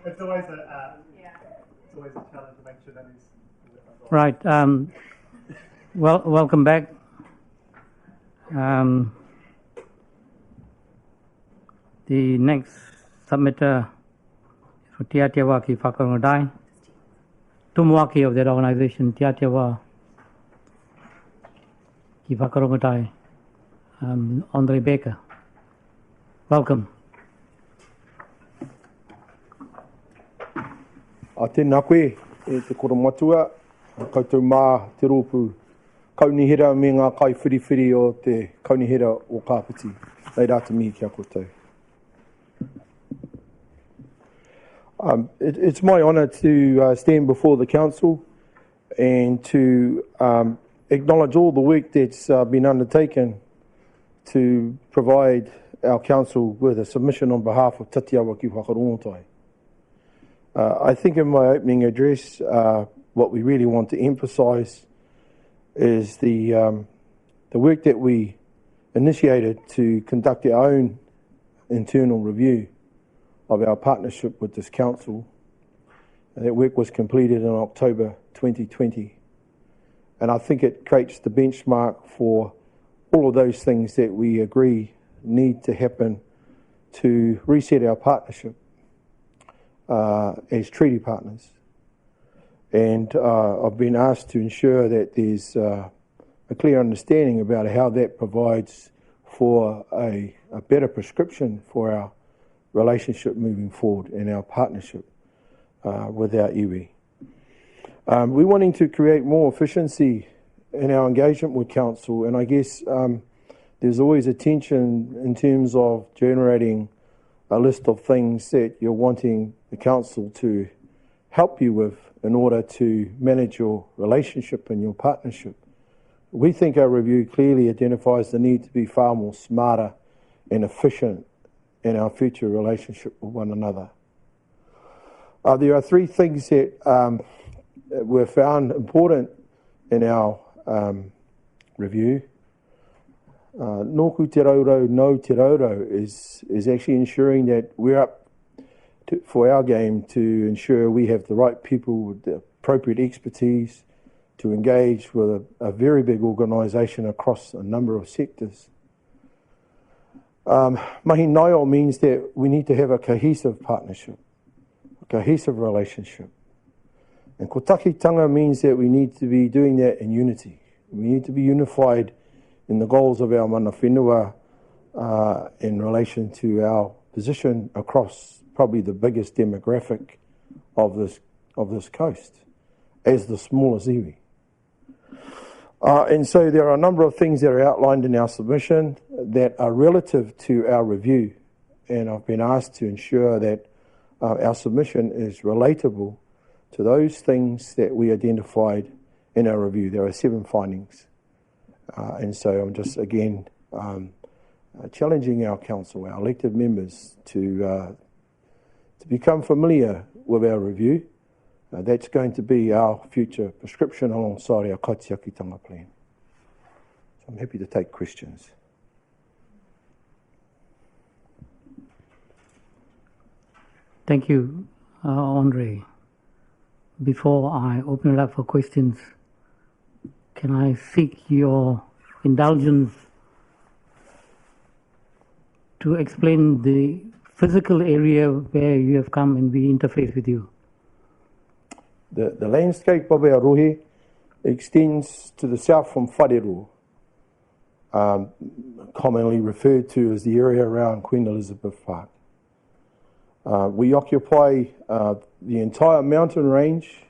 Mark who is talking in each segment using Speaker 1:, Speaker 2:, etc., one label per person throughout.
Speaker 1: It's always a challenge to make sure that is.
Speaker 2: Right. Welcome back. The next submitter for Tiatewa ki whakarongotai, Tumuaki of that organisation, Tiatewa ki whakarongotai, Andre Baker. Welcome.
Speaker 3: A tēnā koe, e te koromatua, koutou mā te rōpū, kaunihera me ngā kai whiriwhiri o te kaunihera o Kāpiti. Nei rāta mihi kia koutou. It's my honour to stand before the Council and to acknowledge all the work that's been undertaken to provide our Council with a submission on behalf of Tatiawa ki whakarongotai. I think in my opening address, what we really want to emphasise is the work that we initiated to conduct our own internal review of our partnership with this Council. And that work was completed in October 2020. And I think it creates the benchmark for all of those things that we agree need to happen to reset our partnership as treaty partners. And I've been asked to ensure that there's a clear understanding about how that provides for a better prescription for our relationship moving forward and our partnership with our iwi. We're wanting to create more efficiency in our engagement with Council, and I guess there's always a tension in terms of generating a list of things that you're wanting the Council to help you with in order to manage your relationship and your partnership. We think our review clearly identifies the need to be far more smarter and efficient in our future relationship with one another. There are three things that were found important in our review. Nōku te raurau, no te raurau is actually ensuring that we're up for our game to ensure we have the right people with the appropriate expertise to engage with a very big organisation across a number of sectors. Mahi naio means that we need to have a cohesive partnership, a cohesive relationship. And kotakitanga means that we need to be doing that in unity. We need to be unified in the goals of our mana whenua in relation to our position across probably the biggest demographic of this coast, as the smallest iwi. And so there are a number of things that are outlined in our submission that are relative to our review, and I've been asked to ensure that our submission is relatable to those things that we identified in our review. There are 7 findings, and so I'm just again challenging our Council, our elected members, to become familiar with our review. That's going to be our future prescription alongside our kaitiakitanga plan. So I'm happy to take questions.
Speaker 2: Thank you, Andre. Before I open it up for questions, can I seek your indulgence to explain the physical area where you have come and we interface with you?
Speaker 3: The landscape of our rohe extends to the south from Wharero, commonly referred to as the area around Queen Elizabeth Park. We occupy the entire mountain range,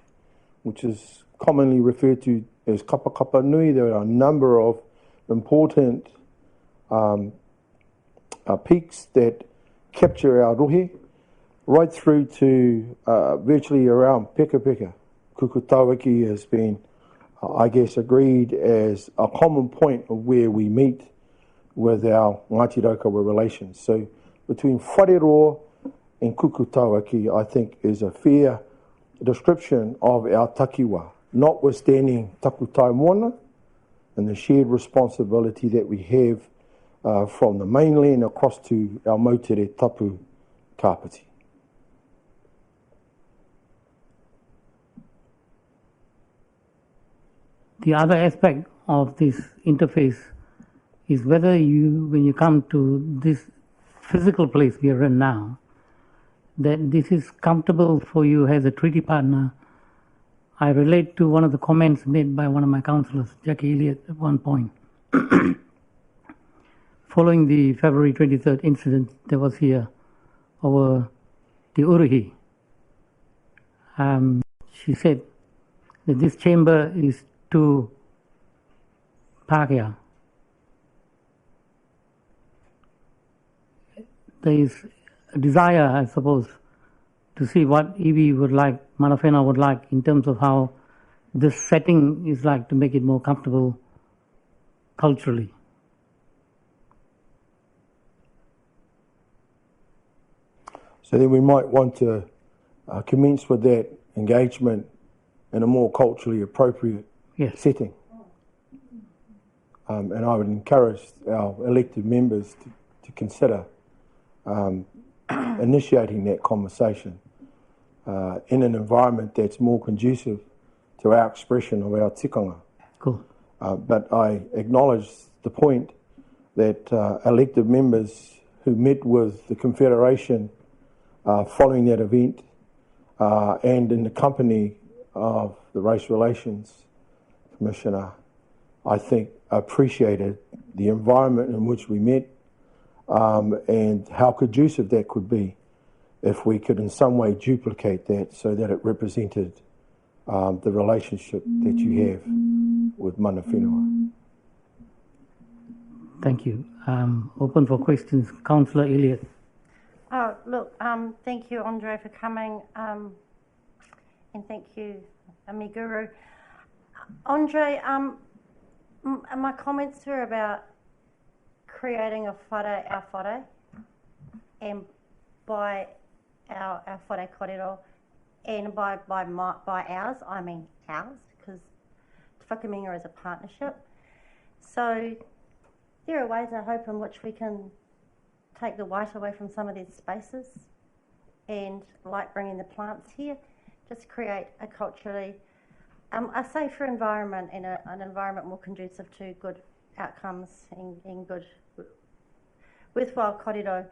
Speaker 3: which is commonly referred to as Kapakapa Nui. There are a number of important peaks that capture our rohe, right through to virtually around Peka Peka. Kukutawaki has been, I guess, agreed as a common point of where we meet with our Ngāti Raukawa relations. So between Wharero and Kukutawaki, I think, is a fair description of our takiwa, notwithstanding takutai moana and the shared responsibility that we have from the mainland across to our mautere tapu Kāpiti.
Speaker 2: the other aspect of this interface is whether you, when you come to this physical place we are in now, that this is comfortable for you as a treaty partner. I relate to one of the comments made by one of my councillors, Jackie Elliott, at one point. Following the February 23rd incident that was here over the Uruhi, she said that this chamber is too Pākehā. There is a desire, I suppose, to see what iwi would like, Mana Whenua would like, in terms of how this setting is like to make it more comfortable culturally.
Speaker 3: So then we might want to commence with that engagement in a more culturally appropriate setting. And I would encourage our elected members to consider initiating that conversation in an environment that's more conducive to our expression of our tikanga.
Speaker 2: Cool.
Speaker 3: But I acknowledge the point that elected members who met with the Confederation following that event and in the company of the Race Relations Commissioner, I think appreciated the environment in which we met and how conducive that could be if we could in some way duplicate that so that it represented the relationship that you have with Mana Whenua.
Speaker 2: Thank you. Open for questions. Councillor Elliott.
Speaker 4: Oh, look, thank you, Andre, for coming, and thank you, Amiguru. Andre, my comments were about creating a whare, our whare, and by our whare kōrero, and by ours, I mean ours, because whakaminga is a partnership. So there are ways, I hope, in which we can take the white away from some of these spaces, and like bringing the plants here, just create a culturally, a safer environment and an environment more conducive to good outcomes and good, worthwhile kōrero.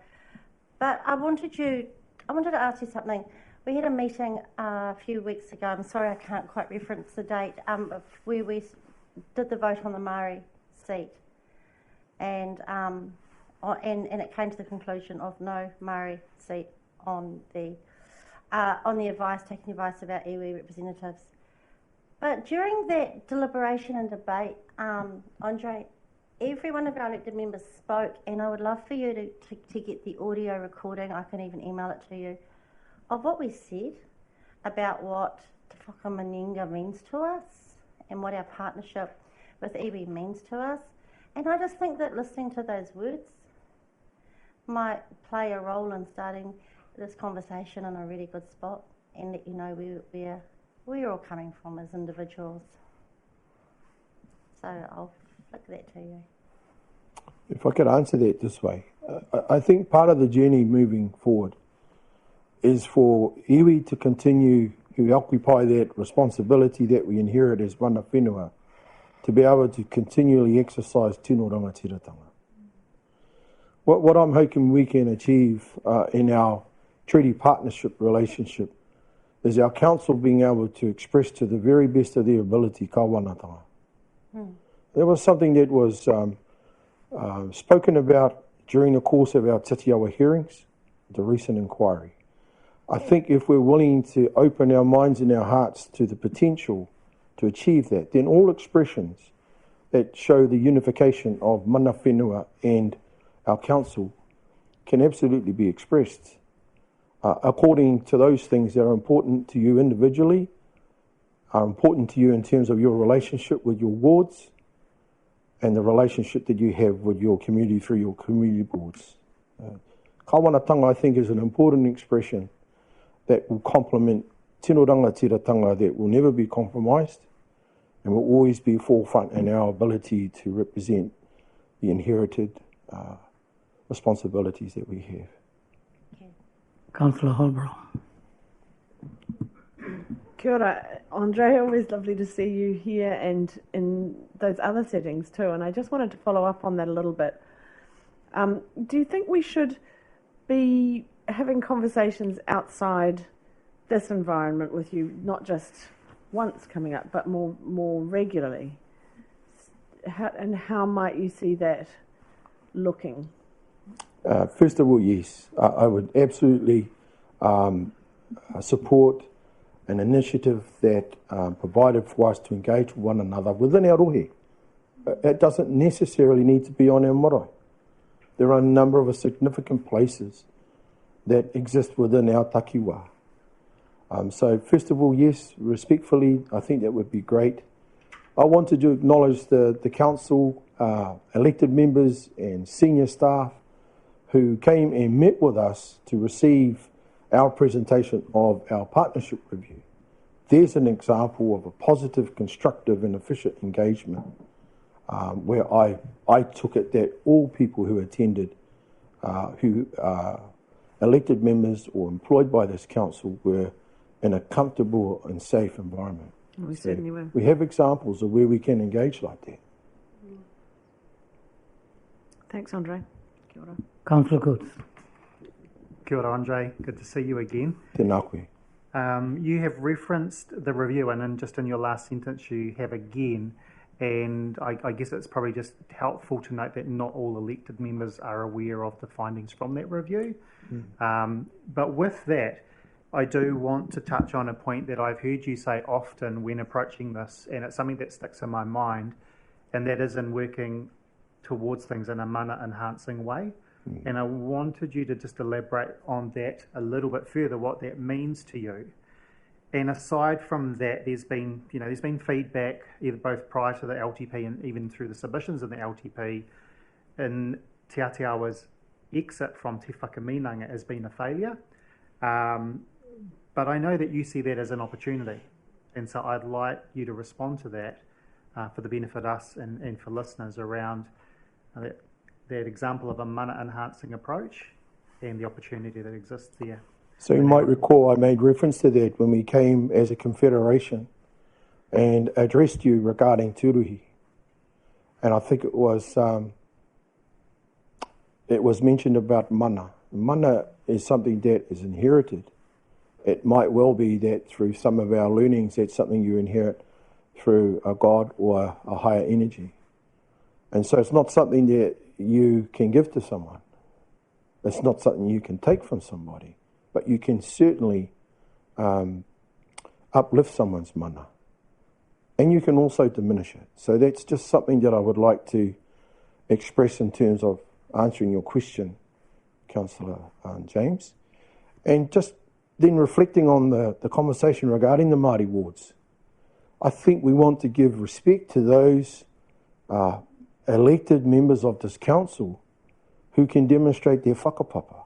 Speaker 4: But I wanted to ask you something. We had a meeting a few weeks ago, I'm sorry I can't quite reference the date, where we did the vote on the Māori seat, and it came to the conclusion of no Māori seat on the advice, taking the advice of our iwi representatives. But during that deliberation and debate, Andre, every one of our elected members spoke, and I would love for you to get the audio recording, I can even email it to you, of what we said about what Te Whakamaninga means to us and what our partnership with iwi means to us. And I just think that listening to those words might play a role in starting this conversation in a really good spot and let you know where we're all coming from as individuals. So I'll flick that to you.
Speaker 3: If I could answer that this way, I think part of the journey moving forward is for iwi to continue to occupy that responsibility that we inherit as Mana Whenua, to be able to continually exercise tino rangatiratanga. What I'm hoping we can achieve in our treaty partnership relationship is our council being able to express to the very best of their ability kawanatanga. That was something that was spoken about during the course of our titiawa hearings, the recent inquiry. I think if we're willing to open our minds and our hearts to the potential to achieve that, then all expressions that show the unification of Mana Whenua and our council can absolutely be expressed according to those things that are important to you individually, are important to you in terms of your relationship with your wards and the relationship that you have with your community through your community boards. Kawanatanga, I think, is an important expression that will complement tino rangatiratanga that will never be compromised and will always be forefront in our ability to represent the inherited responsibilities that we have.
Speaker 2: Councillor Holbrook.
Speaker 5: Kia ora. Andre, always lovely to see you here and in those other settings too. And I just wanted to follow up on that a little bit. Do you think we should be having conversations outside this environment with you, not just once coming up, but more regularly? How might you see that looking?
Speaker 3: First of all, yes, I would absolutely support an initiative that provided for us to engage with one another within our rohe. It doesn't necessarily need to be on our marae. There are a number of significant places that exist within our takiwā. So first of all, yes, respectfully, I think that would be great. I wanted to acknowledge the council, elected members and senior staff who came and met with us to receive our presentation of our partnership review. There's an example of a positive, constructive and efficient engagement where I took it that all people who attended, who are elected members or employed by this council, were in a comfortable and safe environment.
Speaker 5: We certainly were.
Speaker 3: We have examples of where we can engage like that.
Speaker 5: Thanks, Andre. Kia ora.
Speaker 2: Councillor Coates.
Speaker 1: Kia ora, Andre. Good to see you again.
Speaker 3: Tēnā koe.
Speaker 1: You have referenced the review, and then just in your last sentence you have again, and I guess it's probably just helpful to note that not all elected members are aware of the findings from that review. But with that, I do want to touch on a point that I've heard you say often when approaching this, and it's something that sticks in my mind, and that is in working towards things in a mana enhancing way. And I wanted you to just elaborate on that a little bit further, what that means to you. And aside from that, there's been feedback, either both prior to the LTP and even through the submissions in the LTP, in Te Atiawa's exit from Te Whakaminanga has been a failure. But I know that you see that as an opportunity. And so I'd like you to respond to that for the benefit of us and for listeners around that example of a mana enhancing approach and the opportunity that exists there.
Speaker 3: So you might recall I made reference to that when we came as a confederation and addressed you regarding tūruhi. And I think it was mentioned about mana. Mana is something that is inherited. It might well be that through some of our learnings, that's something you inherit through a god or a higher energy. And so it's not something that you can give to someone. It's not something you can take from somebody. But you can certainly uplift someone's mana. And you can also diminish it. So that's just something that I would like to express in terms of answering your question, Councillor James. And just then reflecting on the conversation regarding the Māori wards, I think we want to give respect to those elected members of this council who can demonstrate their whakapapa.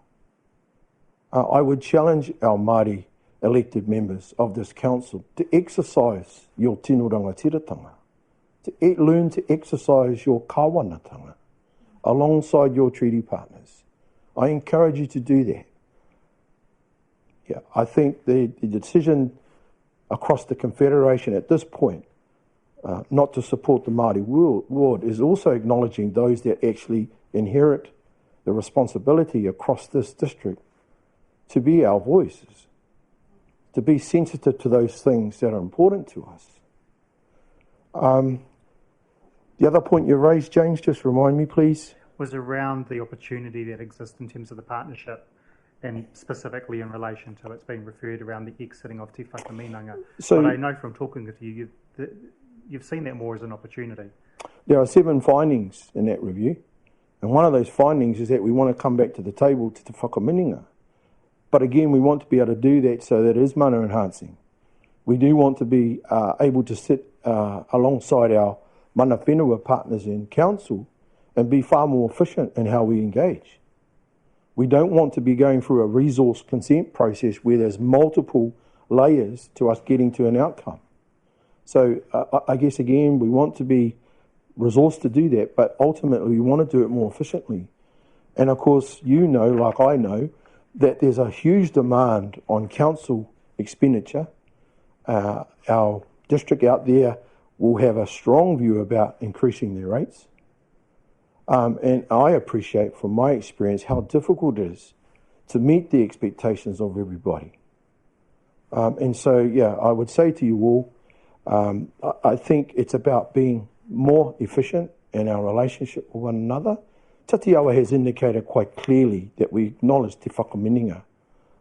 Speaker 3: I would challenge our Māori elected members of this council to exercise your tino rangatiratanga, to learn to exercise your kāwanatanga alongside your treaty partners. I encourage you to do that. Yeah, I think the decision across the Confederation at this point not to support the Māori ward is also acknowledging those that actually inherit the responsibility across this district to be our voices, to be sensitive to those things that are important to us. The other point you raised, James, just remind me, please.
Speaker 1: Was around the opportunity that exists in terms of the partnership, and specifically in relation to it's being referred around the exiting of Te Whakaminanga.
Speaker 3: So,
Speaker 1: but I know from talking with you, you've seen that more as an opportunity.
Speaker 3: There are 7 findings in that review, and one of those findings is that we want to come back to the table to Te Whakaminanga. But again, we want to be able to do that so that it is mana enhancing. We do want to be able to sit alongside our mana whenua partners in council and be far more efficient in how we engage. We don't want to be going through a resource consent process where there's multiple layers to us getting to an outcome. So I guess, again, we want to be resourced to do that, but ultimately we want to do it more efficiently. And of course, you know, like I know, that there's a huge demand on council expenditure our district out there will have a strong view about increasing their rates. And I appreciate from my experience how difficult it is to meet the expectations of everybody. And so, yeah, I would say to you all, I think it's about being more efficient in our relationship with one another. Tatiawa has indicated quite clearly that we acknowledge te whakamininga,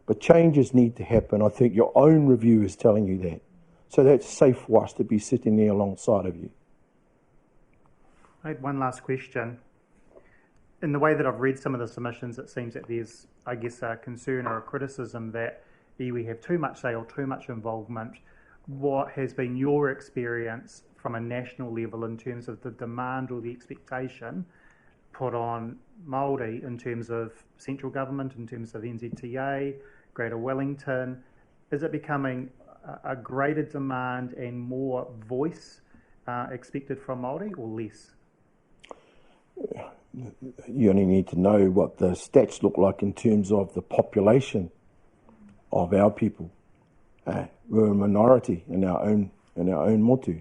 Speaker 3: but changes need to happen. I think your own review is telling you that. So that's safe for us to be sitting there alongside of you.
Speaker 1: I had one last question. In the way that I've read some of the submissions, it seems that there's, I guess, a concern or a criticism that iwi have too much say or too much involvement. What has been your experience from a national level in terms of the demand or the expectation put on Māori in terms of central government, in terms of NZTA, Greater Wellington? Is it becoming a greater demand and more voice expected from Māori or less?
Speaker 3: You only need to know what the stats look like in terms of the population of our people. We're a minority in our own motu.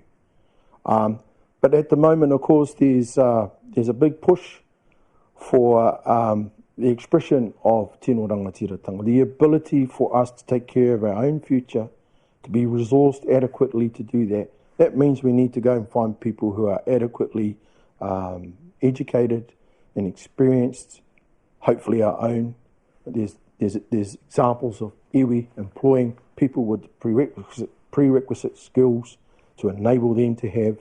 Speaker 3: But at the moment, of course, there's a big push for the expression of tino rangatiratanga, the ability for us to take care of our own future, to be resourced adequately to do that. That means we need to go and find people who are adequately educated and experienced, hopefully our own. There's examples of iwi employing people with prerequisite skills to enable them to have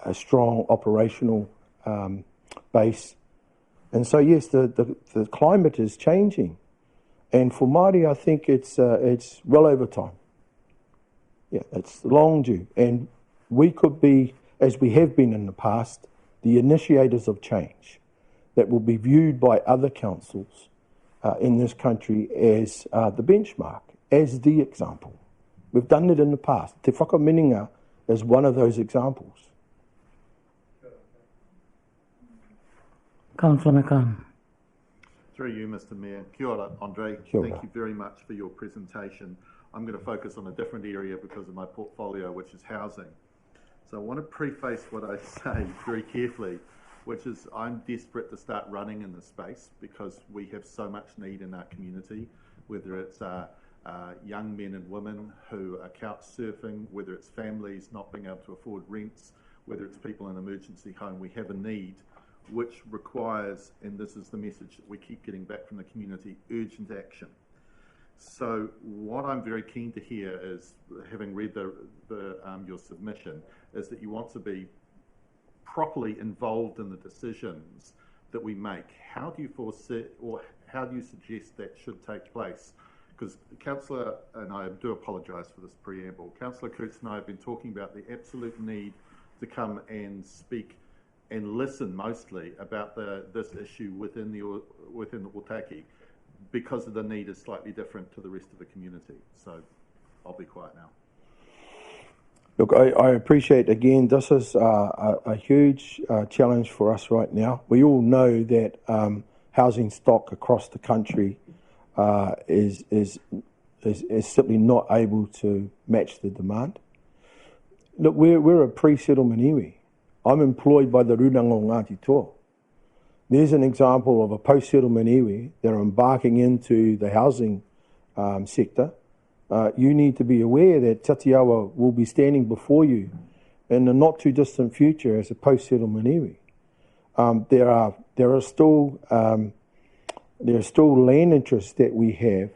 Speaker 3: a strong operational base. And so, yes, the climate is changing. And for Māori, I think it's well over time. Yeah, it's long due. And we could be, as we have been in the past, the initiators of change that will be viewed by other councils in this country as the benchmark, as the example. We've done it in the past. Te whakamininga is one of those examples.
Speaker 2: Councillor McCann.
Speaker 6: Through you, Mr. Mayor. Kia ora, Andre.
Speaker 3: Kia ora.
Speaker 6: Thank you very much for your presentation. I'm going to focus on a different area because of my portfolio, which is housing. So I want to preface what I say very carefully, which is I'm desperate to start running in this space because we have so much need in our community, whether it's young men and women who are couch surfing, whether it's families not being able to afford rents, whether it's people in emergency home. We have a need which requires, and this is the message that we keep getting back from the community, urgent action. So what I'm very keen to hear is, having read your submission, is that you want to be properly involved in the decisions that we make. How do you foresee, or how do you suggest that should take place? Because Councillor, and I do apologise for this preamble, Councillor Coates and I have been talking about the absolute need to come and speak and listen mostly about this issue within the Otaki, because of the need is slightly different to the rest of the community. So I'll be quiet now.
Speaker 3: Look, I appreciate, again, this is a huge challenge for us right now. We all know that housing stock across the country is simply not able to match the demand. Look, we're a pre-settlement iwi. I'm employed by the Runanga o Ngāti Toa. There's an example of a post-settlement iwi that are embarking into the housing sector. You need to be aware that Tatiawa will be standing before you in the not too distant future as a post-settlement iwi. There are still land interests that we have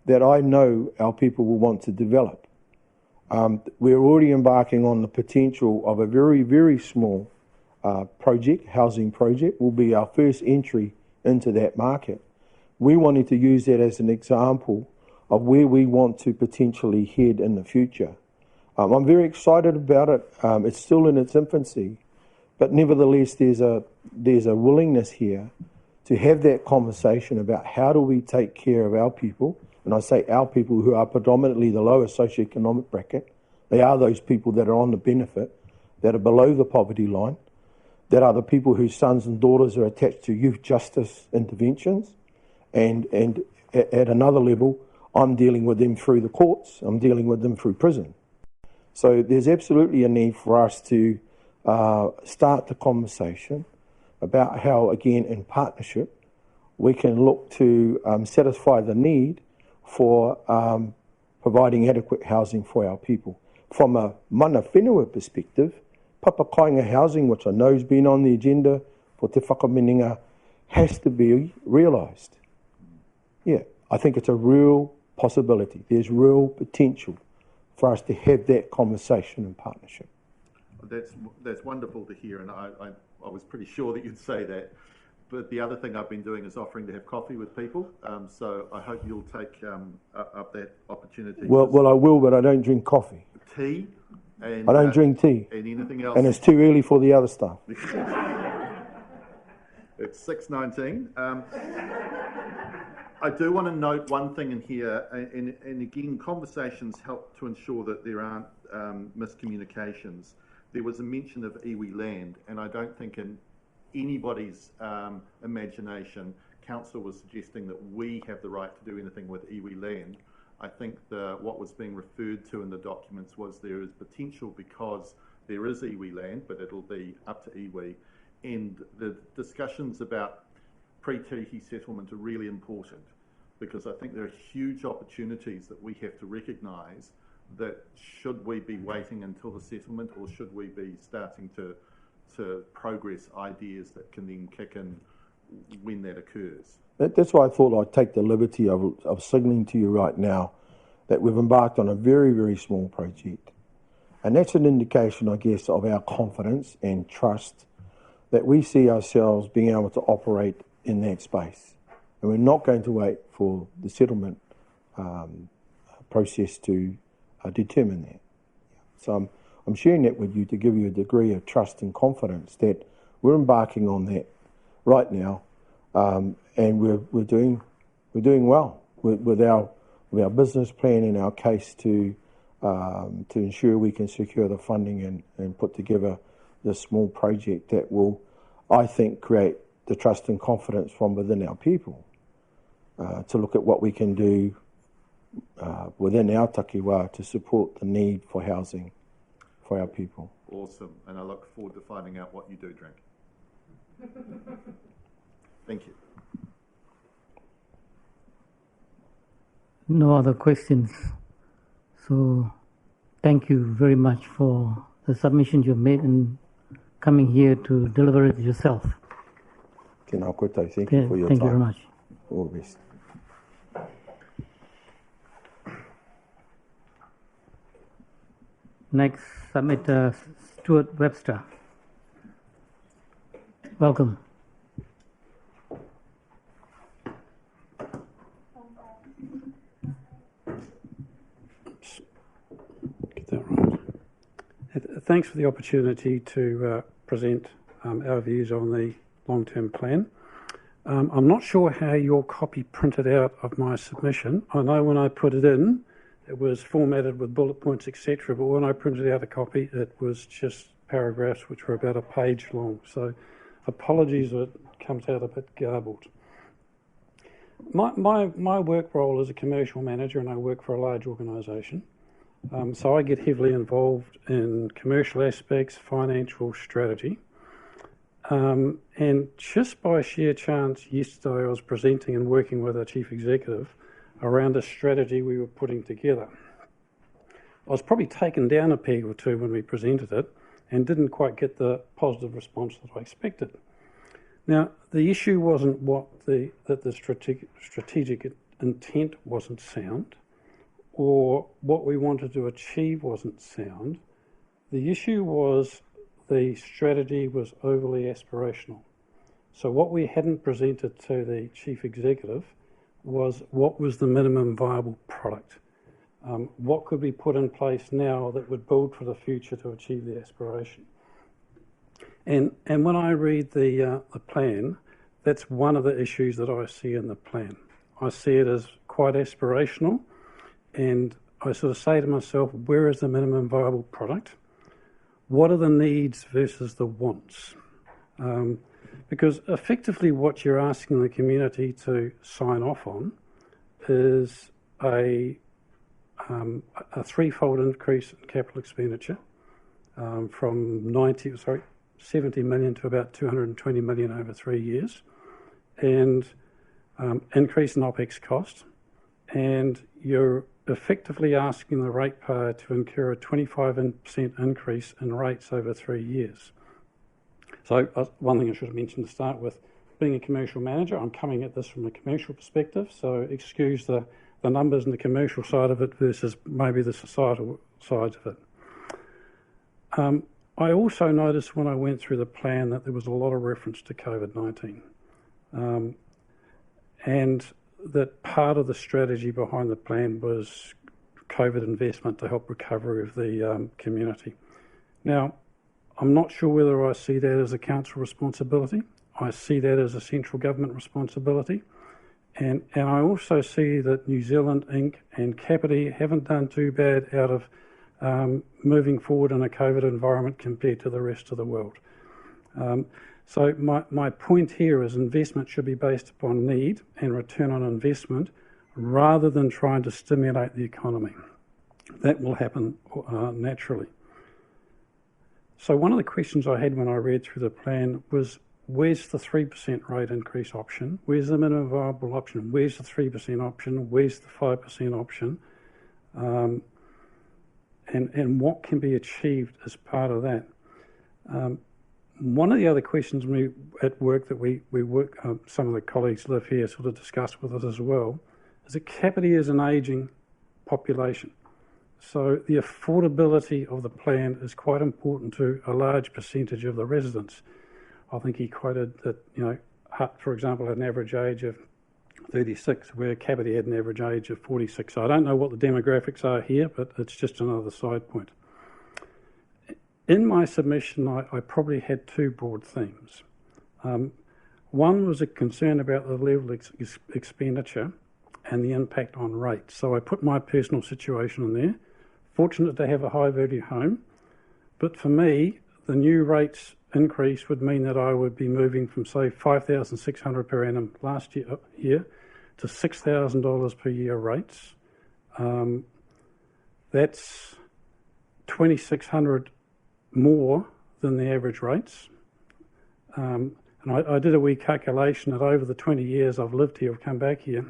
Speaker 3: that I know our people will want to develop. We're already embarking on the potential of a very, very small housing project. Will be our first entry into that market. We wanted to use that as an example of where we want to potentially head in the future. I'm very excited about it. It's still in its infancy, but nevertheless, there's a willingness here to have that conversation about how do we take care of our people. And I say our people who are predominantly the lower socioeconomic bracket. They are those people that are on the benefit, that are below the poverty line, that are the people whose sons and daughters are attached to youth justice interventions. And at another level, I'm dealing with them through the courts, I'm dealing with them through prison. So there's absolutely a need for us to start the conversation about how, again, in partnership, we can look to satisfy the need for providing adequate housing for our people. From a mana whenua perspective, papakainga housing, which I know has been on the agenda for te whakamininga, has to be realised. Yeah, I think it's a real possibility. There's real potential for us to have that conversation in partnership.
Speaker 6: That's wonderful to hear, and I was pretty sure that you'd say that. But the other thing I've been doing is offering to have coffee with people, so I hope you'll take up that opportunity.
Speaker 3: Well, I will, but I don't drink coffee.
Speaker 6: Tea? And,
Speaker 3: I don't drink tea.
Speaker 6: And anything else?
Speaker 3: And it's too early for the other stuff.
Speaker 6: It's 6:19. I do want to note one thing in here, and again, conversations help to ensure that there aren't miscommunications. There was a mention of iwi land, and I don't think in anybody's imagination, Council was suggesting that we have the right to do anything with iwi land. I think what was being referred to in the documents was there is potential because there is iwi land, but it'll be up to iwi. And the discussions about pre-treaty settlement are really important, because I think there are huge opportunities that we have to recognise that should we be waiting until the settlement, or should we be starting to progress ideas that can then kick in when that occurs.
Speaker 3: That's why I thought I'd take the liberty of signalling to you right now that we've embarked on a very, very small project. And that's an indication, I guess, of our confidence and trust that we see ourselves being able to operate in that space. And we're not going to wait for the settlement process to determine that. So I'm sharing that with you to give you a degree of trust and confidence that we're embarking on that right now, and we're doing well with our business plan and our case to ensure we can secure the funding and put together this small project that will, I think, create the trust and confidence from within our people to look at what we can do within our takiwā to support the need for housing for our people.
Speaker 6: Awesome, and I look forward to finding out what you do drink. Thank you.
Speaker 2: No other questions. So thank you very much for the submissions you've made and coming here to deliver it yourself.
Speaker 3: Tēnā koutou, thank you for your
Speaker 2: time. Thank you very much.
Speaker 3: All the best.
Speaker 2: Next, submit Stuart Webster. Welcome.
Speaker 7: Get that right. Thanks for the opportunity to present our views on the long-term plan. I'm not sure how your copy printed out of my submission. I know when I put it in, it was formatted with bullet points, etc. But when I printed out a copy, it was just paragraphs which were about a page long. So apologies that it comes out a bit garbled. My work role is a commercial manager, and I work for a large organisation. So I get heavily involved in commercial aspects, financial strategy. And just by sheer chance, yesterday I was presenting and working with our chief executive around a strategy we were putting together. I was probably taken down a peg or two when we presented it and didn't quite get the positive response that I expected. Now, the issue wasn't that the strategic intent wasn't sound, or what we wanted to achieve wasn't sound. The issue was the strategy was overly aspirational. So what we hadn't presented to the chief executive was what was the minimum viable product. What could be put in place now that would build for the future to achieve the aspiration. And when I read the plan, that's one of the issues that I see in the plan. I see it as quite aspirational, and I sort of say to myself, where is the minimum viable product? What are the needs versus the wants? Because effectively what you're asking the community to sign off on is a threefold increase in capital expenditure from 70 million to about 220 million over 3 years, and increase in OPEX cost, and you're effectively asking the ratepayer to incur a 25% increase in rates over 3 years. So one thing I should have mentioned to start with, being a commercial manager, I'm coming at this from a commercial perspective, so excuse the numbers and the commercial side of it versus maybe the societal sides of it. I also noticed when I went through the plan that there was a lot of reference to COVID-19, and that part of the strategy behind the plan was COVID investment to help recovery of the community. Now, I'm not sure whether I see that as a council responsibility. I see that as a central government responsibility. And I also see that New Zealand Inc. and Kāpiti haven't done too bad out of moving forward in a COVID environment compared to the rest of the world. So my point here is investment should be based upon need and return on investment rather than trying to stimulate the economy. That will happen naturally. So one of the questions I had when I read through the plan was, where's the 3% rate increase option? Where's the minimum viable option? Where's the 3% option? Where's the 5% option? And what can be achieved as part of that? One of the other questions at work that we work, some of the colleagues live here sort of discussed with us as well, is that Kāpiti is an ageing population. So the affordability of the plan is quite important to a large percentage of the residents. I think he quoted that, Hutt, for example, had an average age of 36, where Kāpiti had an average age of 46. So I don't know what the demographics are here, but it's just another side point. In my submission, I probably had two broad themes. One was a concern about the level of expenditure and the impact on rates. So I put my personal situation in there. Fortunate to have a high-value home, but for me, the new rates increase would mean that I would be moving from, say, $5,600 per annum last year to $6,000 per year rates. That's $2,600 more than the average rates. And I did a wee calculation that over the 20 years I've lived here, I've come back here,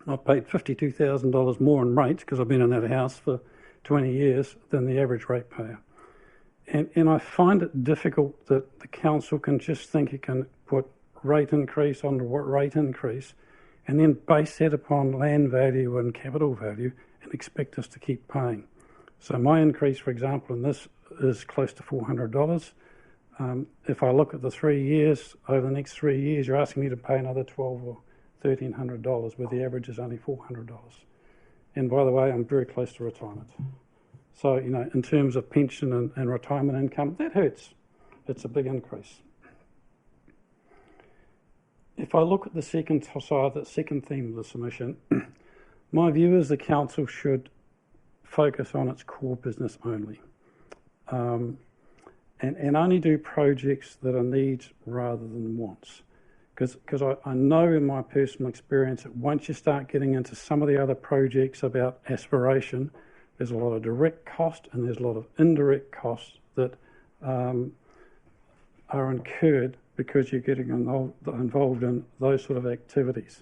Speaker 7: I've paid $52,000 more in rates because I've been in that house for 20 years than the average ratepayer. And I find it difficult that the council can just think it can put rate increase on rate increase and then base that upon land value and capital value and expect us to keep paying. So my increase, for example, in this is close to $400. If I look at the 3 years, over the next 3 years, you're asking me to pay another $1,200 or $1,300, where the average is only $400. And by the way, I'm very close to retirement. So, in terms of pension and retirement income, that hurts. It's a big increase. If I look at the second side, the second theme of the submission, my view is the council should focus on its core business only. And only do projects that are needs rather than wants. Because I know in my personal experience that once you start getting into some of the other projects about aspiration, there's a lot of direct cost and there's a lot of indirect costs that are incurred because you're getting involved in those sort of activities.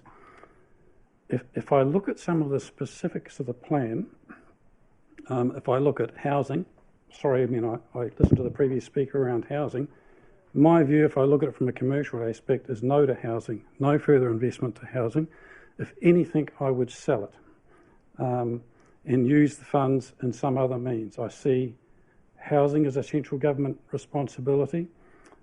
Speaker 7: If I look at some of the specifics of the plan, if I look at housing, I listened to the previous speaker around housing. My view, if I look at it from a commercial aspect, is no to housing, no further investment to housing. If anything, I would sell it and use the funds in some other means. I see housing as a central government responsibility,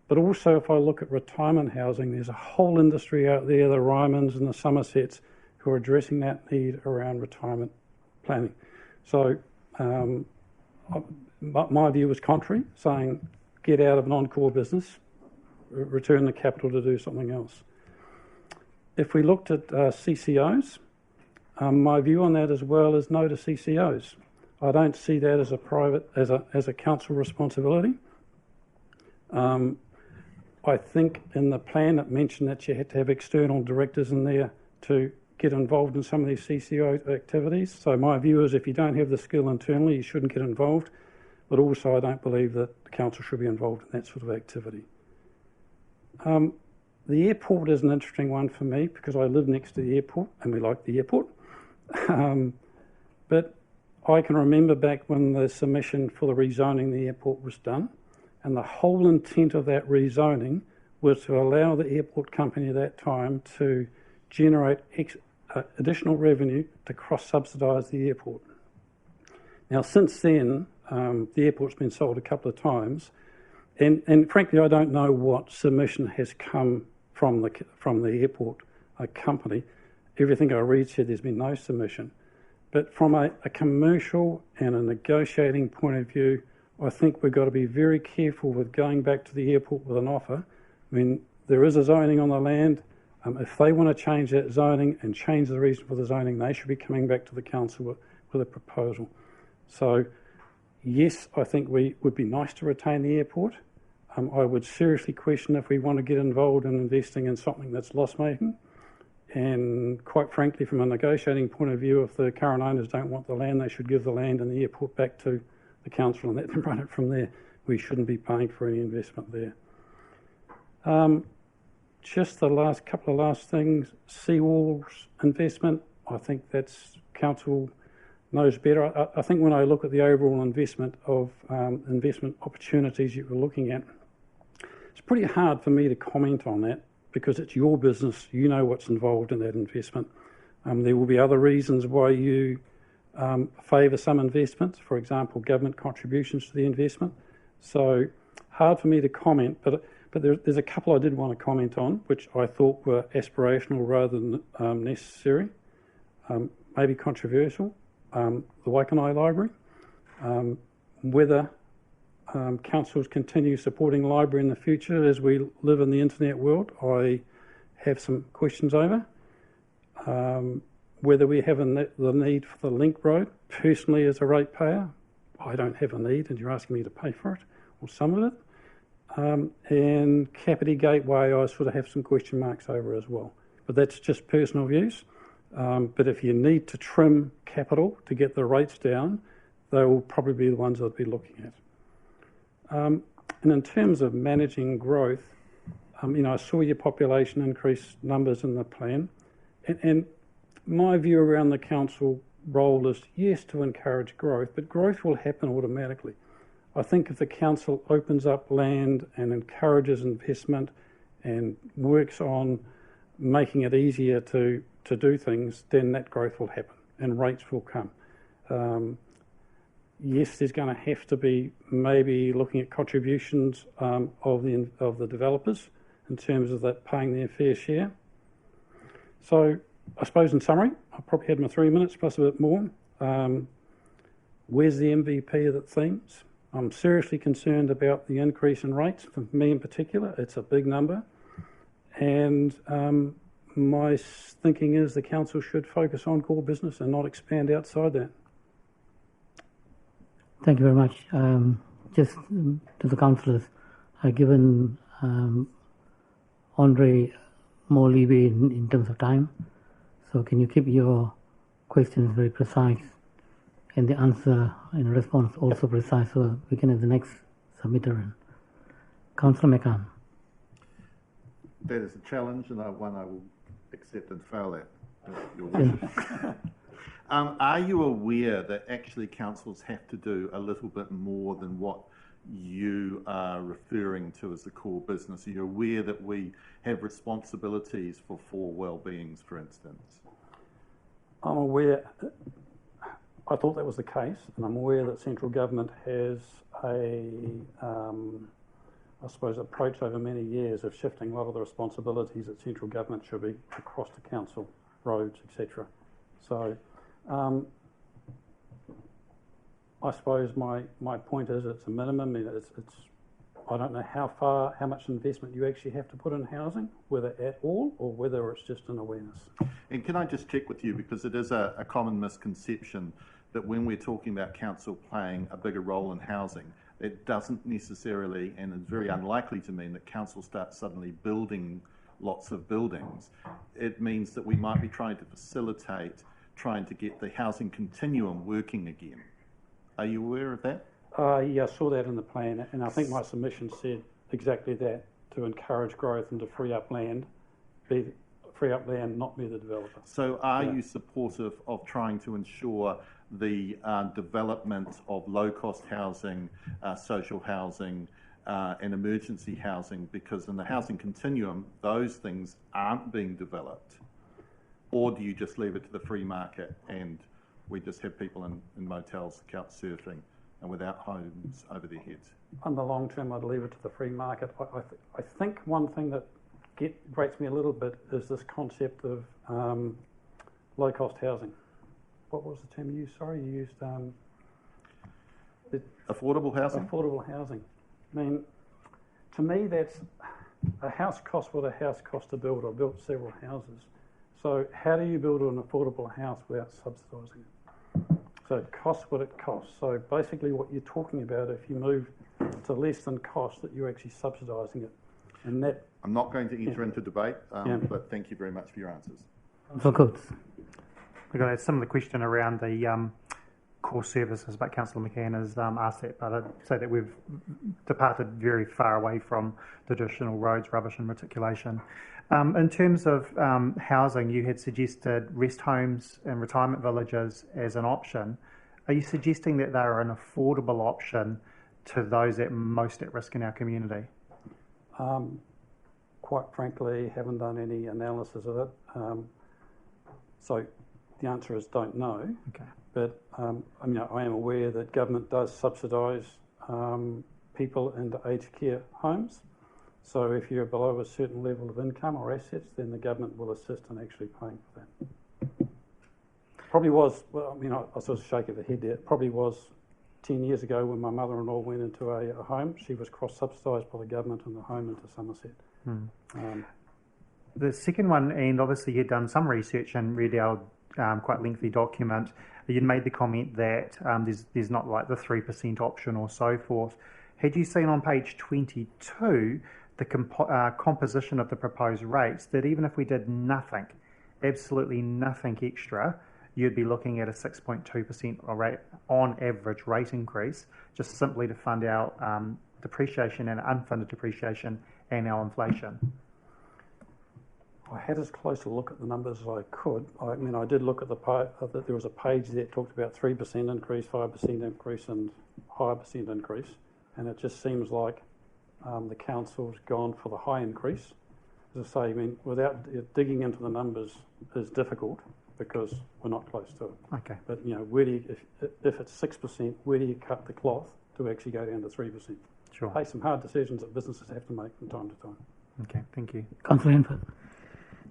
Speaker 7: but also if I look at retirement housing, there's a whole industry out there, the Rymans and the Somersets, who are addressing that need around retirement planning. So my view was contrary, saying get out of non-core business, return the capital to do something else. If we looked at CCOs, my view on that as well is no to CCOs. I don't see that as a private, as a council responsibility. I think in the plan it mentioned that you had to have external directors in there to get involved in some of these CCO activities. So my view is if you don't have the skill internally, you shouldn't get involved. But also I don't believe that the council should be involved in that sort of activity. The airport is an interesting one for me because I live next to the airport and we like the airport. But I can remember back when the submission for the rezoning the airport was done, and the whole intent of that rezoning was to allow the airport company at that time to generate additional revenue to cross-subsidise the airport. Now, since then, the airport's been sold a couple of times, and frankly, I don't know what submission has come from the airport company. Everything I read said there's been no submission. But from a commercial and a negotiating point of view, I think we've got to be very careful with going back to the airport with an offer. I mean, there is a zoning on the land. If they want to change that zoning and change the reason for the zoning, they should be coming back to the council with a proposal. So, yes, I think we would be nice to retain the airport. I would seriously question if we want to get involved in investing in something that's loss-making. And quite frankly, from a negotiating point of view, if the current owners don't want the land, they should give the land and the airport back to the council and let them run it from there. We shouldn't be paying for any investment there. Just the couple of last things. Seawalls investment, I think that's council knows better. I think when I look at the overall investment opportunities you were looking at, it's pretty hard for me to comment on that because it's your business. You know what's involved in that investment. There will be other reasons why you favour some investments, for example, government contributions to the investment. So hard for me to comment, but there's a couple I did want to comment on, which I thought were aspirational rather than necessary, maybe controversial. The Waikanae Library, whether councils continue supporting library in the future as we live in the internet world, I have some questions over. Whether we have the need for the link road, personally as a ratepayer, I don't have a need and you're asking me to pay for it, or some of it. And Kāpiti Gateway, I sort of have some question marks over as well. But that's just personal views. But if you need to trim capital to get the rates down, they will probably be the ones I'd be looking at. And in terms of managing growth, I saw your population increase numbers in the plan. And my view around the council role is, yes, to encourage growth, but growth will happen automatically. I think if the council opens up land and encourages investment and works on making it easier to do things, then that growth will happen and rates will come. Yes, there's going to have to be maybe looking at contributions of the developers in terms of that paying their fair share. So I suppose in summary, I probably had my 3 minutes plus a bit more. Where's the MVP of the themes? I'm seriously concerned about the increase in rates. For me in particular, it's a big number. And my thinking is the council should focus on core business and not expand outside that.
Speaker 2: Thank you very much. Just to the councillors, I've given Andre more leeway in terms of time. So can you keep your questions very precise and the answer and response also precise so we can have the next submitter. Councillor McCann.
Speaker 6: That is a challenge and one I will accept and fail at. Your wishes. Are you aware that actually councils have to do a little bit more than what you are referring to as the core business? Are you aware that we have responsibilities for four well-beings, for instance?
Speaker 7: I'm aware. I thought that was the case, and I'm aware that central government has I suppose, approach over many years of shifting a lot of the responsibilities that central government should be across to council, roads, etc. So I suppose my point is it's a minimum. It's I don't know how much investment you actually have to put in housing, whether at all or whether it's just an awareness.
Speaker 6: And can I just check with you, because it is a common misconception that when we're talking about council playing a bigger role in housing, it doesn't necessarily, and it's very unlikely to mean that council starts suddenly building lots of buildings. It means that we might be trying to facilitate trying to get the housing continuum working again. Are you aware of that?
Speaker 7: Yeah, I saw that in the plan, and I think my submission said exactly that, to encourage growth and to free up land, not be the developer.
Speaker 6: So are you supportive of trying to ensure the development of low-cost housing, social housing, and emergency housing, because in the housing continuum, those things aren't being developed? Or do you just leave it to the free market and we just have people in motels couch surfing and without homes over their heads?
Speaker 7: On the long term, I'd leave it to the free market. I think one thing that breaks me a little bit is this concept of low-cost housing. What was the term you used? Sorry, you used...
Speaker 6: affordable housing?
Speaker 7: Affordable housing. I mean, to me, that's a house costs what a house costs to build. I've built several houses. So how do you build an affordable house without subsidising it? So it costs what it costs. So basically what you're talking about, if you move to less than cost, that you're actually subsidising it. And that...
Speaker 6: I'm not going to enter into debate, but thank you very much for your answers.
Speaker 2: So good.
Speaker 1: We've got a similar question around the core services, but Councillor McCann has asked that, but I'd say that we've departed very far away from traditional roads, rubbish and reticulation. In terms of housing, you had suggested rest homes and retirement villages as an option. Are you suggesting that they're an affordable option to those that are most at risk in our community?
Speaker 7: Quite frankly, haven't done any analysis of it. So the answer is don't know.
Speaker 1: Okay.
Speaker 7: But I am aware that government does subsidise people into aged care homes. So if you're below a certain level of income or assets, then the government will assist in actually paying for that. Probably was, well, I sort of shake of the head there. It probably was 10 years ago when my mother-in-law went into a home. She was cross-subsidised by the government in the home into Somerset.
Speaker 1: The second one, and obviously you'd done some research and read our quite lengthy document, you'd made the comment that there's not like the 3% option or so forth. Had you seen on page 22 the composition of the proposed rates, that even if we did nothing, absolutely nothing extra, you'd be looking at a 6.2% rate on average rate increase, just simply to fund our depreciation and unfunded depreciation and our inflation?
Speaker 7: I had as close a look at the numbers as I could. I did look at there was a page that talked about 3% increase, 5% increase and higher percent increase, and it just seems like the council's gone for the high increase. As I say, without digging into the numbers is difficult because we're not close to it.
Speaker 1: Okay.
Speaker 7: But where do you, if it's 6%, where do you cut the cloth to actually go down to 3%?
Speaker 1: Sure.
Speaker 7: Take some hard decisions that businesses have to make from time to time.
Speaker 1: Okay, thank you.
Speaker 2: Councillor Input.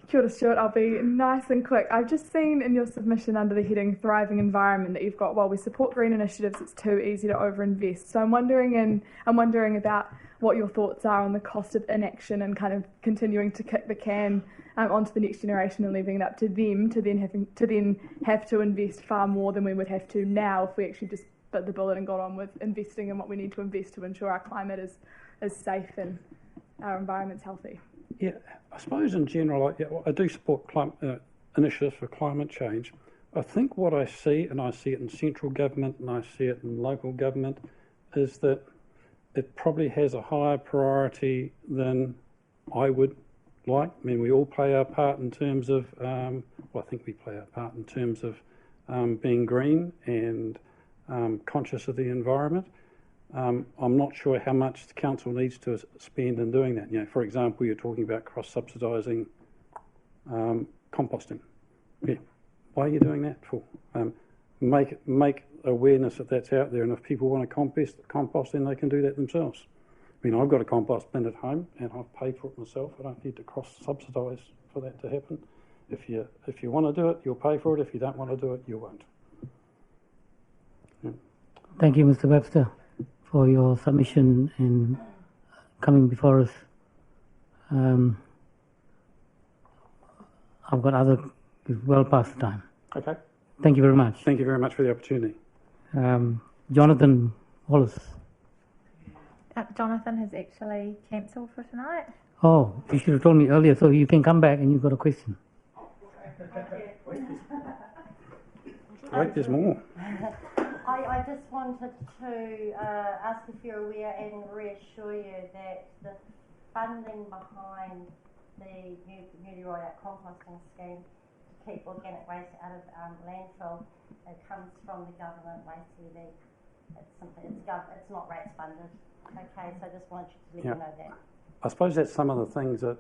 Speaker 8: Kia ora, Stuart. I'll be nice and quick. I've just seen in your submission under the heading Thriving Environment that you've got, while we support green initiatives, it's too easy to overinvest. So I'm wondering about what your thoughts are on the cost of inaction and kind of continuing to kick the can onto the next generation and leaving it up to them to then have to invest far more than we would have to now if we actually just bit the bullet and got on with investing in what we need to invest to ensure our climate is safe and our environment's healthy.
Speaker 7: Yeah, I suppose in general, I do support initiatives for climate change. I think what I see, and I see it in central government and I see it in local government, is that it probably has a higher priority than I would like. We all play our part in terms of, I think we play our part in terms of being green and conscious of the environment. I'm not sure how much the council needs to spend in doing that. For example, you're talking about cross-subsidising composting. Yeah. Why are you doing that for? Make awareness that that's out there, and if people want to compost, then they can do that themselves. I've got a compost bin at home, and I've paid for it myself. I don't need to cross-subsidise for that to happen. If you want to do it, you'll pay for it. If you don't want to do it, you won't. Yeah.
Speaker 2: Thank you, Mr. Webster, for your submission and coming before us. I've got well past the time.
Speaker 7: Okay.
Speaker 2: Thank you very much.
Speaker 7: Thank you very much for the opportunity.
Speaker 2: Jonathan Wallace.
Speaker 9: Jonathan has actually cancelled for tonight.
Speaker 2: Oh, you should have told me earlier, so you can come back and you've got a question.
Speaker 7: Wait, there's more.
Speaker 4: I just wanted to ask if you're aware and reassure you that the funding behind the newly rolled out composting scheme to keep organic waste out of landfill, it comes from the government waste levy. It's not rates funded. Okay, so I just want you to let you know that.
Speaker 7: I suppose that's some of the things that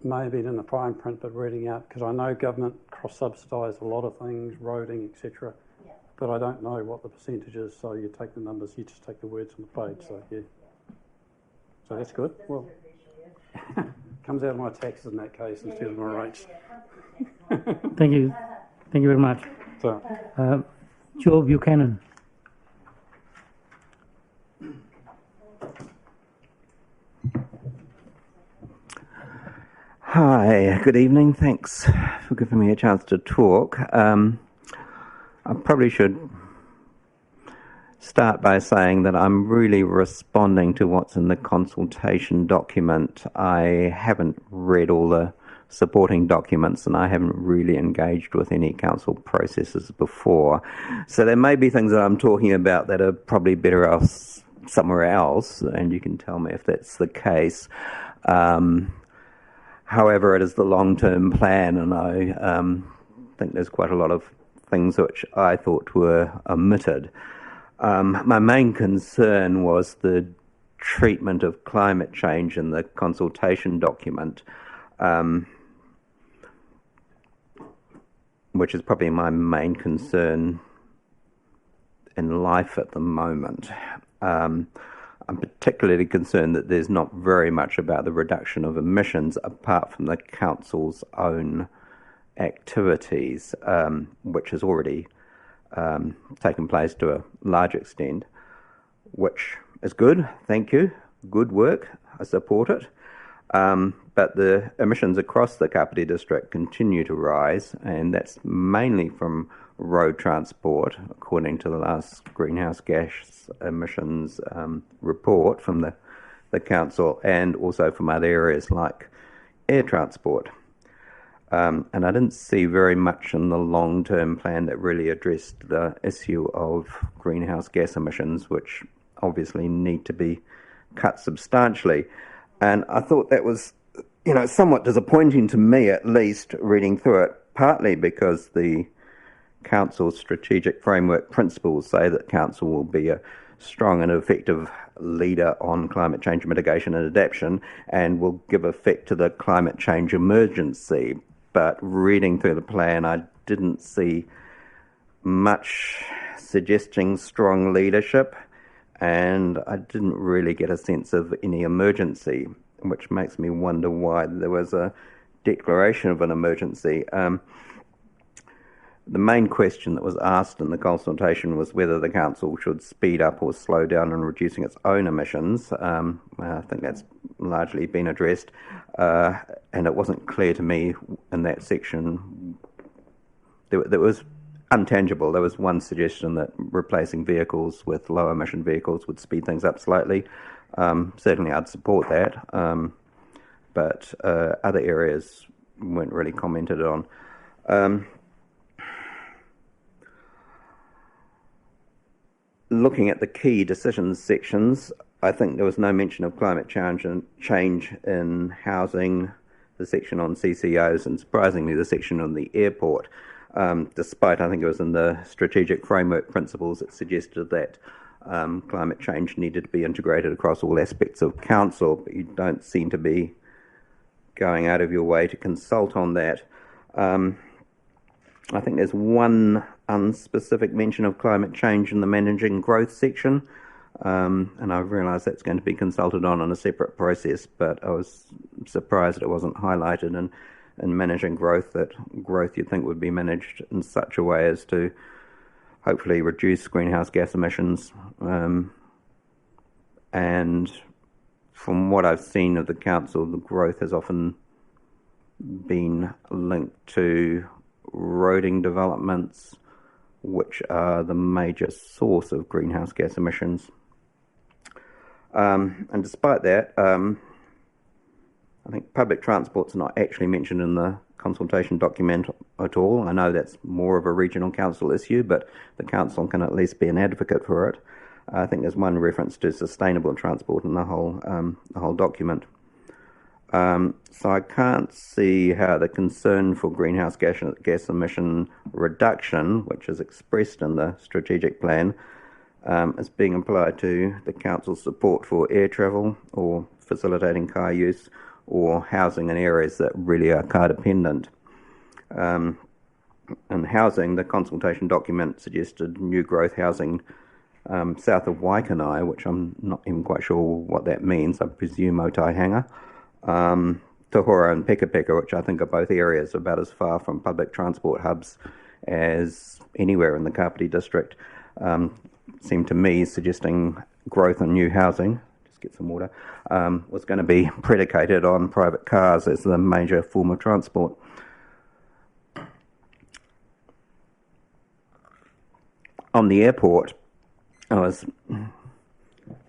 Speaker 7: may have been in the fine print, but reading out, because I know government cross-subsidise a lot of things, roading, etc.
Speaker 4: Yeah.
Speaker 7: But I don't know what the percentage is, so you take the numbers, you just take the words on the page. So yeah, so that's good. Well, comes out of my taxes in that case instead of my rates.
Speaker 2: Thank you. Thank you very much.
Speaker 7: So,
Speaker 2: Joe Buchanan.
Speaker 9: Hi, good evening. Thanks for giving me a chance to talk. I probably should start by saying that I'm really responding to what's in the consultation document. I haven't read all the supporting documents and I haven't really engaged with any council processes before. So there may be things that I'm talking about that are probably better off somewhere else, and you can tell me if that's the case. However, it is the long-term plan, and I think there's quite a lot of things which I thought were omitted. My main concern was the treatment of climate change in the consultation document, which is probably my main concern in life at the moment. I'm particularly concerned that there's not very much about the reduction of emissions apart from the council's own activities, which has already taken place to a large extent, which is good. Thank you. Good work. I support it. But the emissions across the Kāpiti district continue to rise, and that's mainly from road transport, according to the last greenhouse gas emissions report from the council, and also from other areas like air transport. And I didn't see very much in the long-term plan that really addressed the issue of greenhouse gas emissions, which obviously need to be cut substantially. And I thought that was, somewhat disappointing to me, at least, reading through it, partly because the Council's strategic framework principles say that Council will be a strong and effective leader on climate change mitigation and adaptation and will give effect to the climate change emergency. But reading through the plan, I didn't see much suggesting strong leadership, and I didn't really get a sense of any emergency, which makes me wonder why there was a declaration of an emergency. The main question that was asked in the consultation was whether the council should speed up or slow down in reducing its own emissions. I think that's largely been addressed, and it wasn't clear to me in that section. There was untangible. There was one suggestion that replacing vehicles with low emission vehicles would speed things up slightly. Certainly I'd support that, but other areas weren't really commented on. Looking at the key decisions sections, I think there was no mention of climate change in housing, the section on Ccos, and surprisingly the section on the airport, despite I think it was in the strategic framework principles that suggested that climate change needed to be integrated across all aspects of council, but you don't seem to be going out of your way to consult on that. I think there's one unspecific mention of climate change in the managing growth section, and I realise that's going to be consulted on in a separate process, but I was surprised it wasn't highlighted in managing growth, that growth you'd think would be managed in such a way as to hopefully reduce greenhouse gas emissions. And from what I've seen of the council, the growth has often been linked to roading developments, which are the major source of greenhouse gas emissions. And despite that, I think public transport's not actually mentioned in the consultation document at all. I know that's more of a regional council issue, but the council can at least be an advocate for it. I think there's one reference to sustainable transport in the whole document. So I can't see how the concern for greenhouse gas emission reduction, which is expressed in the strategic plan, is being applied to the council's support for air travel or facilitating car use or housing in areas that really are car dependent. In housing, the consultation document suggested new growth housing south of Waikanae, which I'm not even quite sure what that means. I presume Otahanga. Tohora and Pekapeka, which I think are both areas about as far from public transport hubs as anywhere in the Kāpiti district, seemed to me suggesting growth in new housing, just get some water, was going to be predicated on private cars as the major form of transport. On the airport, I was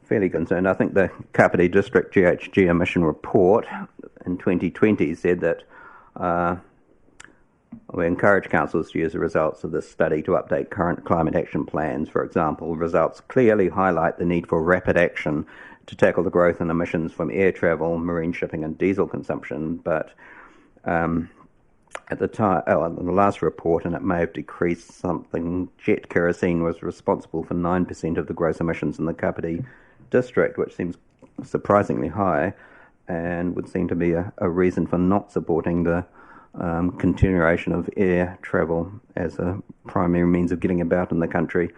Speaker 9: fairly concerned. I think the Kāpiti District GHG emission report in 2020 said that we encourage councils to use the results of this study to update current climate action plans. For example, results clearly highlight the need for rapid action to tackle the growth in emissions from air travel, marine shipping and diesel consumption, but at the time, in the last report, and it may have decreased something, jet kerosene was responsible for 9% of the gross emissions in the Kāpiti district, which seems surprisingly high and would seem to be a reason for not supporting the continuation of air travel as a primary means of getting about in the country.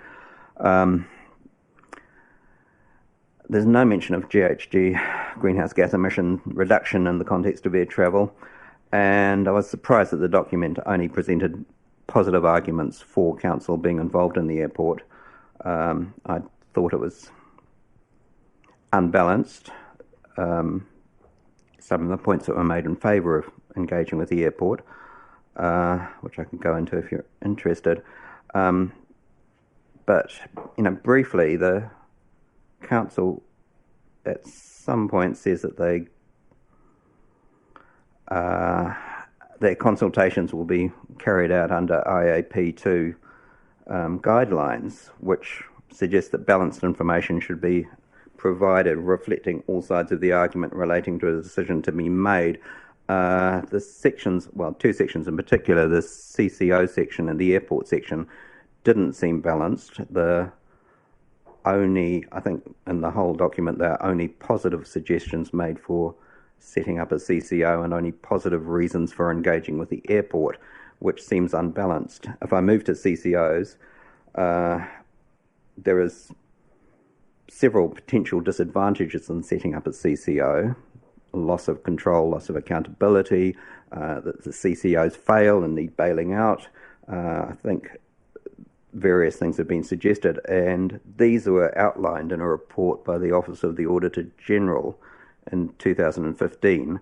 Speaker 9: There's no mention of GHG, greenhouse gas emission reduction, in the context of air travel. And I was surprised that the document only presented positive arguments for council being involved in the airport. I thought it was unbalanced. Some of the points that were made in favour of engaging with the airport, which I can go into if you're interested. But, briefly, the council at some point says that their consultations will be carried out under IAP2 guidelines, which suggest that balanced information should be provided reflecting all sides of the argument relating to a decision to be made. The sections, well, two sections in particular, the CCO section and the airport section, didn't seem balanced. I think in the whole document, there are only positive suggestions made for setting up a CCO and only positive reasons for engaging with the airport, which seems unbalanced. If I move to CCOs, there is several potential disadvantages in setting up a CCO: loss of control, loss of accountability, that the CCOs fail and need bailing out. I think various things have been suggested, and these were outlined in a report by the Office of the Auditor General in 2015.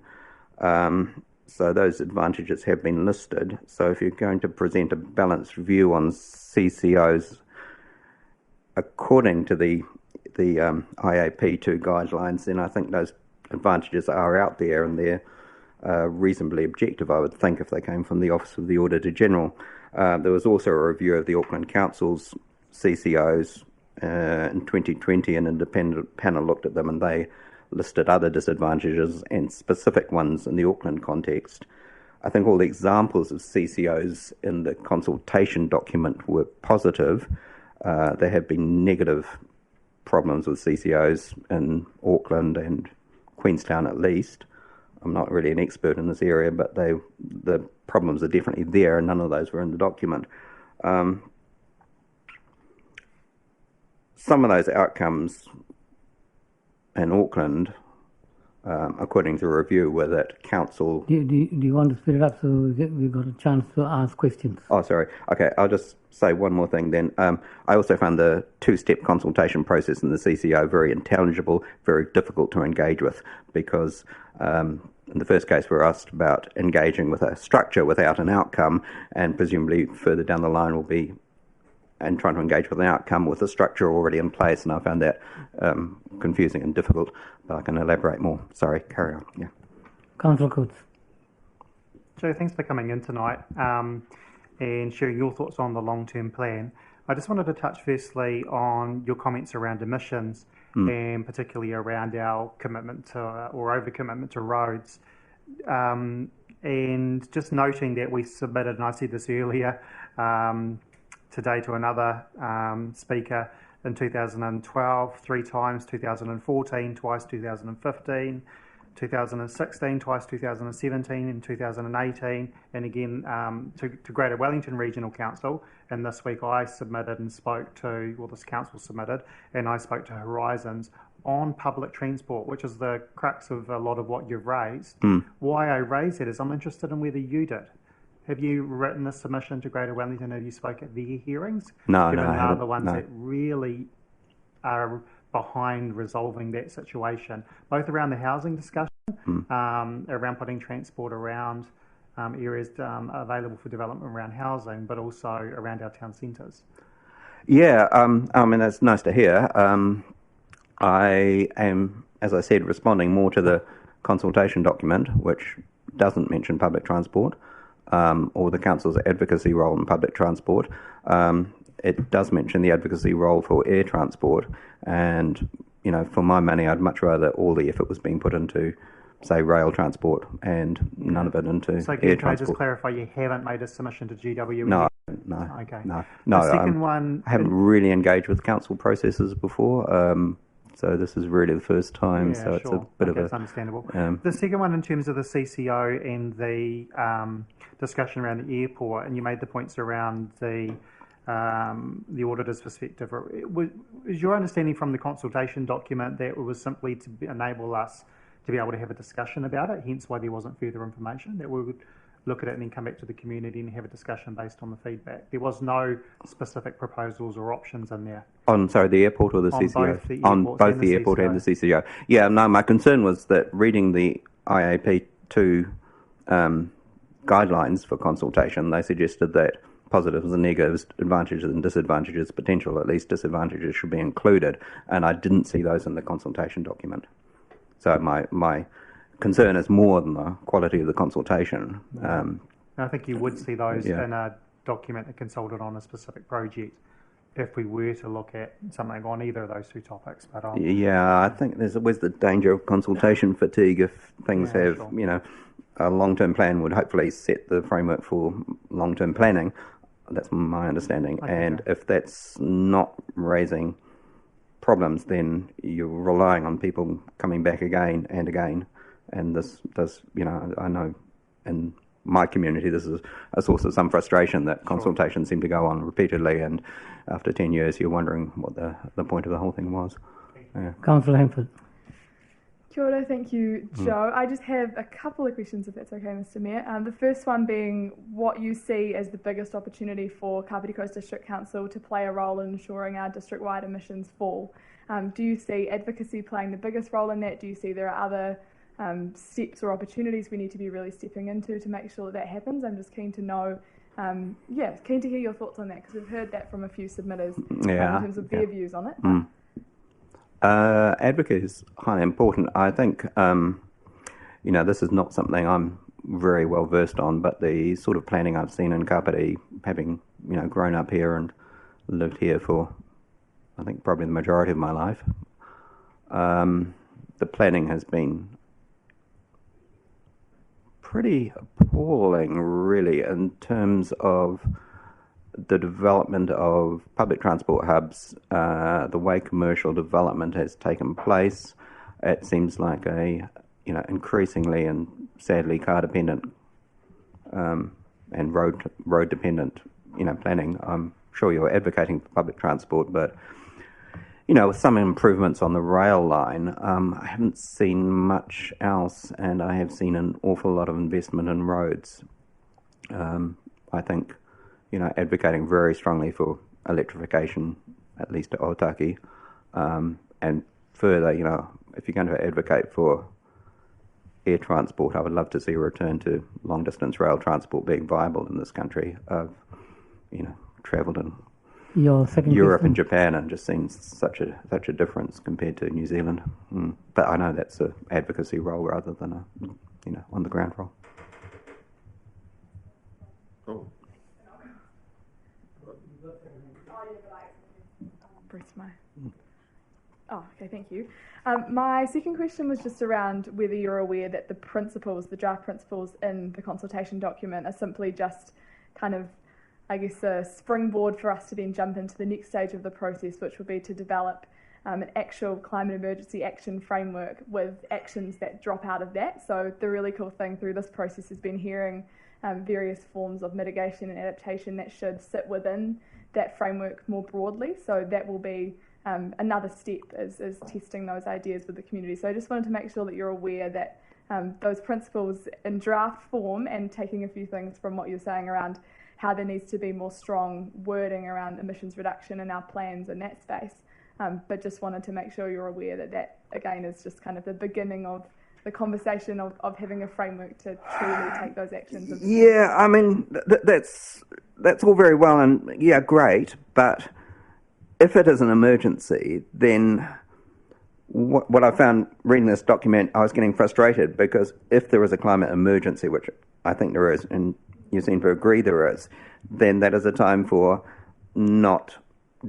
Speaker 9: So those advantages have been listed. So if you're going to present a balanced view on CCOs according to the IAP2 guidelines, then I think those advantages are out there and they're reasonably objective, I would think, if they came from the Office of the Auditor General. There was also a review of the Auckland Council's CCOs in 2020. An independent panel looked at them and they listed other disadvantages and specific ones in the Auckland context. I think all the examples of CCOs in the consultation document were positive. There have been negative problems with CCOs in Auckland and Queenstown at least. I'm not really an expert in this area, but the problems are definitely there, and none of those were in the document. Some of those outcomes in Auckland, according to a review, were that council...
Speaker 2: Do you want to speed it up so we've got a chance to ask questions?
Speaker 9: Oh, sorry. Okay, I'll just say one more thing then. I also found the two-step consultation process in the CCO very intelligible, very difficult to engage with, because in the first case we were asked about engaging with a structure without an outcome, and presumably further down the line will be and trying to engage with an outcome with a structure already in place, and I found that confusing and difficult, but I can elaborate more. Sorry, carry on. Yeah.
Speaker 2: Councillor Coates.
Speaker 1: Joe, thanks for coming in tonight and sharing your thoughts on the long-term plan. I just wanted to touch firstly on your comments around emissions and particularly around our commitment to, or over-commitment to roads. And just noting that we submitted, and I said this earlier today to another speaker, in 2012, 3 times, 2014, twice 2015, 2016, twice 2017 and 2018, and again to Greater Wellington Regional Council. And this week I submitted and spoke to, well, this council submitted, and I spoke to Horizons on public transport, which is the crux of a lot of what you've raised. Why I raised it is I'm interested in whether you did. Have you written a submission to Greater Wellington? Have you spoke at their hearings?
Speaker 9: No,
Speaker 1: Given
Speaker 9: no, I
Speaker 1: they're
Speaker 9: haven't.
Speaker 1: the ones
Speaker 9: No.
Speaker 1: that really are behind resolving that situation, both around the housing discussion, around putting transport around areas available for development around housing, but also around our town centres.
Speaker 9: Yeah, I mean, that's nice to hear. I am, as I said, responding more to the consultation document, which doesn't mention public transport, or the council's advocacy role in public transport. It does mention the advocacy role for air transport, and you know, for my money, I'd much rather all the effort was being put into, say, rail transport, and none of it into
Speaker 1: So
Speaker 9: air
Speaker 1: can I
Speaker 9: transport.
Speaker 1: just clarify, you haven't made a submission to GW?
Speaker 9: No,
Speaker 1: Okay.
Speaker 9: no.
Speaker 1: The second
Speaker 9: I'm-
Speaker 1: one,
Speaker 9: I haven't really engaged with council processes before, so this is really the first time.
Speaker 1: yeah,
Speaker 9: so it's
Speaker 1: sure.
Speaker 9: a bit
Speaker 1: Okay,
Speaker 9: of
Speaker 1: it's
Speaker 9: a
Speaker 1: understandable. The second one, in terms of the CCO and the discussion around the airport, and you made the points around the auditor's perspective. Is your understanding from the consultation document that it was simply to enable us to be able to have a discussion about it, hence why there wasn't further information, that we would look at it and then come back to the community and have a discussion based on the feedback? There was no specific proposals or options in there.
Speaker 9: On, sorry, the airport or the
Speaker 1: On
Speaker 9: CCO?
Speaker 1: both the
Speaker 9: On
Speaker 1: airports
Speaker 9: both
Speaker 1: and
Speaker 9: the
Speaker 1: the
Speaker 9: airport and the
Speaker 1: CCO.
Speaker 9: CCO. Yeah, no, my concern was that reading the IAP2 guidelines for consultation, they suggested that positives and negatives, advantages and disadvantages, potential at least disadvantages should be included, and I didn't see those in the consultation document. So my concern is more than the quality of the consultation.
Speaker 1: And I think you would see those
Speaker 9: Yeah.
Speaker 1: in a document that consulted on a specific project if we were to look at something on either of those two topics. But
Speaker 9: Yeah, I think there's always the danger of consultation fatigue if things
Speaker 1: Yeah,
Speaker 9: have,
Speaker 1: sure.
Speaker 9: you know, a long-term plan would hopefully set the framework for long-term planning. That's my understanding.
Speaker 1: Okay.
Speaker 9: And if that's not raising problems, then you're relying on people coming back again and again. And this does, you know, I know in my community this is a source of some frustration that consultations seem to go on repeatedly, and after 10 years you're wondering what the point of the whole thing was. Yeah.
Speaker 2: Councillor Hempford.
Speaker 8: Kia ora, thank you, Joe. I just have a couple of questions, if that's okay, Mr. Mayor. The first one being what you see as the biggest opportunity for Kāpiti Coast District Council to play a role in ensuring our district-wide emissions fall. Do you see advocacy playing the biggest role in that? Do you see there are other steps or opportunities we need to be really stepping into to make sure that happens? I'm just keen to know, keen to hear your thoughts on that, because we've heard that from a few submitters in terms of their views on it.
Speaker 9: Advocacy is highly important. I think, you know, this is not something I'm very well versed on, but the sort of planning I've seen in Kāpiti, having, you know, grown up here and lived here for, I think, probably the majority of my life, the planning has been pretty appalling, really, in terms of the development of public transport hubs. The way commercial development has taken place, it seems like a, you know, increasingly and sadly car dependent and road dependent, you know, planning. I'm sure you're advocating for public transport, but you know, with some improvements on the rail line, I haven't seen much else, and I have seen an awful lot of investment in roads. I think, you know, advocating very strongly for electrification, at least to Otaki, and further, you know, if you're going to advocate for air transport, I would love to see a return to long-distance rail transport being viable in this country. I've, you know, travelled in
Speaker 2: Your second
Speaker 9: Europe
Speaker 2: question.
Speaker 9: and Japan and just seen such a difference compared to New Zealand. But I know that's a advocacy role rather than a on the ground role.
Speaker 6: Oh,
Speaker 8: Oh, okay, thank you. My second question was just around whether you're aware that the principles, the draft principles in the consultation document are simply just kind of, I guess, a springboard for us to then jump into the next stage of the process, which would be to develop an actual climate emergency action framework with actions that drop out of that. So the really cool thing through this process has been hearing various forms of mitigation and adaptation that should sit within that framework more broadly. So that will be another step is testing those ideas with the community. So I just wanted to make sure that you're aware that those principles in draft form, and taking a few things from what you're saying around how there needs to be more strong wording around emissions reduction in our plans in that space. But just wanted to make sure you're aware that that, again, is just kind of the beginning of the conversation of having a framework to truly take those actions.
Speaker 9: Yeah, I mean, that's all very well and, yeah, great, but if it is an emergency, then what I found reading this document, I was getting frustrated because if there is a climate emergency, which I think there is, and you seem to agree there is, then that is a time for not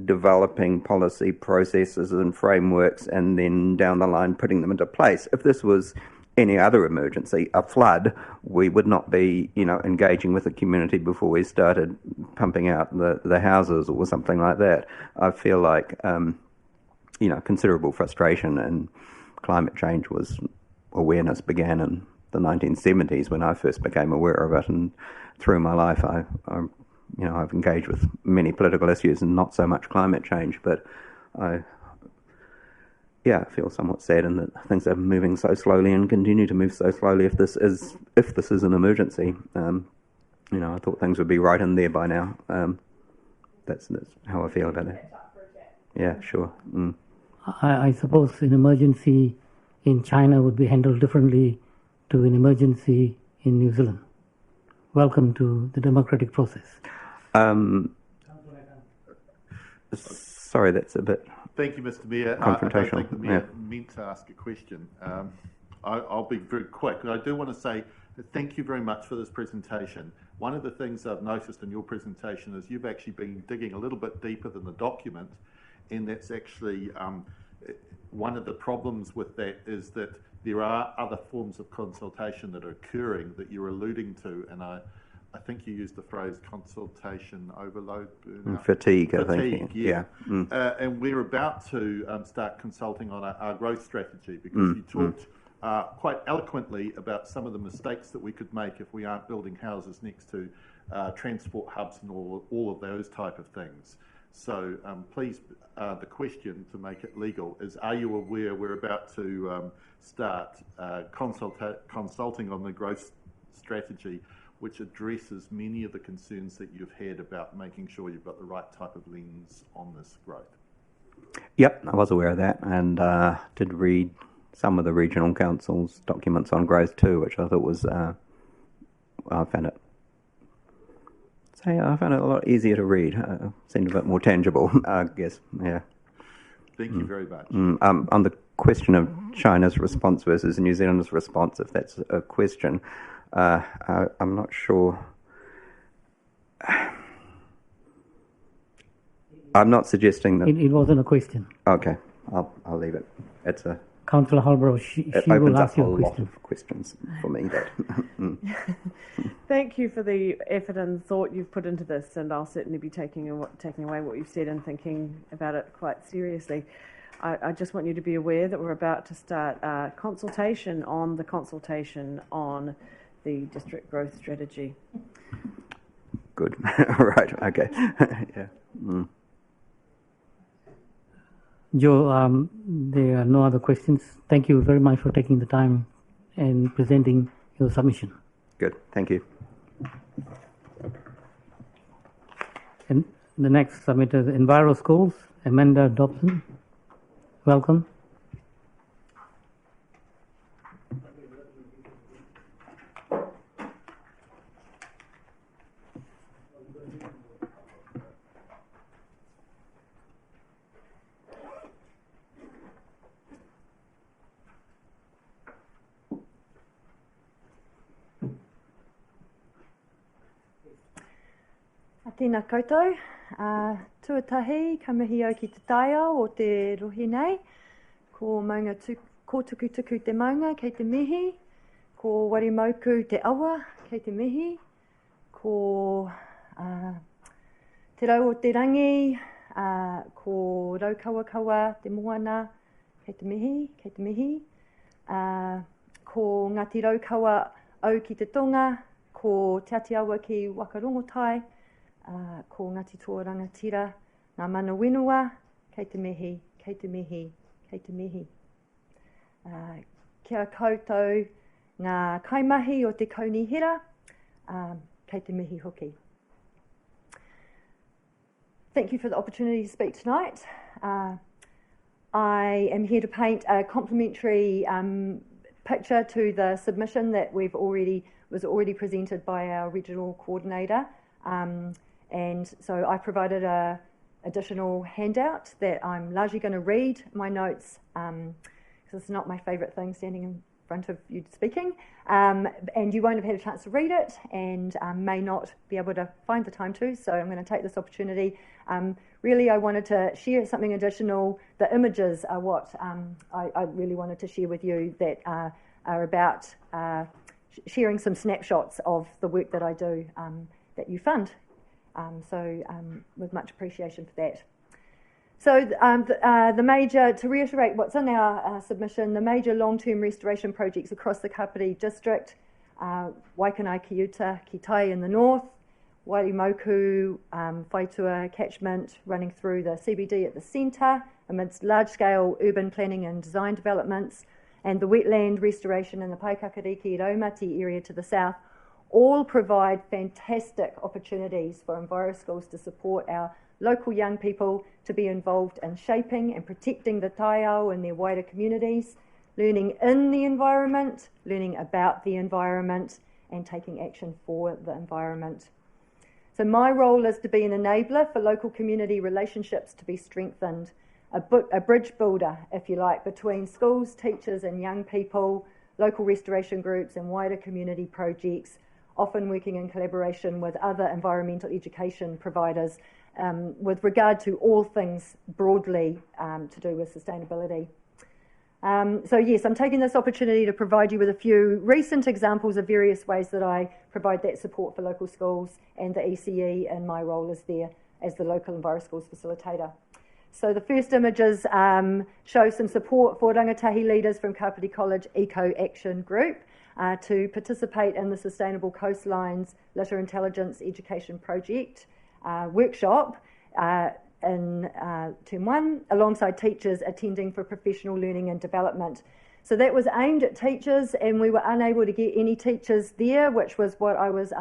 Speaker 9: developing policy processes and frameworks and then down the line putting them into place. If this was any other emergency, a flood, we would not be, engaging with the community before we started pumping out the houses or something like that. I feel like, considerable frustration and climate change awareness began in the 1970s when I first became aware of it, and through my life I've engaged with many political issues and not so much climate change, but I feel somewhat saddened that things are moving so slowly and continue to move so slowly. If this is an emergency, I thought things would be right in there by now. That's how I feel about it. Yeah, sure. Mm.
Speaker 2: I suppose an emergency in China would be handled differently to an emergency in New Zealand. Welcome to the democratic process.
Speaker 9: Sorry, that's a bit.
Speaker 6: thank you, Mr. Mayor.
Speaker 9: Confrontational.
Speaker 6: I don't think the Mayor meant to ask a question. I'll be very quick. I do want to say thank you very much for this presentation. One of the things I've noticed in your presentation is you've actually been digging a little bit deeper than the document, and that's actually one of the problems with that is that there are other forms of consultation that are occurring that you're alluding to, and I think you used the phrase consultation overload.
Speaker 9: Fatigue, I think.
Speaker 6: Yeah.
Speaker 9: Mm.
Speaker 6: And we're about to start consulting on our growth strategy because you talked quite eloquently about some of the mistakes that we could make if we aren't building houses next to transport hubs and all of those type of things. So please, the question to make it legal is, are you aware we're about to start consulting on the growth strategy, which addresses many of the concerns that you've had about making sure you've got the right type of lens on this growth?
Speaker 9: Yep, I was aware of that, and did read some of the regional council's documents on growth too, which I thought was, I found it a lot easier to read. Seemed a bit more tangible, I guess. Yeah.
Speaker 6: Thank you very much.
Speaker 9: On the question of China's response versus New Zealand's response, if that's a question, I'm not sure. I'm not suggesting that.
Speaker 2: It wasn't a question.
Speaker 9: Okay, I'll leave it. It's a.
Speaker 2: Councillor Holbrook, she will ask you a question.
Speaker 9: Lot of questions for me.
Speaker 5: Thank you for the effort and thought you've put into this, and I'll certainly be taking away what you've said and thinking about it quite seriously. I just want you to be aware that we're about to start a consultation on the district growth strategy.
Speaker 9: Good. Right. Okay. Yeah. Mm.
Speaker 2: Joe, there are no other questions. Thank you very much for taking the time and presenting your submission.
Speaker 9: Good. Thank you.
Speaker 2: And the next submitter is Enviro Schools, Amanda Dobson. Welcome.
Speaker 10: Tēnā koutou, tuatahi, ka mihi au ki te taia o te rohi nei, ko maunga ko tuku te maunga kei te mihi, ko warimauku te awa kei te mihi, ko te rau o te rangi, ko raukawakawa te moana kei te mihi, ko Ngāti Raukawa au ki te tonga, ko Te Atiawa ki Wakarongotai, ko Ngāti Toa Rangatira, ngā mana whenua, kei te mihi. Kia koutou ngā kaimahi o te kaunihira, kei te mihi hoki. Thank you for the opportunity to speak tonight. I am here to paint a complementary picture to the submission that was already presented by our regional coordinator, and so I provided a additional handout that I'm largely going to read my notes because it's not my favourite thing standing in front of you speaking, and you won't have had a chance to read it and may not be able to find the time to, so I'm going to take this opportunity. Really, I wanted to share something additional. The images are what I really wanted to share with you that are about sharing some snapshots of the work that I do that you fund. So with much appreciation for that. So the major, to reiterate what's in our submission, the major long-term restoration projects across the Kāpiti district, Waikanae, Kiuta, Kitai in the north, Wairimoku, Whaitua catchment running through the CBD at the centre amidst large-scale urban planning and design developments, and the wetland restoration in the Paikakariki Raumati area to the south, all provide fantastic opportunities for EnviroSchools to support our local young people to be involved in shaping and protecting the taiao and their wider communities, learning in the environment, learning about the environment, and taking action for the environment. So my role is to be an enabler for local community relationships to be strengthened, a bridge builder, if you like, between schools, teachers and young people, local restoration groups and wider community projects, often working in collaboration with other environmental education providers with regard to all things broadly to do with sustainability. So yes, I'm taking this opportunity to provide you with a few recent examples of various ways that I provide that support for local schools and the ECE, and my role is there as the local EnviroSchools facilitator. So the first images show some support for rangatahi leaders from Kāpiti College Eco Action Group to participate in the Sustainable Coastlines Litter Intelligence Education Project workshop in Term 1, alongside teachers attending for professional learning and development. So that was aimed at teachers, and we were unable to get any teachers there, which was what I was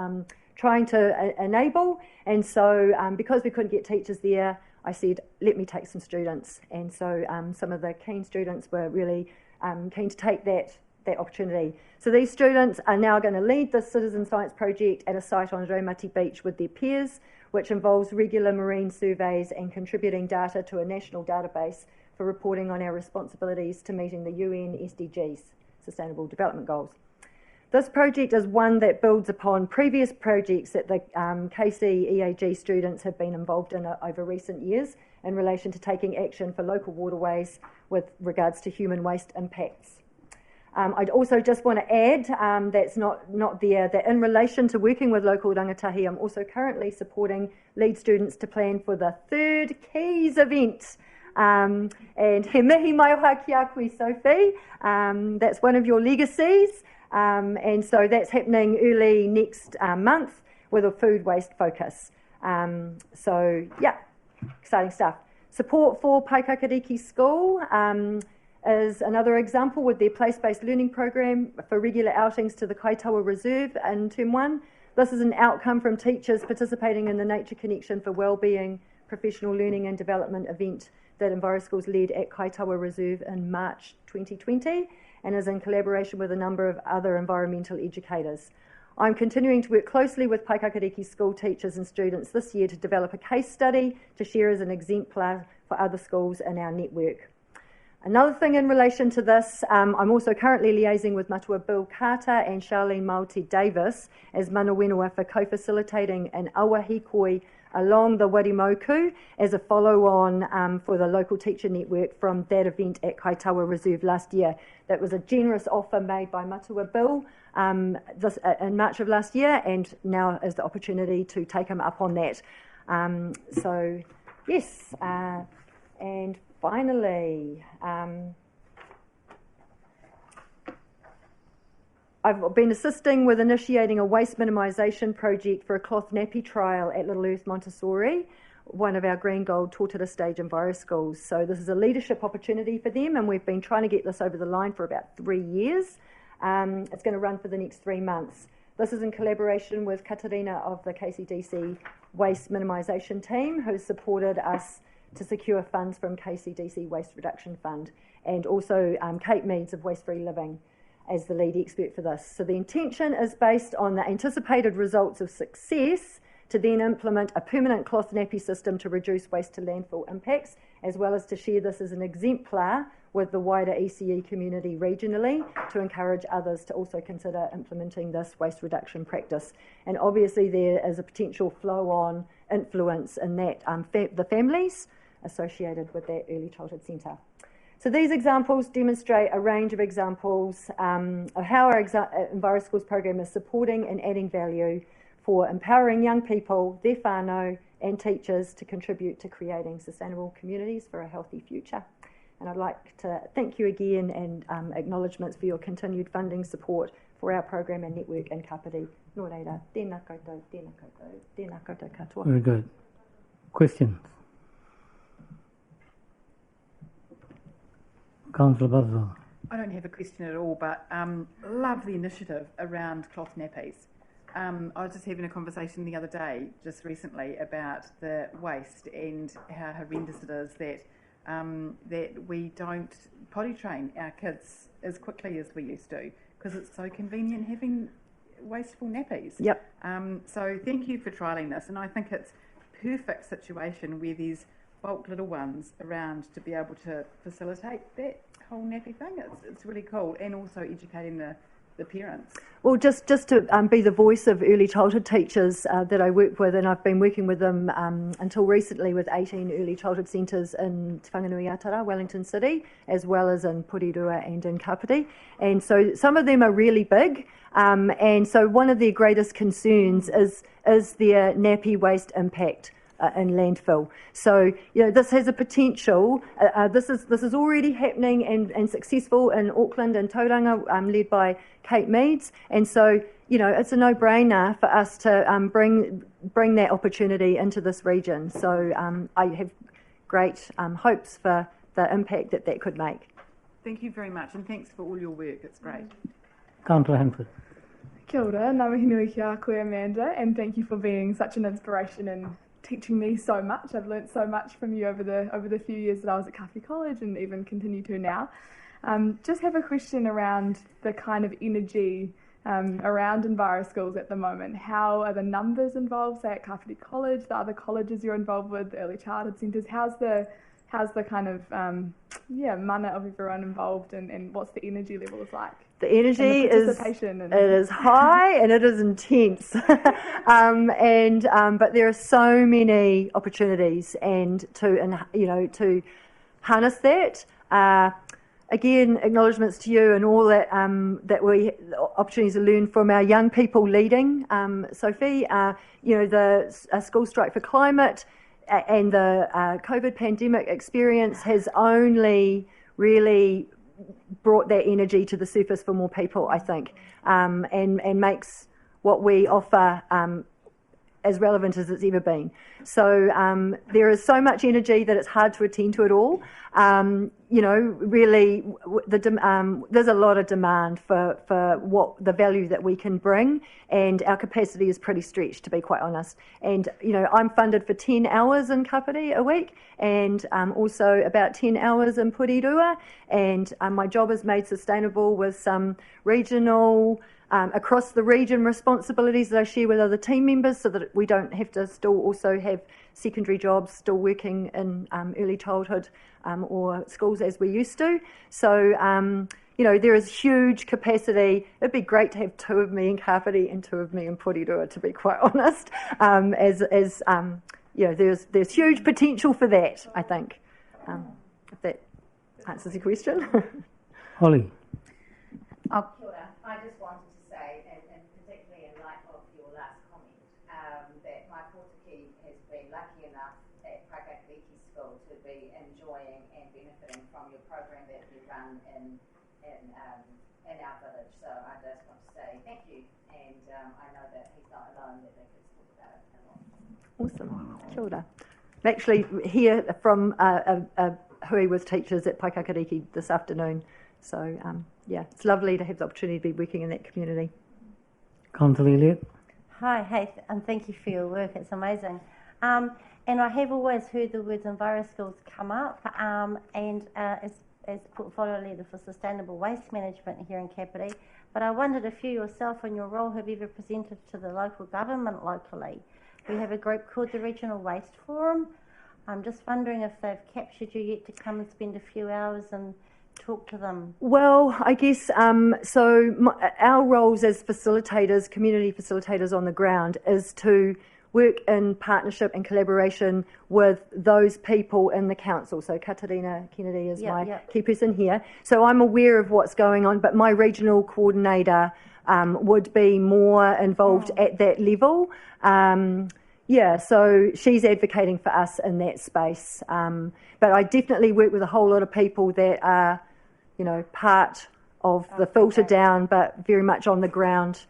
Speaker 10: trying to enable. And so because we couldn't get teachers there, I said, let me take some students. And so some of the keen students were really keen to take that opportunity. So these students are now going to lead the citizen science project at a site on Raumati Beach with their peers, which involves regular marine surveys and contributing data to a national database for reporting on our responsibilities to meeting the UN SDGs, Sustainable Development Goals. This project is one that builds upon previous projects that the KC EAG students have been involved in over recent years in relation to taking action for local waterways with regards to human waste impacts. I'd also just want to add, that's not there, that in relation to working with local rangatahi, I'm also currently supporting lead students to plan for the third Keys event. And he mihi mai oha ki a koe, Sophie. That's one of your legacies. And so that's happening early next month with a food waste focus. So yeah, exciting stuff. Support for Paikakariki School is another example with their place-based learning program for regular outings to the Kaitawa Reserve in Term 1. This is an outcome from teachers participating in the Nature Connection for Wellbeing Professional Learning and Development event that EnviroSchools led at Kaitawa Reserve in March 2020 and is in collaboration with a number of other environmental educators. I'm continuing to work closely with Paikakariki school teachers and students this year to develop a case study to share as an exemplar for other schools in our network. Another thing in relation to this, I'm also currently liaising with Matua Bill Carter and Charlene Maute Davis as mana whenua for co-facilitating an awa hikoi along the Warimoku as a follow-on for the local teacher network from that event at Kaitawa Reserve last year. That was a generous offer made by Matua Bill in March of last year, and now is the opportunity to take him up on that. So, yes, and finally, I've been assisting with initiating a waste minimisation project for a cloth nappy trial at Little Earth Montessori, one of our green gold tortilla stage enviro schools. So this is a leadership opportunity for them, and we've been trying to get this over the line for about 3 years. It's going to run for the next 3 months. This is in collaboration with Katarina of the KCDC Waste Minimisation team, who's supported us to secure funds from KCDC Waste Reduction Fund, and also Kate Meads of Waste Free Living as the lead expert for this. So the intention is based on the anticipated results of success to then implement a permanent cloth nappy system to reduce waste to landfill impacts, as well as to share this as an exemplar with the wider ECE community regionally to encourage others to also consider implementing this waste reduction practice. And obviously there is a potential flow-on influence in that the families associated with that early childhood centre. So these examples demonstrate a range of examples of how our Enviro Schools program is supporting and adding value for empowering young people, their whānau and teachers to contribute to creating sustainable communities for a healthy future. And I'd like to thank you again and acknowledgements for your continued funding support for our program and network in Kāpiti. Nō reira, tēnā koutou, tēnā koutou, tēnā koutou katoa.
Speaker 2: Very good. Questions? Councillor Buzzell.
Speaker 11: I don't have a question at all, but love the initiative around cloth nappies. I was just having a conversation the other day, just recently, about the waste and how horrendous it is that that we don't potty train our kids as quickly as we used to, because it's so convenient having wasteful nappies.
Speaker 10: Yep.
Speaker 11: So thank you for trialling this, and I think it's a perfect situation where there's bulk little ones around to be able to facilitate that whole nappy thing. It's really cool, and also educating the parents.
Speaker 10: Well, just to be the voice of early childhood teachers that I work with, and I've been working with them until recently with 18 early childhood centres in Te Whanganui-a-Tara, Wellington City, as well as in Porirua and in Kāpiti. And so some of them are really big, and so one of their greatest concerns is their nappy waste impact in landfill. So, you know, this has a potential. This is already happening and successful in Auckland and Tauranga, led by Kate Meads. And so, you know, it's a no-brainer for us to bring that opportunity into this region. So I have great hopes for the impact that could make.
Speaker 11: Thank you very much, and thanks for all your work. It's great.
Speaker 2: Councillor Hanford.
Speaker 8: Kia ora, ngā mihi nui ki a koe, Amanda, and thank you for being such an inspiration and teaching me so much. I've learnt so much from you over the few years that I was at Kāpiti College and even continue to now. Just have a question around the kind of energy around Enviro Schools at the moment. How are the numbers involved, say at Kāpiti College, the other colleges you're involved with, the early childhood centres? How's the kind of mana of everyone involved, and what's the energy levels like?
Speaker 10: The energy is high and it is intense, but there are so many opportunities to harness that. Again, acknowledgements to you and all that opportunities to learn from our young people leading. Sophie, the School Strike for Climate and the COVID pandemic experience has only really brought that energy to the surface for more people, I think, and makes what we offer as relevant as it's ever been. So there is so much energy that it's hard to attend to it all. Really, there's a lot of demand for what the value that we can bring, and our capacity is pretty stretched, to be quite honest. And I'm funded for 10 hours in Kāpiti a week, and also about 10 hours in Porirua, and my job is made sustainable with some regional across the region responsibilities that I share with other team members, so that we don't have to still also have secondary jobs, still working in early childhood or schools as we used to. So, there is huge capacity. It'd be great to have 2 of me in Kāpiti and 2 of me in Porirua, to be quite honest, there's huge potential for that, I think, if that answers your question.
Speaker 2: Holly.
Speaker 12: Kia ora. I just wanted to say, and particularly in light of your last comment, that my Portuguese has been lucky enough at Kāpiti School to be enjoying and benefiting from your program that you run in our village. So I just want to say thank you, and I know that he's not alone, that they could talk about it a lot.
Speaker 10: Awesome. Kia ora. I'm actually here from Hui with teachers at Paikakariki this afternoon. So, it's lovely to have the opportunity to be working in that community.
Speaker 2: Councillor Elliott.
Speaker 4: Hi, hey, and thank you for your work. It's amazing. And I have always heard the words enviro skills come up, and as portfolio leader for sustainable waste management here in Kāpiti. But I wondered if you yourself in your role have ever presented to the local government locally. We have a group called the Regional Waste Forum. I'm just wondering if they've captured you yet to come and spend a few hours and talk to them.
Speaker 10: Well, I guess, our roles as facilitators, community facilitators on the ground, is to work in partnership and collaboration with those people in the council. So Katarina Kennedy is my key person here. So I'm aware of what's going on, but my regional coordinator would be more involved at that level. So she's advocating for us in that space. But I definitely work with a whole lot of people that are, part of the filter down, but very much on the ground.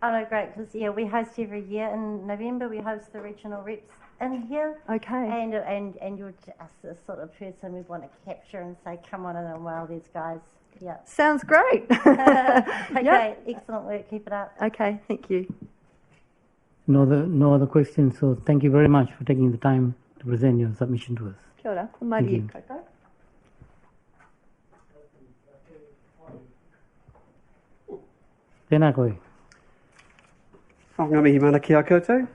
Speaker 4: Oh no, great, because we host every year in November. We host the regional reps in here.
Speaker 10: Okay.
Speaker 4: And you're just the sort of person we want to capture and say, come on in and wow, these guys. Yeah.
Speaker 10: Sounds great.
Speaker 4: Okay, excellent work. Keep it up.
Speaker 10: Okay, thank you.
Speaker 2: No other questions, so thank you very much for taking the time to present your submission to us.
Speaker 10: Kia ora.
Speaker 2: Thank you. Tēnā koe.
Speaker 13: Ngā mihi mana ki a koutou.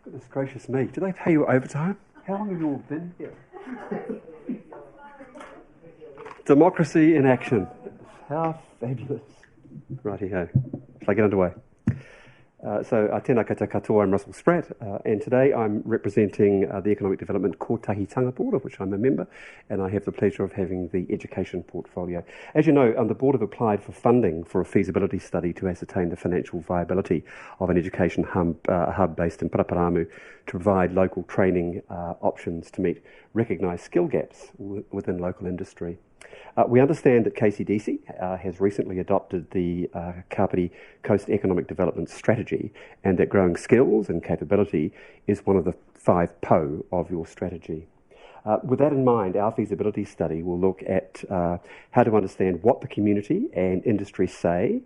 Speaker 13: Goodness gracious me, do they pay you overtime? How long have you all been here? Democracy in action. How fabulous. Righty-ho. Shall I get underway? So, tēnā koutou katoa, I'm Russell Spratt, and today I'm representing the Economic Development Kotahitanga Board, of which I'm a member, and I have the pleasure of having the education portfolio. As you know, the board have applied for funding for a feasibility study to ascertain the financial viability of an education hub based in Paraparamu to provide local training options to meet recognised skill gaps within local industry. We understand that KCDC has recently adopted the Kāpiti Coast Economic Development Strategy, and that growing skills and capability is one of the 5 PO of your strategy. With that in mind, our feasibility study will look at how to understand what the community and industry say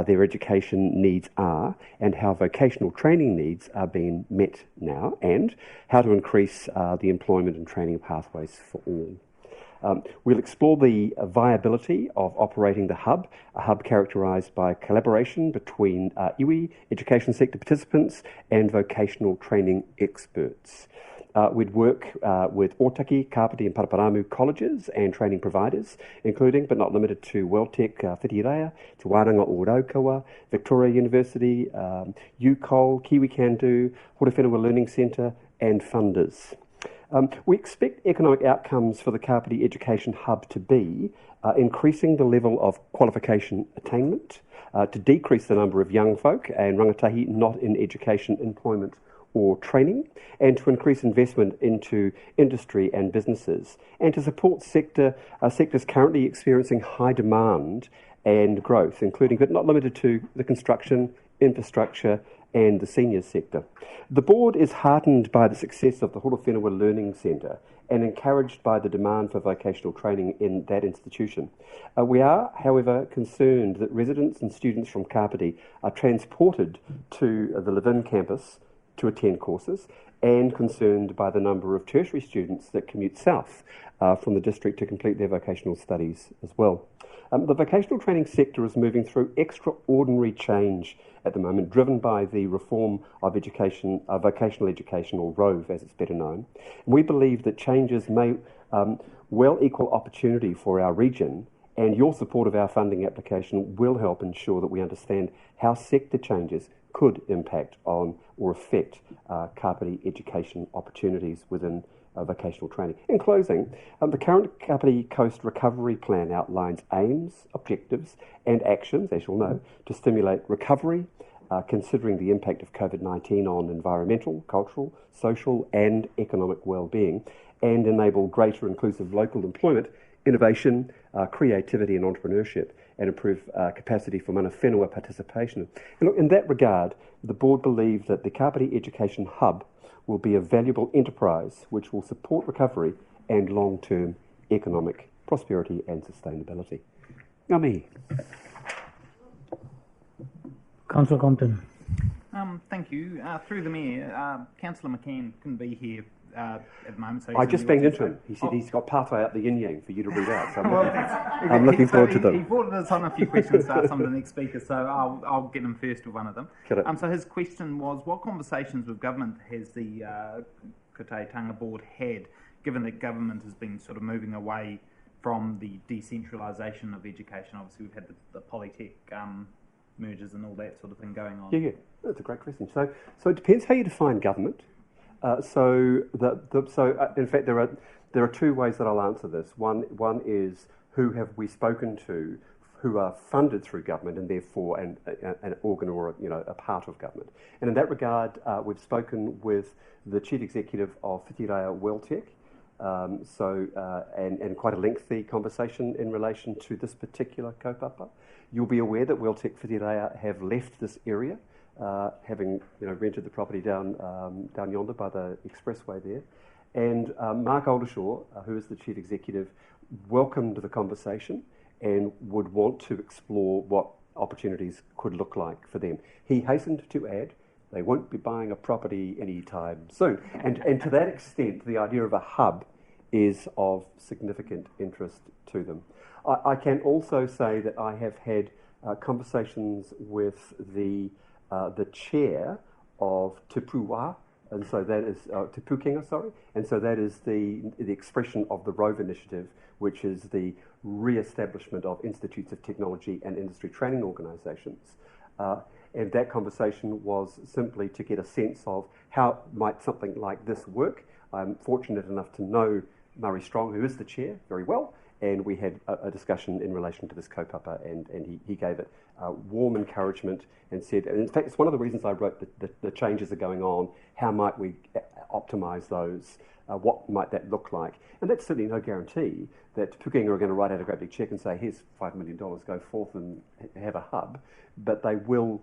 Speaker 13: their education needs are, and how vocational training needs are being met now, and how to increase the employment and training pathways for all. We'll explore the viability of operating the hub, a hub characterised by collaboration between iwi, education sector participants, and vocational training experts. We'd work with Otaki, Kāpiti and Paraparamu colleges and training providers, including but not limited to Welltech Whitireia, Te Wānanga o Raukawa, Victoria University, UCOL, Kiwi Can Do, Horewhenua Learning Centre, and funders. We expect economic outcomes for the Kāpiti Education Hub to be increasing the level of qualification attainment, to decrease the number of young folk and rangatahi not in education, employment or training, and to increase investment into industry and businesses, and to support sectors currently experiencing high demand and growth, including but not limited to the construction, infrastructure and the seniors sector. The board is heartened by the success of the Horewhenua Learning Centre and encouraged by the demand for vocational training in that institution. We are, however, concerned that residents and students from Kāpiti are transported to the Levin campus to attend courses, and concerned by the number of tertiary students that commute south from the district to complete their vocational studies as well. The vocational training sector is moving through extraordinary change at the moment, driven by the reform of education, vocational education, or ROVE as it's better known. We believe that changes may well equal opportunity for our region And your support of our funding application will help ensure that we understand how sector changes could impact on or affect Kāpiti education opportunities within vocational training. In closing, the current Kāpiti Coast Recovery Plan outlines aims, objectives and actions, as you'll know, to stimulate recovery, considering the impact of COVID-19 on environmental, cultural, social and economic well-being, and enable greater inclusive local employment, innovation, creativity and entrepreneurship, and improve capacity for mana whenua participation. And look, in that regard, the board believes that the Kāpiti Education Hub will be a valuable enterprise which will support recovery and long-term economic prosperity and sustainability. Ngā mihi.
Speaker 2: Councillor Compton.
Speaker 14: Thank you. Through the Mayor, Councillor McCann couldn't be here at the moment. So
Speaker 13: I just banged into him. He said he's got pathway out the yin-yang for you to read out. So I'm looking forward to them.
Speaker 14: He forwarded us on a few questions to some of the next speakers, so I'll get him first with one of them. So his question was, what conversations with government has the Kotahitanga Board had, given that government has been sort of moving away from the decentralisation of education? Obviously, we've had the Polytech mergers and all that sort of thing going on.
Speaker 13: Yeah, that's a great question. So it depends how you define government. In fact, there are two ways that I'll answer this. One is, who have we spoken to who are funded through government and therefore an organ or a part of government. And in that regard, we've spoken with the Chief Executive of Whitireia Welltech, and quite a lengthy conversation in relation to this particular kaupapa. You'll be aware that Welltech Whitireia have left this area, having rented the property down yonder by the expressway there. And Mark Oldershaw, who is the Chief Executive, welcomed the conversation and would want to explore what opportunities could look like for them. He hastened to add, they won't be buying a property anytime soon. And to that extent, the idea of a hub is of significant interest to them. I can also say that I have had conversations with the chair of Te Pūwā, and so that is Te Pūkenga, sorry, and so that is the expression of the ROVE initiative, which is the re-establishment of institutes of technology and industry training organisations. And that conversation was simply to get a sense of how might something like this work. I'm fortunate enough to know Murray Strong, who is the chair, very well, and we had a discussion in relation to this kaupapa, and he gave it warm encouragement and said, and in fact, it's one of the reasons I wrote the changes are going on, how might we optimise those, what might that look like? And that's certainly no guarantee that Pukenga are going to write out a great big cheque and say, here's $5 million, go forth and have a hub, but they will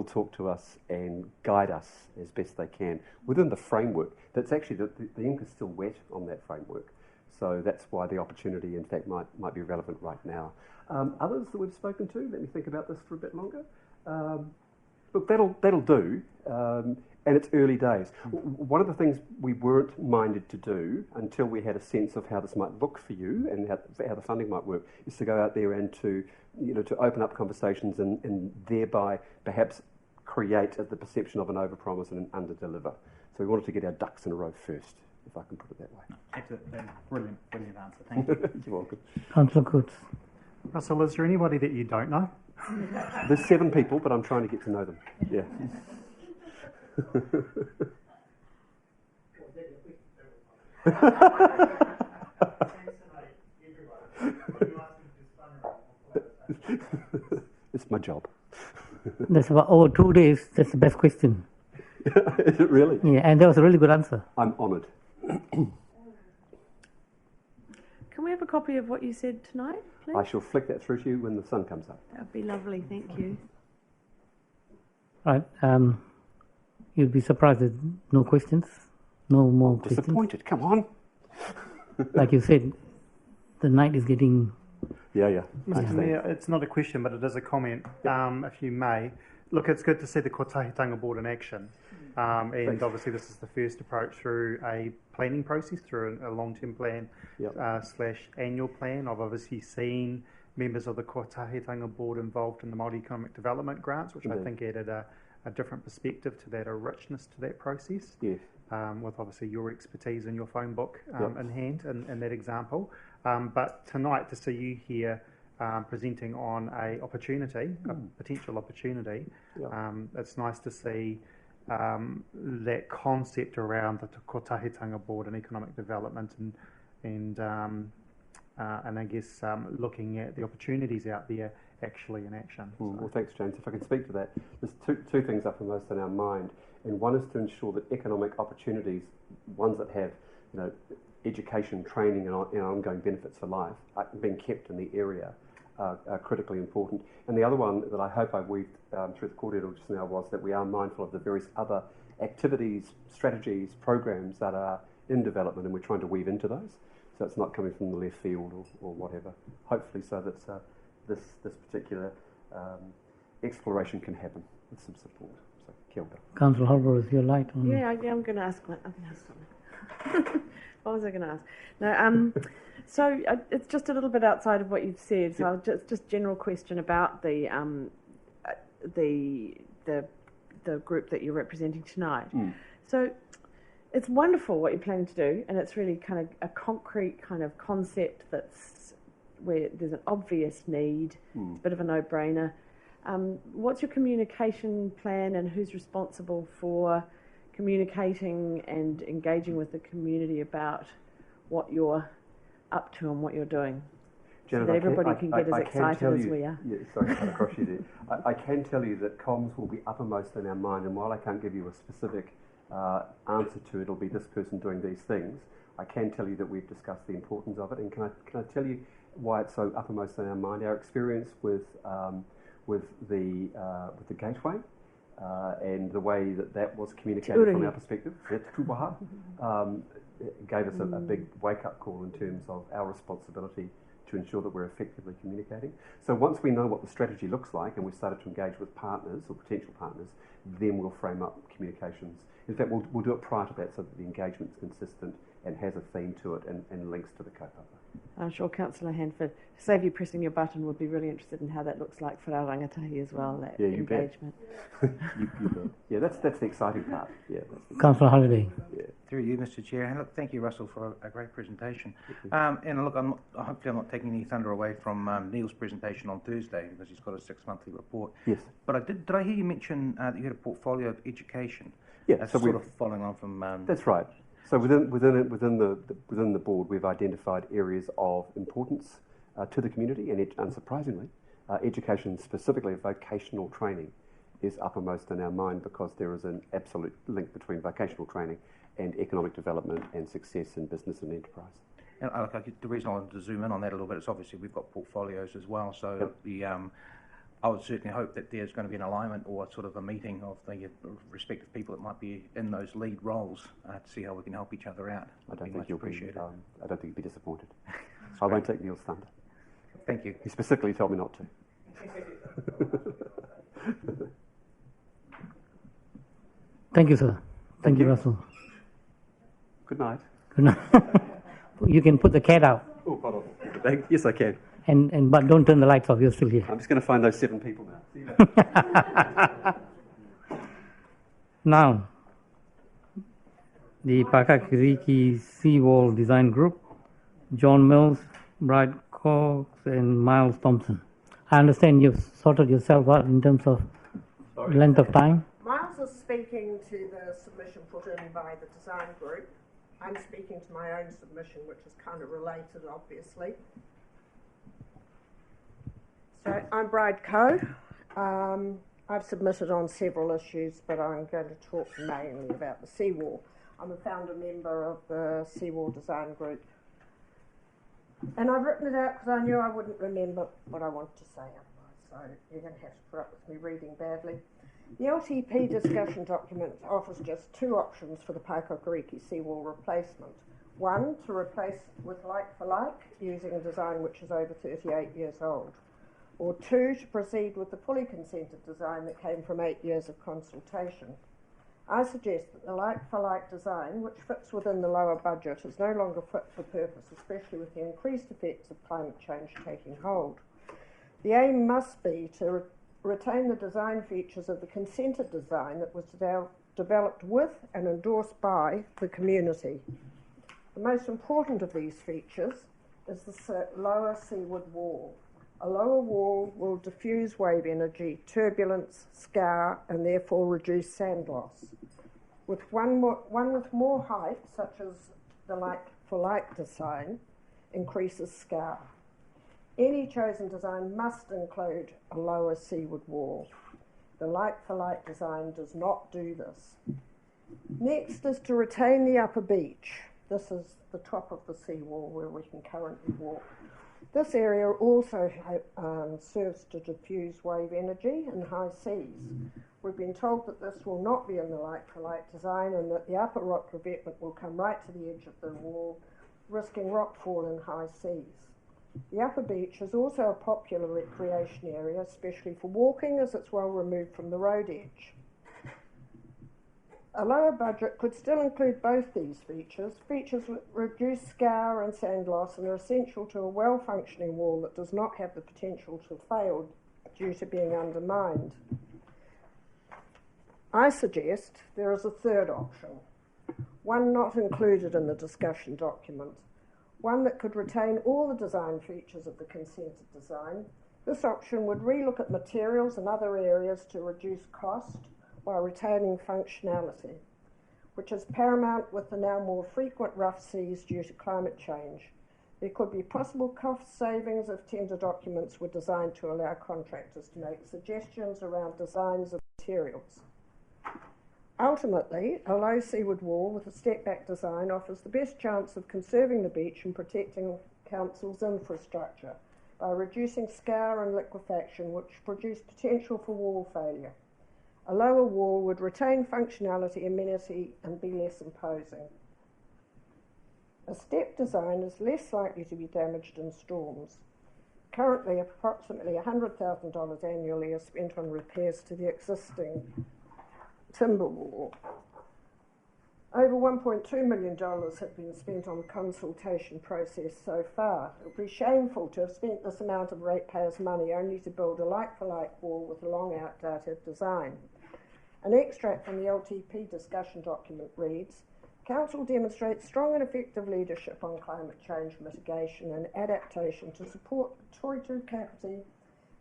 Speaker 13: talk to us and guide us as best they can within the framework. That's actually, the ink is still wet on that framework. So that's why the opportunity, in fact, might be relevant right now. Others that we've spoken to, let me think about this for a bit longer. Look, that'll do, and it's early days. One of the things we weren't minded to do until we had a sense of how this might look for you and how the funding might work is to go out there and to open up conversations and thereby perhaps create the perception of an overpromise and an underdeliver. So we wanted to get our ducks in a row first, if I can put it that way.
Speaker 14: No, absolutely. Brilliant answer. Thank you.
Speaker 13: You're welcome.
Speaker 2: Councillor Coates.
Speaker 1: Russell, is there anybody that you don't know?
Speaker 13: There's 7 people, but I'm trying to get to know them. Yeah. It's my job.
Speaker 2: That's about over 2 days. That's the best question.
Speaker 13: Is it really?
Speaker 2: Yeah, and that was a really good answer.
Speaker 13: I'm honoured.
Speaker 5: Can we have a copy of what you said tonight, please?
Speaker 13: I shall flick that through to you when the sun comes up.
Speaker 5: That would be lovely, thank you.
Speaker 2: Right. You'd be surprised there's no questions. No more questions.
Speaker 13: Disappointed, come on.
Speaker 2: Like you said, the night is getting...
Speaker 13: Yeah.
Speaker 1: Mr. Mayor, it's not a question, but it is a comment, if you may. Look, it's good to see the Kotahitanga Board in action. And obviously this is the first approach through a planning process, through a long-term plan / annual plan. I've obviously seen members of the Kotahitanga Board involved in the multi-economic development grants, which I think added a different perspective to that, a richness to that process.
Speaker 13: Yes.
Speaker 1: With obviously your expertise and your phone book in hand in that example. But tonight, to see you here presenting on a opportunity, a potential opportunity. It's nice to see that concept around the Kotahitanga Board and economic development and I guess looking at the opportunities out there actually in action.
Speaker 13: Well, thanks, James. If I can speak to that, there's two things uppermost in our mind, and one is to ensure that economic opportunities, ones that have, education, training, and ongoing benefits for life, are being kept in the area, are critically important. And the other one that I hope I weaved through the cordial just now was that we are mindful of the various other activities, strategies, programs that are in development, and we're trying to weave into those, so it's not coming from the left field or whatever. Hopefully, so that this particular exploration can happen with some support. So, kia ora.
Speaker 2: Councillor Harbour, is your light on?
Speaker 5: Yeah, I'm going to ask something. What was I going to ask? No, so it's just a little bit outside of what you've said. So just general question about the group that you're representing tonight. So it's wonderful what you're planning to do, and it's really kind of a concrete kind of concept that's where there's an obvious need. It's a bit of a no-brainer. What's your communication plan, and who's responsible for communicating and engaging with the community about what you're up to and what you're doing?
Speaker 13: Janet,
Speaker 5: so that everybody can get as excited as we are.
Speaker 13: Yeah, sorry, cut across you there. I can tell you that comms will be uppermost in our mind, and while I can't give you a specific answer to it, it'll be this person doing these things, I can tell you that we've discussed the importance of it. And can I tell you why it's so uppermost in our mind? Our experience with the gateway and the way that was communicated from our perspective, gave us a big wake-up call in terms of our responsibility to ensure that we're effectively communicating. So once we know what the strategy looks like and we've started to engage with partners or potential partners, then we'll frame up communications. In fact, we'll do it prior to that so that the engagement's consistent and has a theme to it and links to the kaupapa.
Speaker 5: I'm sure Councillor Hanford, to save you pressing your button, would be really interested in how that looks like for our rangatahi as well, that engagement.
Speaker 13: You bet. Yeah, that's the exciting part. Yeah,
Speaker 2: Councillor Halliday.
Speaker 15: Yeah. Through you, Mr. Chair. And look, thank you, Russell, for a great presentation. And look, hopefully I'm not taking any thunder away from Neil's presentation on Thursday, because he's got a 6-monthly report.
Speaker 13: Yes.
Speaker 15: But did I hear you mention that you had a portfolio of education?
Speaker 13: Yeah.
Speaker 15: That's
Speaker 13: so
Speaker 15: sort of following on from.
Speaker 13: That's right. So within the board, we've identified areas of importance to the community, and unsurprisingly, education, specifically vocational training, is uppermost in our mind, because there is an absolute link between vocational training and economic development and success in business and enterprise.
Speaker 15: And the reason I wanted to zoom in on that a little bit is obviously we've got portfolios as well, so I would certainly hope that there's going to be an alignment or sort of a meeting of the respective people that might be in those lead roles to see how we can help each other out.
Speaker 13: I don't think you'll be disappointed. I won't take Neil's thunder.
Speaker 15: Thank you.
Speaker 13: He specifically told me not to.
Speaker 2: Thank you, sir. Thank you, Russell.
Speaker 13: Good night.
Speaker 2: Good night. You can put the cat out.
Speaker 13: Oh, pardon. Yes, I can.
Speaker 2: But don't turn the lights off. You're still here.
Speaker 13: I'm just going to find those 7 people now. See you later.
Speaker 2: Now, the Pakakiriki Seawall Design Group, John Mills, Bride Cox, and Miles Thompson. I understand you've sorted yourself out in terms of length of time.
Speaker 16: Miles is speaking to the submission put in by the design group. I'm speaking to my own submission, which is kind of related, obviously. So I'm Bride Co. I've submitted on several issues, but I'm going to talk mainly about the seawall. I'm a founder member of the Seawall Design Group. And I've written it out because I knew I wouldn't remember what I wanted to say otherwise, so you're going to have to put up with me reading badly. The LTP discussion document offers just 2 options for the Pakakiriki seawall replacement. 1, to replace with like for like, using a design which is over 38 years old. Or 2, to proceed with the fully consented design that came from 8 years of consultation. I suggest that the like-for-like design, which fits within the lower budget, is no longer fit for purpose, especially with the increased effects of climate change taking hold. The aim must be to retain the design features of the consented design that was developed with and endorsed by the community. The most important of these features is the lower seaward wall. A lower wall will diffuse wave energy, turbulence, scour, and therefore reduce sand loss. With one with more height, such as the like-for-like design, increases scour. Any chosen design must include a lower seaward wall. The like-for-like design does not do this. Next is to retain the upper beach. This is the top of the seawall where we can currently walk. This area also serves to diffuse wave energy in high seas. We've been told that this will not be in the like-for-like design and that the upper rock revetment will come right to the edge of the wall, risking rockfall in high seas. The upper beach is also a popular recreation area, especially for walking, as it's well removed from the road edge. A lower budget could still include both these features. Features that reduce scour and sand loss and are essential to a well-functioning wall that does not have the potential to fail due to being undermined. I suggest there is a third option, one not included in the discussion document, one that could retain all the design features of the consented design. This option would relook at materials and other areas to reduce cost while retaining functionality, which is paramount with the now more frequent rough seas due to climate change. There could be possible cost savings if tender documents were designed to allow contractors to make suggestions around designs of materials. Ultimately, a low seaward wall with a step-back design offers the best chance of conserving the beach and protecting council's infrastructure by reducing scour and liquefaction, which produce potential for wall failure. A lower wall would retain functionality, amenity, and be less imposing. A step design is less likely to be damaged in storms. Currently, approximately $100,000 annually is spent on repairs to the existing timber wall. Over $1.2 million have been spent on the consultation process so far. It would be shameful to have spent this amount of ratepayers' money only to build a like-for-like wall with a long outdated design. An extract from the LTP discussion document reads, Council demonstrates strong and effective leadership on climate change mitigation and adaptation to support Toitu Kāpiti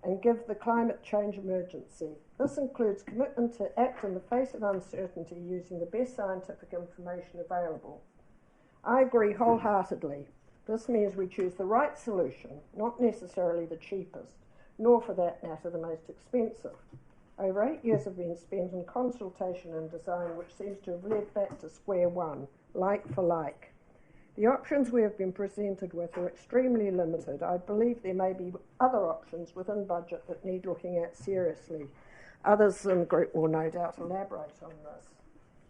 Speaker 16: and give the climate change emergency. This includes commitment to act in the face of uncertainty using the best scientific information available. I agree wholeheartedly. This means we choose the right solution, not necessarily the cheapest, nor for that matter the most expensive. Over 8 years have been spent in consultation and design, which seems to have led back to square one, like for like. The options we have been presented with are extremely limited. I believe there may be other options within budget that need looking at seriously. Others in the group will no doubt elaborate on this.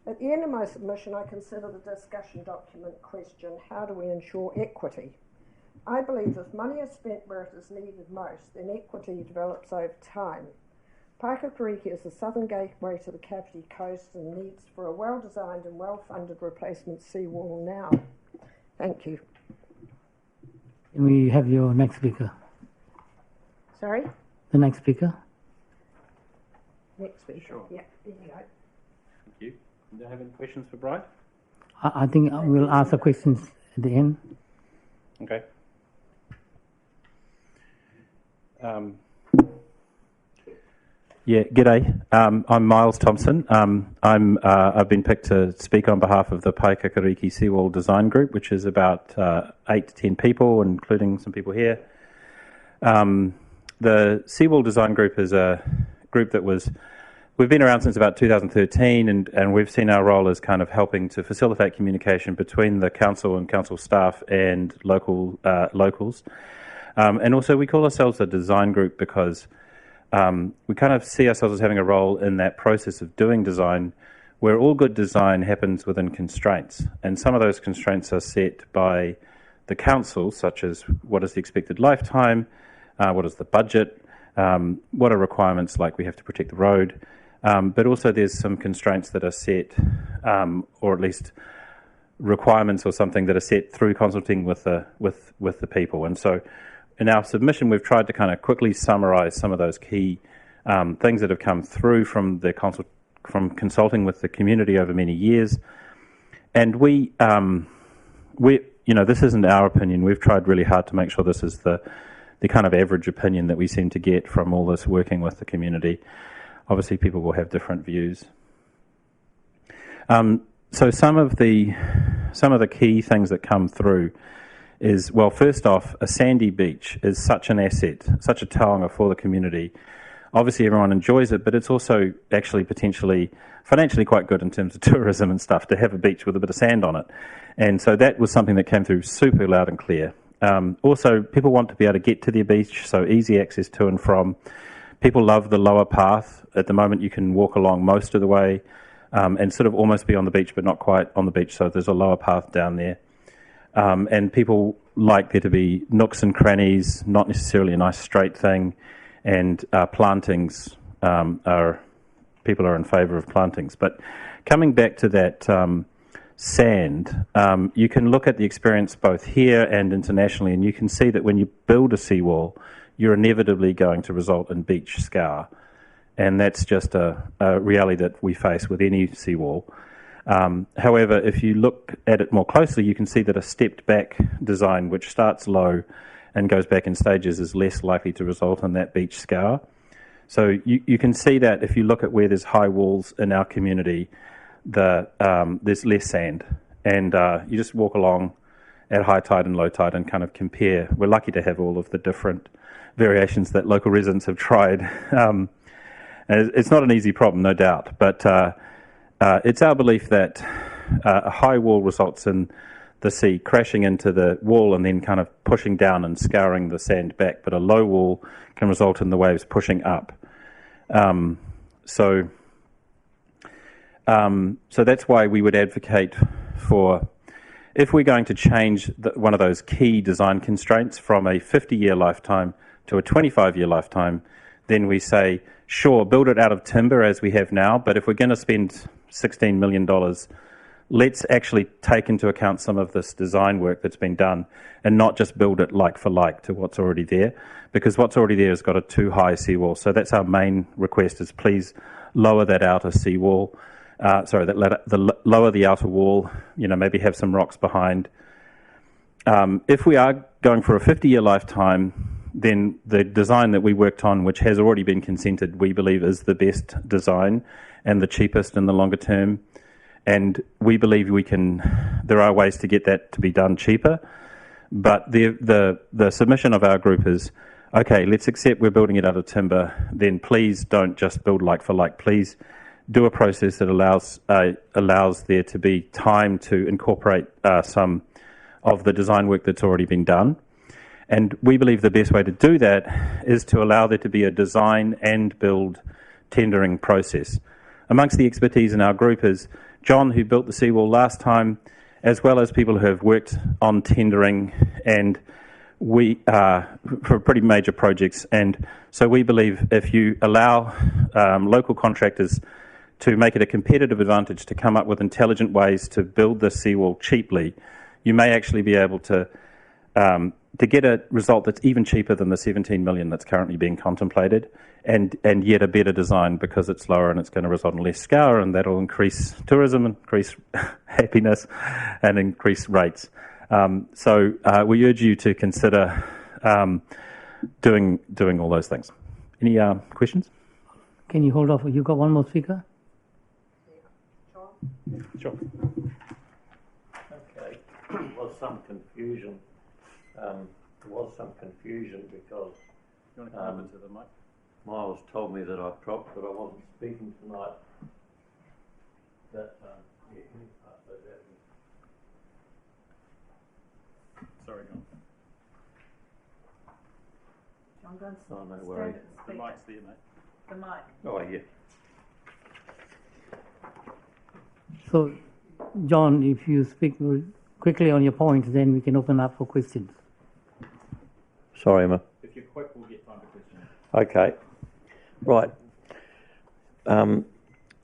Speaker 16: At the end of my submission, I consider the discussion document question, how do we ensure equity? I believe if money is spent where it is needed most, then equity develops over time. Paikakariki is the southern gateway to the Kāpiti coast and needs for a well-designed and well-funded replacement seawall now. Thank you.
Speaker 2: Can we have your next speaker?
Speaker 16: Sorry?
Speaker 2: The next speaker?
Speaker 16: Next speaker.
Speaker 14: Sure.
Speaker 16: Yeah, there you go.
Speaker 14: Thank you. Do you have any questions for Bride?
Speaker 2: I think we'll ask the questions at the end.
Speaker 14: Okay.
Speaker 17: Yeah, g'day. I'm Miles Thompson. I've been picked to speak on behalf of the Paikakariki Seawall Design Group, which is about 8 to 10 people, including some people here. The Seawall Design Group is a group that we've been around since about 2013, and we've seen our role as kind of helping to facilitate communication between the council and council staff and locals. And also we call ourselves a design group because we kind of see ourselves as having a role in that process of doing design where all good design happens within constraints. And some of those constraints are set by the council, such as what is the expected lifetime, what is the budget, what are requirements like we have to protect the road, but also there's some constraints that are set, or at least requirements or something that are set through consulting with the people. And so in our submission, we've tried to kind of quickly summarise some of those key things that have come through from consulting with the community over many years. And we, this isn't our opinion. We've tried really hard to make sure this is the the kind of average opinion that we seem to get from all this working with the community. Obviously, people will have different views. So some of the key things that come through is, well, first off, a sandy beach is such an asset, such a taonga for the community. Obviously, everyone enjoys it, but it's also actually potentially financially quite good in terms of tourism and stuff to have a beach with a bit of sand on it. And so that was something that came through super loud and clear. Also, people want to be able to get to their beach, so easy access to and from. People love the lower path. At the moment, you can walk along most of the way and sort of almost be on the beach, but not quite on the beach, so there's a lower path down there. And people like there to be nooks and crannies, not necessarily a nice straight thing, and plantings people are in favour of plantings. But coming back to that sand, you can look at the experience both here and internationally, and you can see that when you build a seawall, you're inevitably going to result in beach scour. And that's just a reality that we face with any seawall. However, if you look at it more closely, you can see that a stepped back design, which starts low and goes back in stages, is less likely to result in that beach scour. So you can see that if you look at where there's high walls in our community, there's less sand. And you just walk along at high tide and low tide and kind of compare. We're lucky to have all of the different variations that local residents have tried. It's not an easy problem, no doubt, but it's our belief that a high wall results in the sea crashing into the wall and then kind of pushing down and scouring the sand back, but a low wall can result in the waves pushing up. So that's why we would advocate for, if we're going to change one of those key design constraints from a 50-year lifetime to a 25-year lifetime, then we say, sure, build it out of timber as we have now, but if we're going to spend $16 million, let's actually take into account some of this design work that's been done and not just build it like for like to what's already there, because what's already there has got a too high seawall. So that's our main request, is please lower that outer seawall. Lower the outer wall, maybe have some rocks behind. If we are going for a 50-year lifetime, then the design that we worked on, which has already been consented, we believe is the best design and the cheapest in the longer term. And we believe there are ways to get that to be done cheaper. But the submission of our group is, okay, let's accept we're building it out of timber, then please don't just build like for like. Please do a process that allows there to be time to incorporate some of the design work that's already been done. And we believe the best way to do that is to allow there to be a design and build tendering process. Amongst the expertise in our group is John, who built the seawall last time, as well as people who have worked on tendering and for pretty major projects. And so we believe if you allow local contractors to make it a competitive advantage to come up with intelligent ways to build the seawall cheaply, you may actually be able to get a result that's even cheaper than the $17 million that's currently being contemplated, and yet a better design because it's lower and it's going to result in less scour, and that'll increase tourism, increase happiness, and increase rates. So we urge you to consider doing all those things. Any questions?
Speaker 2: Can you hold off? You've got one more speaker?
Speaker 17: Sure.
Speaker 18: Okay. There was some confusion. Because
Speaker 17: you want to come over to the mic?
Speaker 18: Miles told me that I dropped, but I wasn't speaking tonight.
Speaker 17: Sorry, John.
Speaker 11: John, go and
Speaker 18: Oh, no worries.
Speaker 17: The mic's there, mate.
Speaker 11: The mic.
Speaker 18: Oh, yeah.
Speaker 2: So, John, if you speak quickly on your points, then we can open up for questions.
Speaker 18: Sorry, Emma.
Speaker 17: If you're quick, we'll get time for questions.
Speaker 18: Okay. Right.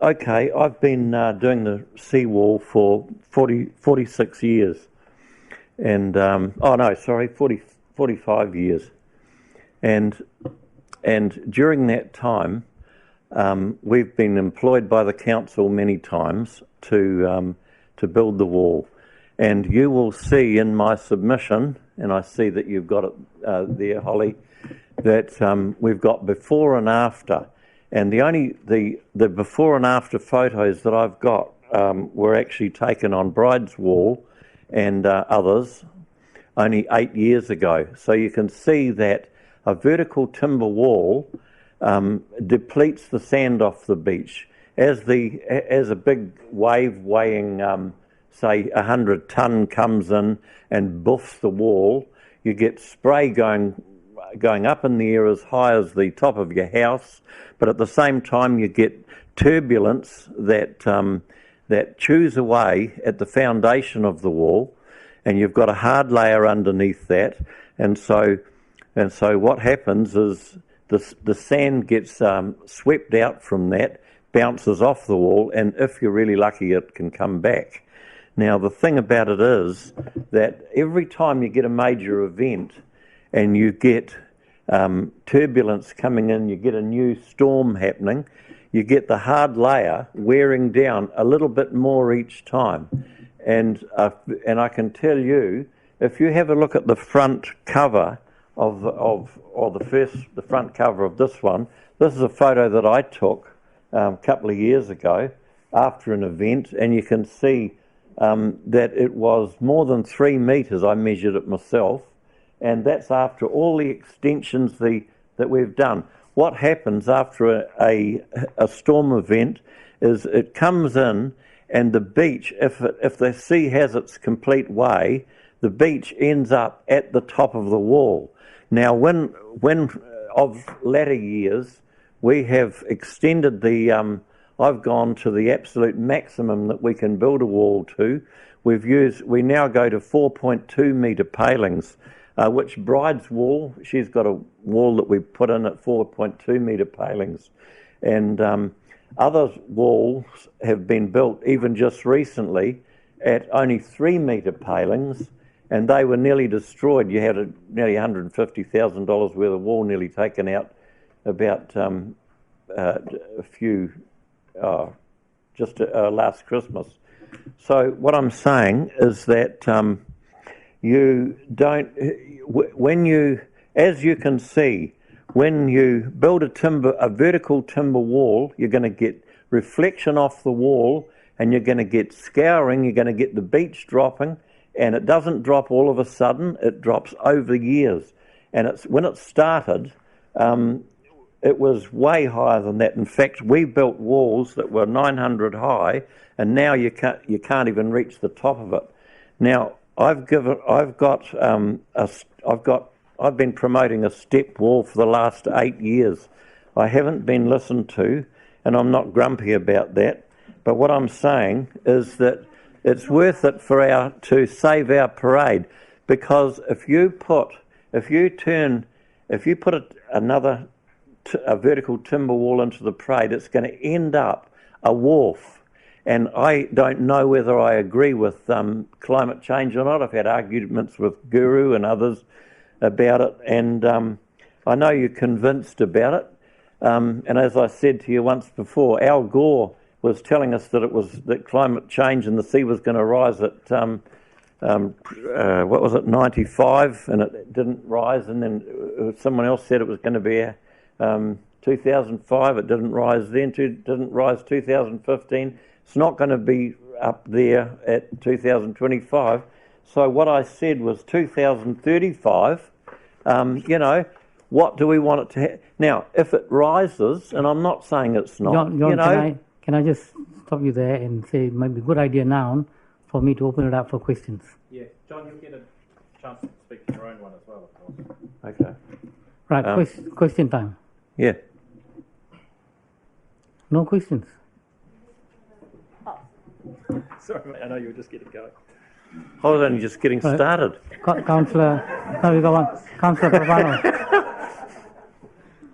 Speaker 18: Okay, I've been doing the seawall for 46 years. And, 45 years. And during that time, we've been employed by the council many times to build the wall. And you will see in my submission, and I see that you've got it there, Holly, that we've got before and after. And the before and after photos that I've got were actually taken on Bride's Wall and others only 8 years ago. So you can see that a vertical timber wall depletes the sand off the beach. As a big wave weighing, say, 100 tonne comes in and buffs the wall, you get spray going up in the air as high as the top of your house, but at the same time you get turbulence that chews away at the foundation of the wall, and you've got a hard layer underneath that, and so what happens is the sand gets swept out from that, bounces off the wall, and if you're really lucky, it can come back. Now, the thing about it is that every time you get a major event and you get turbulence coming in, you get a new storm happening, you get the hard layer wearing down a little bit more each time. And I can tell you, if you have a look at the front cover the front cover of this one, this is a photo that I took a couple of years ago after an event, and you can see that it was more than 3 metres. I measured it myself, and that's after all the extensions that we've done. What happens after a storm event is it comes in, and the beach, if the sea has its complete way, the beach ends up at the top of the wall. Now, when of latter years, we have extended I've gone to the absolute maximum that we can build a wall to. We now go to 4.2 metre palings, which Bride's Wall, she's got a wall that we put in at 4.2 metre palings. And other walls have been built even just recently at only 3 metre palings, and they were nearly destroyed. You had nearly $150,000 worth of wall nearly taken out about last Christmas. So what I'm saying is that as you can see, when you build a vertical timber wall, you're going to get reflection off the wall, and you're going to get scouring, you're going to get the beach dropping, and it doesn't drop all of a sudden, it drops over years. And when it started, it was way higher than that. In fact, we built walls that were 900 high, and now you can't even reach the top of it. Now, I've been promoting a step wall for the last 8 years. I haven't been listened to, and I'm not grumpy about that. But what I'm saying is that it's worth it to save our parade, because if you put a vertical timber wall into the parade, it's going to end up a wharf. And I don't know whether I agree with climate change or not. I've had arguments with Guru and others about it, and I know you're convinced about it. And as I said to you once before, Al Gore was telling us that climate change and the sea was going to rise at 95, and it didn't rise. And then someone else said it was going to be 2005. It didn't rise then. Didn't rise 2015. It's not going to be up there at 2025. So what I said was 2035. What do we want it to have? Now, if it rises, and I'm not saying it's not,
Speaker 2: John, can I just stop you there and say it might be a good idea now for me to open it up for questions?
Speaker 17: Yeah, John, you'll get a chance to speak to your own one as well, of course.
Speaker 18: Okay.
Speaker 2: Right, question time.
Speaker 18: Yeah.
Speaker 2: No questions?
Speaker 17: Sorry, mate, I know you were just getting going.
Speaker 18: I was only just getting started.
Speaker 2: Councillor, no, we got one. Councillor Prabanov.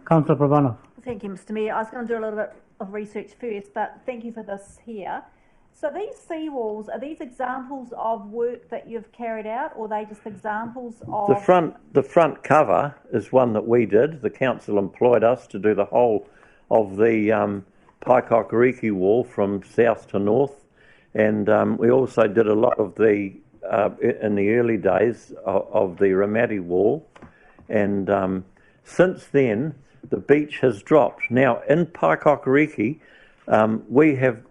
Speaker 2: Councillor Prabanov.
Speaker 19: Thank you, Mr. Mayor. I was going to do a little bit of research first, but thank you for this here. So these seawalls, are these examples of work that you've carried out, or are they just examples of...
Speaker 18: The front cover is one that we did. The council employed us to do the whole of the Paikakariki wall from south to north, and we also did a lot of the in the early days of the Ramati Wall, and since then the beach has dropped. Now in Paikokariki, we have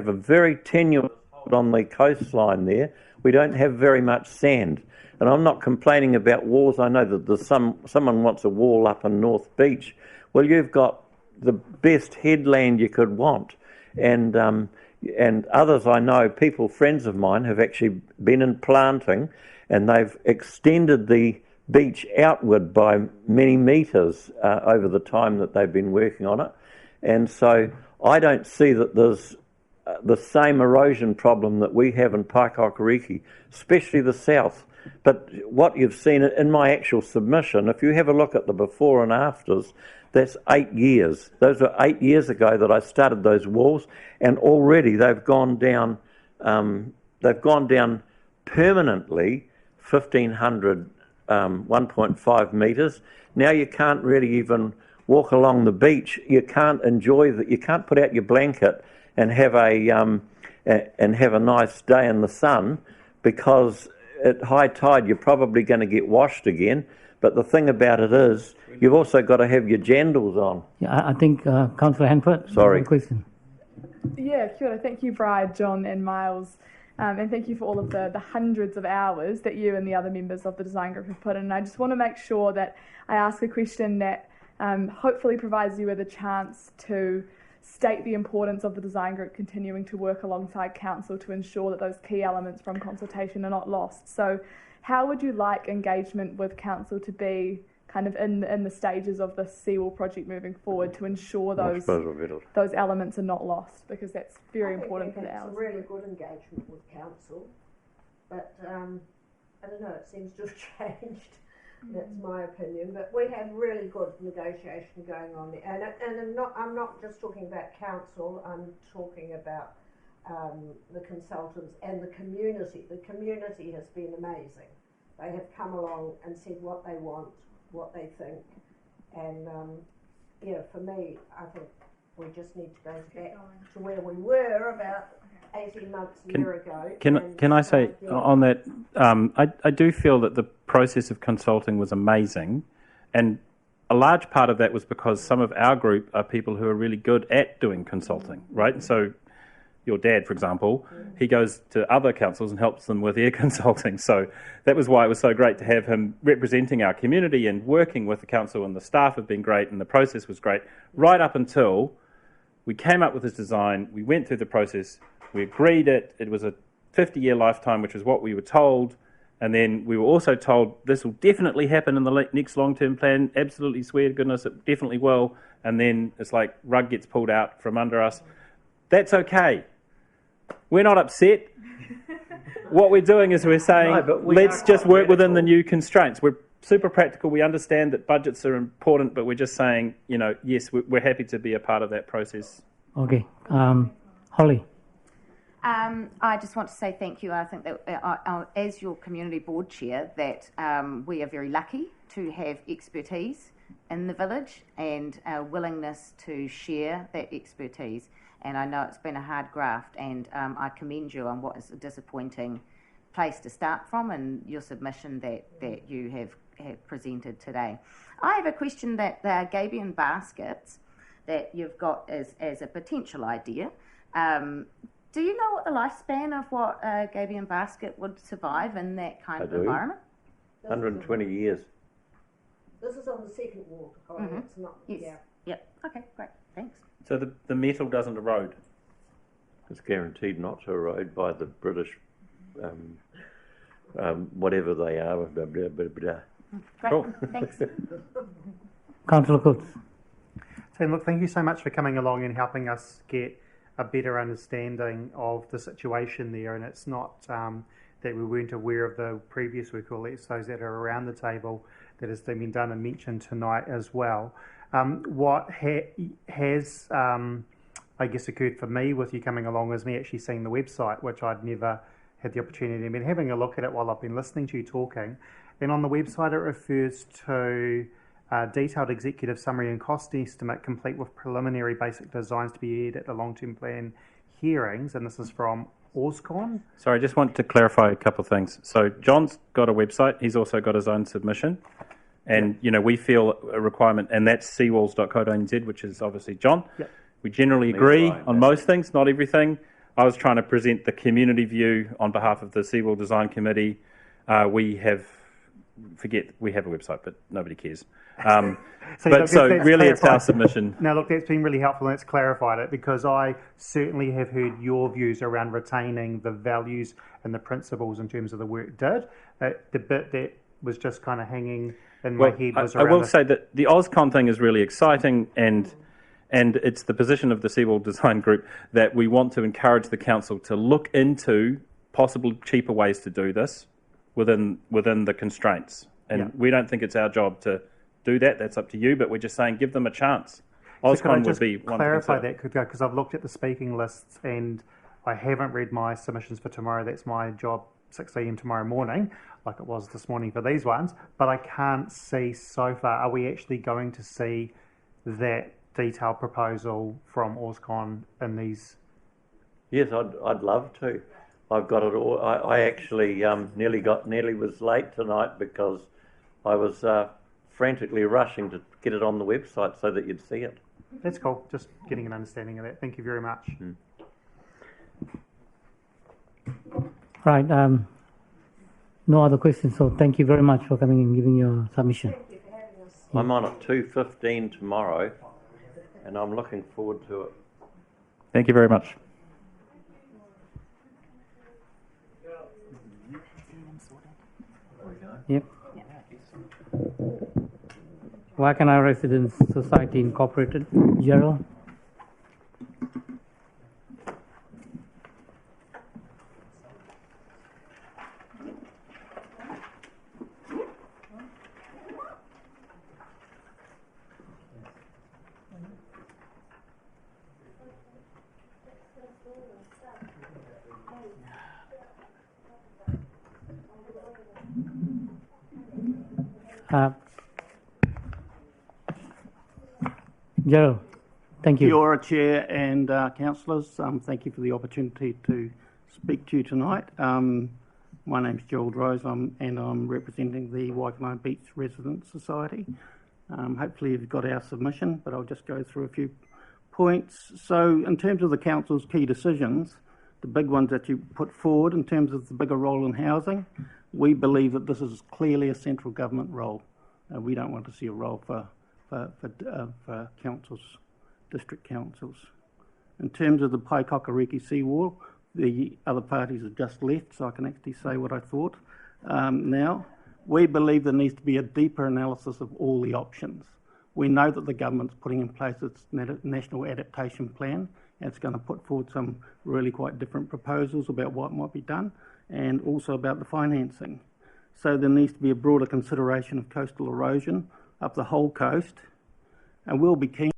Speaker 18: a very tenuous hold on the coastline there. We don't have very much sand. And I'm not complaining about walls. I know that there's someone wants a wall up in North Beach. Well, you've got the best headland you could want. And others I know, friends of mine, have actually been in planting, and they've extended the beach outward by many metres over the time that they've been working on it. And so I don't see that there's the same erosion problem that we have in Paikokariki, especially the south. But what you've seen in my actual submission, if you have a look at the before and afters, that's 8 years. Those were 8 years ago that I started those walls, and already they've gone down. They've gone down permanently 1,500, 1.5 metres. Now you can't really even walk along the beach. You can't enjoy that. You can't put out your blanket and have a nice day in the sun, because at high tide you're probably going to get washed again. But the thing about it is, you've also got to have your jandals on.
Speaker 2: Yeah, I think Councillor Hanford.
Speaker 18: Sorry.
Speaker 2: Question.
Speaker 8: Yeah, kia ora. Thank you, Bride, John and Miles. And thank you for all of the hundreds of hours that you and the other members of the design group have put in. And I just want to make sure that I ask a question that hopefully provides you with a chance to state the importance of the design group continuing to work alongside council to ensure that those key elements from consultation are not lost. So how would you like engagement with council to be kind of in the stages of the seawall project moving forward to ensure those elements are not lost, because that's very important for the hours.
Speaker 16: It's a really good engagement with council, but I don't know, it seems to have changed. That's my opinion, but we have really good negotiation going on there, and I'm not just talking about council. I'm talking about the consultants and the community. The community has been amazing. They have come along and said what they want, what they think, and for me, I think we just need to go back to where we were about 18 months, a year ago.
Speaker 17: Can I say on that, I do feel that the process of consulting was amazing, and a large part of that was because some of our group are people who are really good at doing consulting, right? And so your dad, for example, he goes to other councils and helps them with their consulting. So that was why it was so great to have him representing our community and working with the council, and the staff have been great and the process was great, right up until we came up with this design, we went through the process, we agreed it was a 50-year lifetime, which is what we were told, and then we were also told this will definitely happen in the next long-term plan, absolutely swear to goodness it definitely will, and then it's like rug gets pulled out from under us. That's okay. We're not upset. What we're doing is we're saying, let's just work within the new constraints. We're super practical. We understand that budgets are important, but we're just saying, yes, we're happy to be a part of that process.
Speaker 2: Okay. Holly.
Speaker 12: I just want to say thank you. I think that as your community board chair, that we are very lucky to have expertise in the village and a willingness to share that expertise. And I know it's been a hard graft, and I commend you on what is a disappointing place to start from and your submission that you have presented today. I have a question that the Gabion baskets that you've got as a potential idea. Do you know what the lifespan of what a Gabion basket would survive in that kind of environment?
Speaker 18: 120 years.
Speaker 16: This is on the second wall. It's not.
Speaker 12: Yes.
Speaker 16: Yeah.
Speaker 12: Yep. Okay, great. Thanks.
Speaker 17: So the metal doesn't erode?
Speaker 18: It's guaranteed not to erode by the British, whatever they are. Blah, blah, blah, blah.
Speaker 12: Great.
Speaker 17: Cool.
Speaker 12: Thanks.
Speaker 2: Councillor Coates.
Speaker 1: So look, thank you so much for coming along and helping us get a better understanding of the situation there. And it's not that we weren't aware of the previous work, or those that are around the table that has been done and mentioned tonight as well. What has, I guess, occurred for me with you coming along is me actually seeing the website, which I'd never had the opportunity. I've been having a look at it while I've been listening to you talking. And on the website, it refers to detailed executive summary and cost estimate complete with preliminary basic designs to be aired at the long-term plan hearings. And this is from Auscon?
Speaker 17: Sorry, I just want to clarify a couple of things. So John's got a website. He's also got his own submission. And, we feel a requirement, and that's seawalls.co.nz, which is obviously John.
Speaker 1: Yep.
Speaker 17: We generally agree on most things, not everything. I was trying to present the community view on behalf of the Seawall Design Committee. We have a website, but nobody cares. Really it's our submission.
Speaker 1: Now, look, that's been really helpful and it's clarified it, because I certainly have heard your views around retaining the values and the principles in terms of the work did. The bit that was just kind of hanging in my head was around...
Speaker 17: I will say that the Auscon thing is really exciting, and it's the position of the Seawall Design Group that we want to encourage the council to look into possible cheaper ways to do this within the constraints. And we don't think it's our job to do that. That's up to you, but we're just saying give them a chance. Auscon would be one to
Speaker 1: clarify that, because I've looked at the speaking lists and I haven't read my submissions for tomorrow. That's my job, 6 a.m. tomorrow morning, like it was this morning for these ones. But I can't see so far. Are we actually going to see that detailed proposal from Auscon in these?
Speaker 18: Yes, I'd love to. I've got it all. I actually nearly was late tonight because I was frantically rushing to get it on the website so that you'd see it.
Speaker 1: That's cool. Just getting an understanding of that. Thank you very much.
Speaker 2: Right. No other questions. So thank you very much for coming and giving your submission.
Speaker 18: I'm on at 2:15 tomorrow, and I'm looking forward to it.
Speaker 17: Thank you very much.
Speaker 2: Yep. Waikanae Residents Society Incorporated. Gerald. Gerald, thank you.
Speaker 20: Kia ora, Chair and councillors. Thank you for the opportunity to speak to you tonight. My name's Gerald Rose, and I'm representing the Waikanae Beach Residents Society. Hopefully you've got our submission, but I'll just go through a few points. So in terms of the council's key decisions, the big ones that you put forward in terms of the bigger role in housing, we believe that this is clearly a central government role. We don't want to see a role for councils, district councils. In terms of the Paikakariki seawall, the other parties have just left, so I can actually say what I thought. Now, we believe there needs to be a deeper analysis of all the options. We know that the government's putting in place its national adaptation plan, and it's going to put forward some really quite different proposals about what might be done, and also about the financing. So there needs to be a broader consideration of coastal erosion up the whole coast, and we'll be keen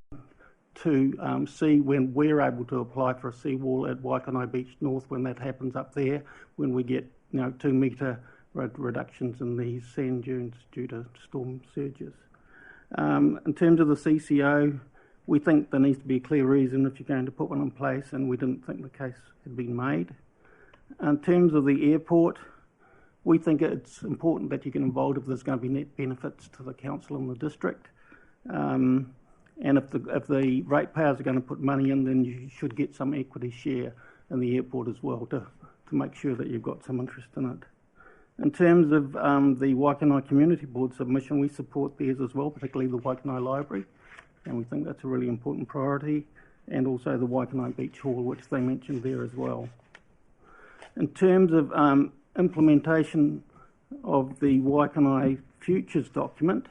Speaker 20: to see when we're able to apply for a seawall at Waikanae Beach North, when that happens up there, when we get 2 metre reductions in the sand dunes due to storm surges. In terms of the CCO, we think there needs to be a clear reason if you're going to put one in place, and we didn't think the case had been made. In terms of the airport, we think it's important that you get involved if there's going to be net benefits to the council and the district. And if the ratepayers are going to put money in, then you should get some equity share in the airport as well to make sure that you've got some interest in it. In terms of the Waikanae Community Board submission, we support theirs as well, particularly the Waikanae Library, and we think that's a really important priority, and also the Waikanae Beach Hall, which they mentioned there as well. In terms of implementation of the Waikanae Futures document,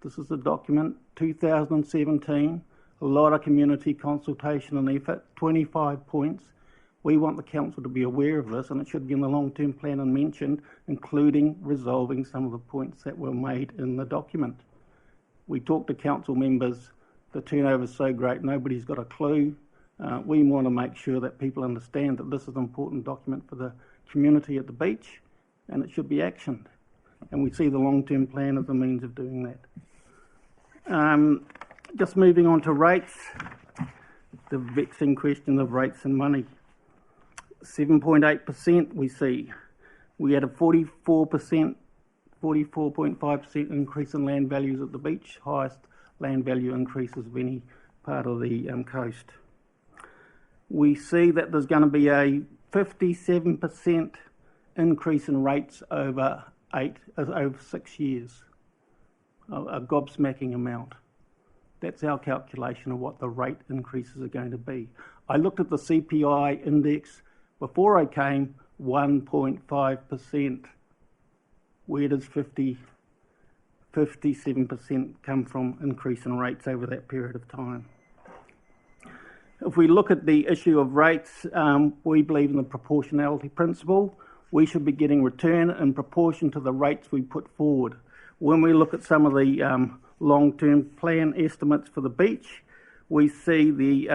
Speaker 20: this is a document, 2017, a lot of community consultation and effort, 25 points. We want the council to be aware of this, and it should be in the long-term plan and mentioned, including resolving some of the points that were made in the document. We talked to council members, the turnover is so great, nobody's got a clue. We want to make sure that people understand that this is an important document for the community at the beach, and it should be actioned. And we see the long-term plan as a means of doing that. Just moving on to rates, the vexing question of rates and money. 7.8% we see. We had a 44.5% increase in land values at the beach, highest land value increases of any part of the coast. We see that there's going to be a 57% increase in rates over 6 years, a gobsmacking amount. That's our calculation of what the rate increases are going to be. I looked at the CPI index before I came, 1.5%. Where does 57% come from increase in rates over that period of time? If we look at the issue of rates, we believe in the proportionality principle. We should be getting return in proportion to the rates we put forward. When we look at some of the long-term plan estimates for the beach, we see the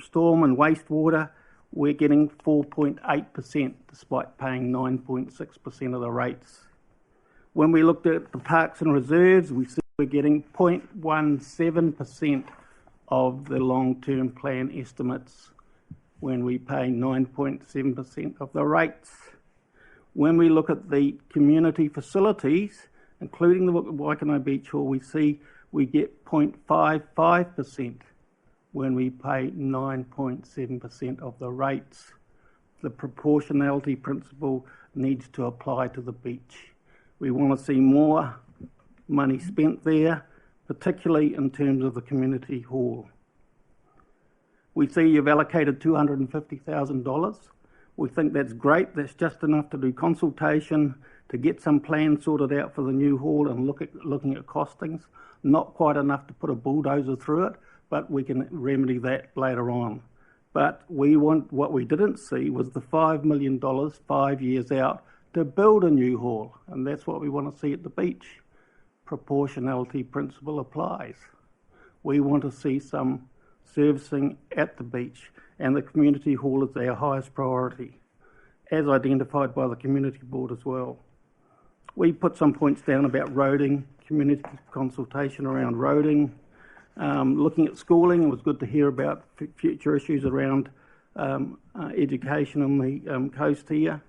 Speaker 20: storm and wastewater, we're getting 4.8% despite paying 9.6% of the rates. When we looked at the parks and reserves, we see we're getting 0.17% of the long-term plan estimates when we pay 9.7% of the rates. When we look at the community facilities, including the Waikanae Beach Hall, we see we get 0.55% when we pay 9.7% of the rates. The proportionality principle needs to apply to the beach. We want to see more money spent there, particularly in terms of the community hall. We see you've allocated $250,000. We think that's great. That's just enough to do consultation, to get some plans sorted out for the new hall and looking at costings. Not quite enough to put a bulldozer through it, but we can remedy that later on. But what we didn't see was the $5 million 5 years out to build a new hall, and that's what we want to see at the beach. Proportionality principle applies. We want to see some servicing at the beach, and the community hall is our highest priority, as identified by the community board as well. We put some points down about roading, community consultation around roading, looking at schooling. It was good to hear about future issues around education on the coast here.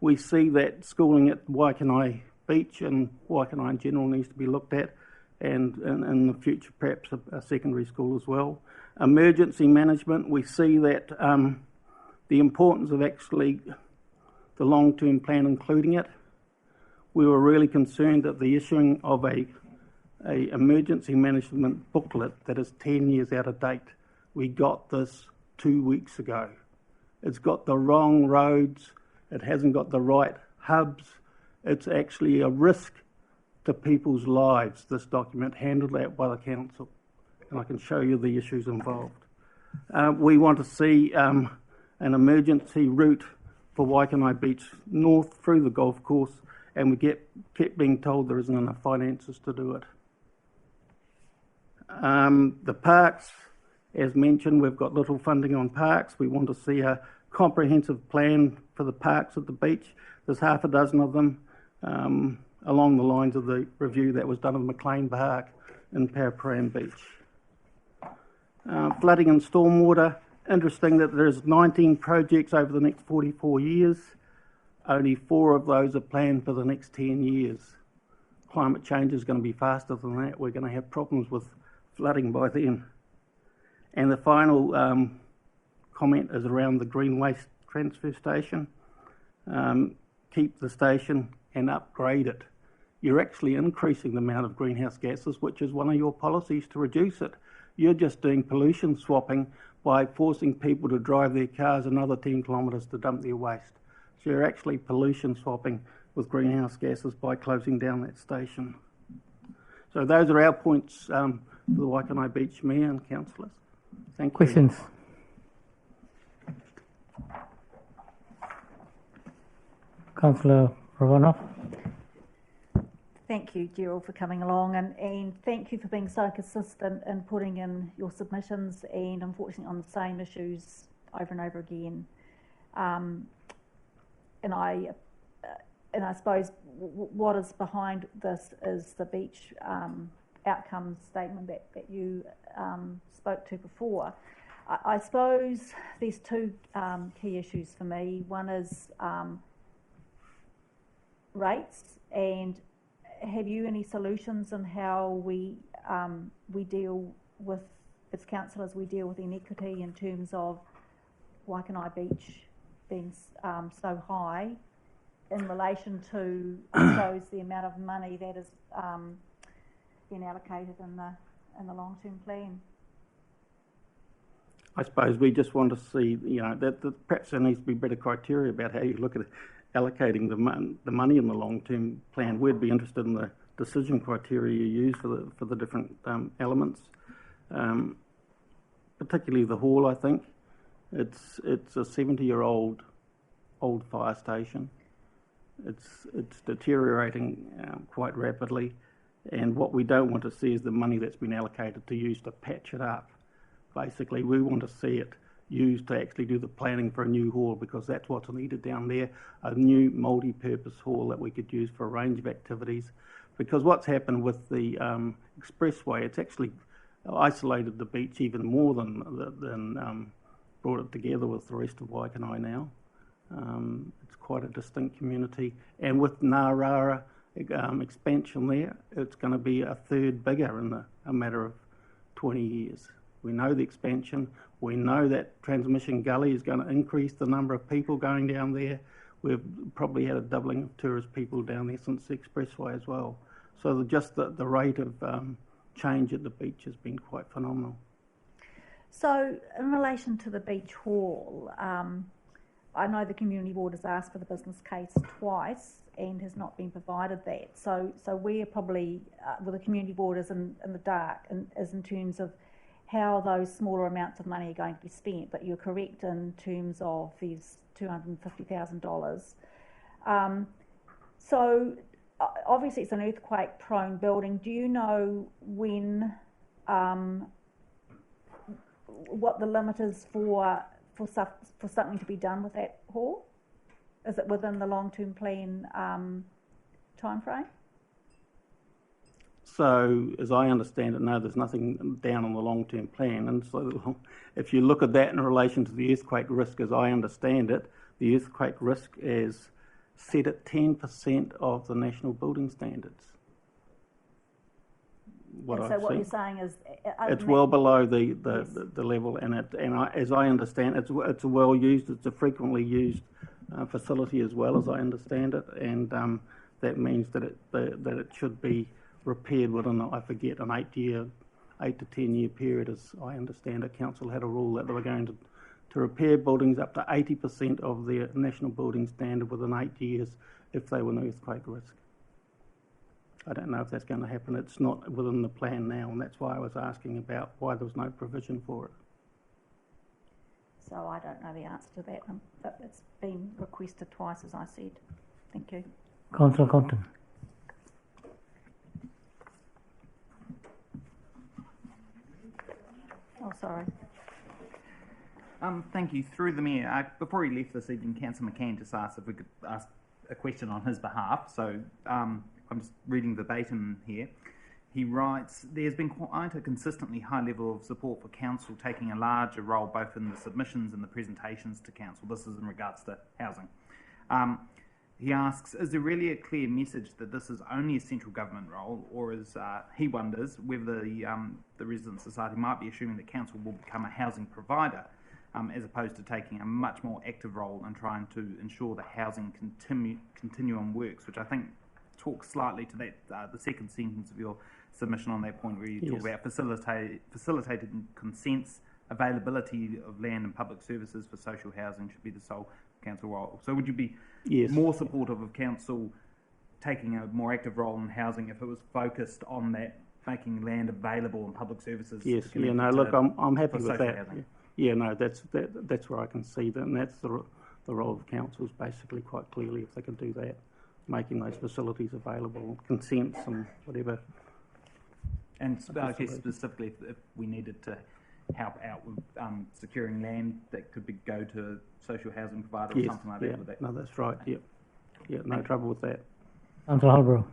Speaker 20: We see that schooling at Waikanae Beach and Waikanae in general needs to be looked at, and in the future perhaps a secondary school as well. Emergency management, we see that the importance of actually the long-term plan including it. We were really concerned that the issuing of a emergency management booklet that is 10 years out of date. We got this 2 weeks ago. It's got the wrong roads. It hasn't got the right hubs. It's actually a risk to people's lives, this document, handled out by the council. And I can show you the issues involved. We want to see an emergency route for Waikanae Beach north through the golf course, and we kept being told there isn't enough finances to do it. The parks, as mentioned, we've got little funding on parks. We want to see a comprehensive plan for the parks at the beach. There's half a dozen of them, along the lines of the review that was done of McLean Park in Paraparaumu Beach. Flooding and stormwater, interesting that there's 19 projects over the next 44 years. Only 4 of those are planned for the next 10 years. Climate change is going to be faster than that. We're going to have problems with flooding by then. And the final comment is around the green waste transfer station. Keep the station and upgrade it. You're actually increasing the amount of greenhouse gases, which is one of your policies to reduce it. You're just doing pollution swapping by forcing people to drive their cars another 10 kilometres to dump their waste. So you're actually pollution swapping with greenhouse gases by closing down that station. So those are our points for the Waikanae Beach Mayor and councillors. Thank you.
Speaker 2: Questions? Councillor Ravanoff.
Speaker 19: Thank you, Gerald, for coming along, and thank you for being so consistent in putting in your submissions and unfortunately on the same issues over and over again. And I suppose what is behind this is the beach outcomes statement that you spoke to before. I suppose there's two key issues for me. One is rates, and have you any solutions on how we deal with, as councillors, we deal with inequity in terms of Waikanae Beach being so high in relation to, I suppose, the amount of money that is being allocated in the long-term plan?
Speaker 20: I suppose we just want to see, that perhaps there needs to be better criteria about how you look at allocating the money in the long-term plan. We'd be interested in the decision criteria you use for the different elements, particularly the hall. I think it's a 70-year-old fire station. It's deteriorating quite rapidly, and what we don't want to see is the money that's been allocated to use to patch it up. Basically, we want to see it used to actually do the planning for a new hall, because that's what's needed down there, a new multi-purpose hall that we could use for a range of activities. Because what's happened with the expressway, it's actually isolated the beach even more than brought it together with the rest of Waikanae now. It's quite a distinct community, and with Ngārara expansion there, it's going to be a third bigger in a matter of 20 years. We know the expansion. We know that Transmission Gully is going to increase the number of people going down there. We've probably had a doubling of tourist people down there since the expressway as well. So just the rate of change at the beach has been quite phenomenal.
Speaker 19: So in relation to the beach hall, I know the community board has asked for the business case twice and has not been provided that. So we're probably, well, the community board is in the dark is in terms of how those smaller amounts of money are going to be spent, but you're correct in terms of these $250,000. So obviously it's an earthquake-prone building. Do you know when, what the limit is for something to be done with that hall? Is it within the long-term plan timeframe?
Speaker 20: So, as I understand it, no, there's nothing down on the long-term plan. And so, if you look at that in relation to the earthquake risk, as I understand it, the earthquake risk is set at 10% of the national building standards.
Speaker 19: What you're saying is
Speaker 20: it's well below the level, and as I understand, it's a well used, it's a frequently used facility as well, as I understand it, and that means that it should be repaired within, I forget, an 8 to 10 year period, as I understand it. Council had a rule that they were going to repair buildings up to 80% of their national building standard within 8 years if they were an earthquake risk. I don't know if that's going to happen. It's not within the plan now, and that's why I was asking about why there was no provision for it.
Speaker 19: So I don't know the answer to that, but it's been requested twice, as I said. Thank you.
Speaker 2: Councillor Compton.
Speaker 19: Oh, sorry.
Speaker 14: Thank you. Through the Mayor, before he left this evening, Councillor McCann just asked if we could ask a question on his behalf. So I'm just reading verbatim here. He writes, there's been quite a consistently high level of support for Council taking a larger role both in the submissions and the presentations to Council. This is in regards to housing. He asks, is there really a clear message that this is only a central government role, or is he wonders whether the resident society might be assuming that Council will become a housing provider as opposed to taking a much more active role in trying to ensure the housing continuum works, which I think talks slightly to that the second sentence of your submission on that point, where you talk about facilitated consents, availability of land and public services for social housing should be the sole Council role. So would you be more supportive of Council taking a more active role in housing if it was focused on that, making land available and public services?
Speaker 20: Yes, look, I'm happy with that. Housing. Yeah, no, that's where I can see that, and that's the role of councils basically quite clearly, if they can do that, making those facilities available, consents and whatever.
Speaker 14: And I guess specifically if we needed to help out with securing land that could go to a social housing provider or something like that. With that.
Speaker 20: No, that's right. Yeah, no trouble with that.
Speaker 2: Councillor Halborough.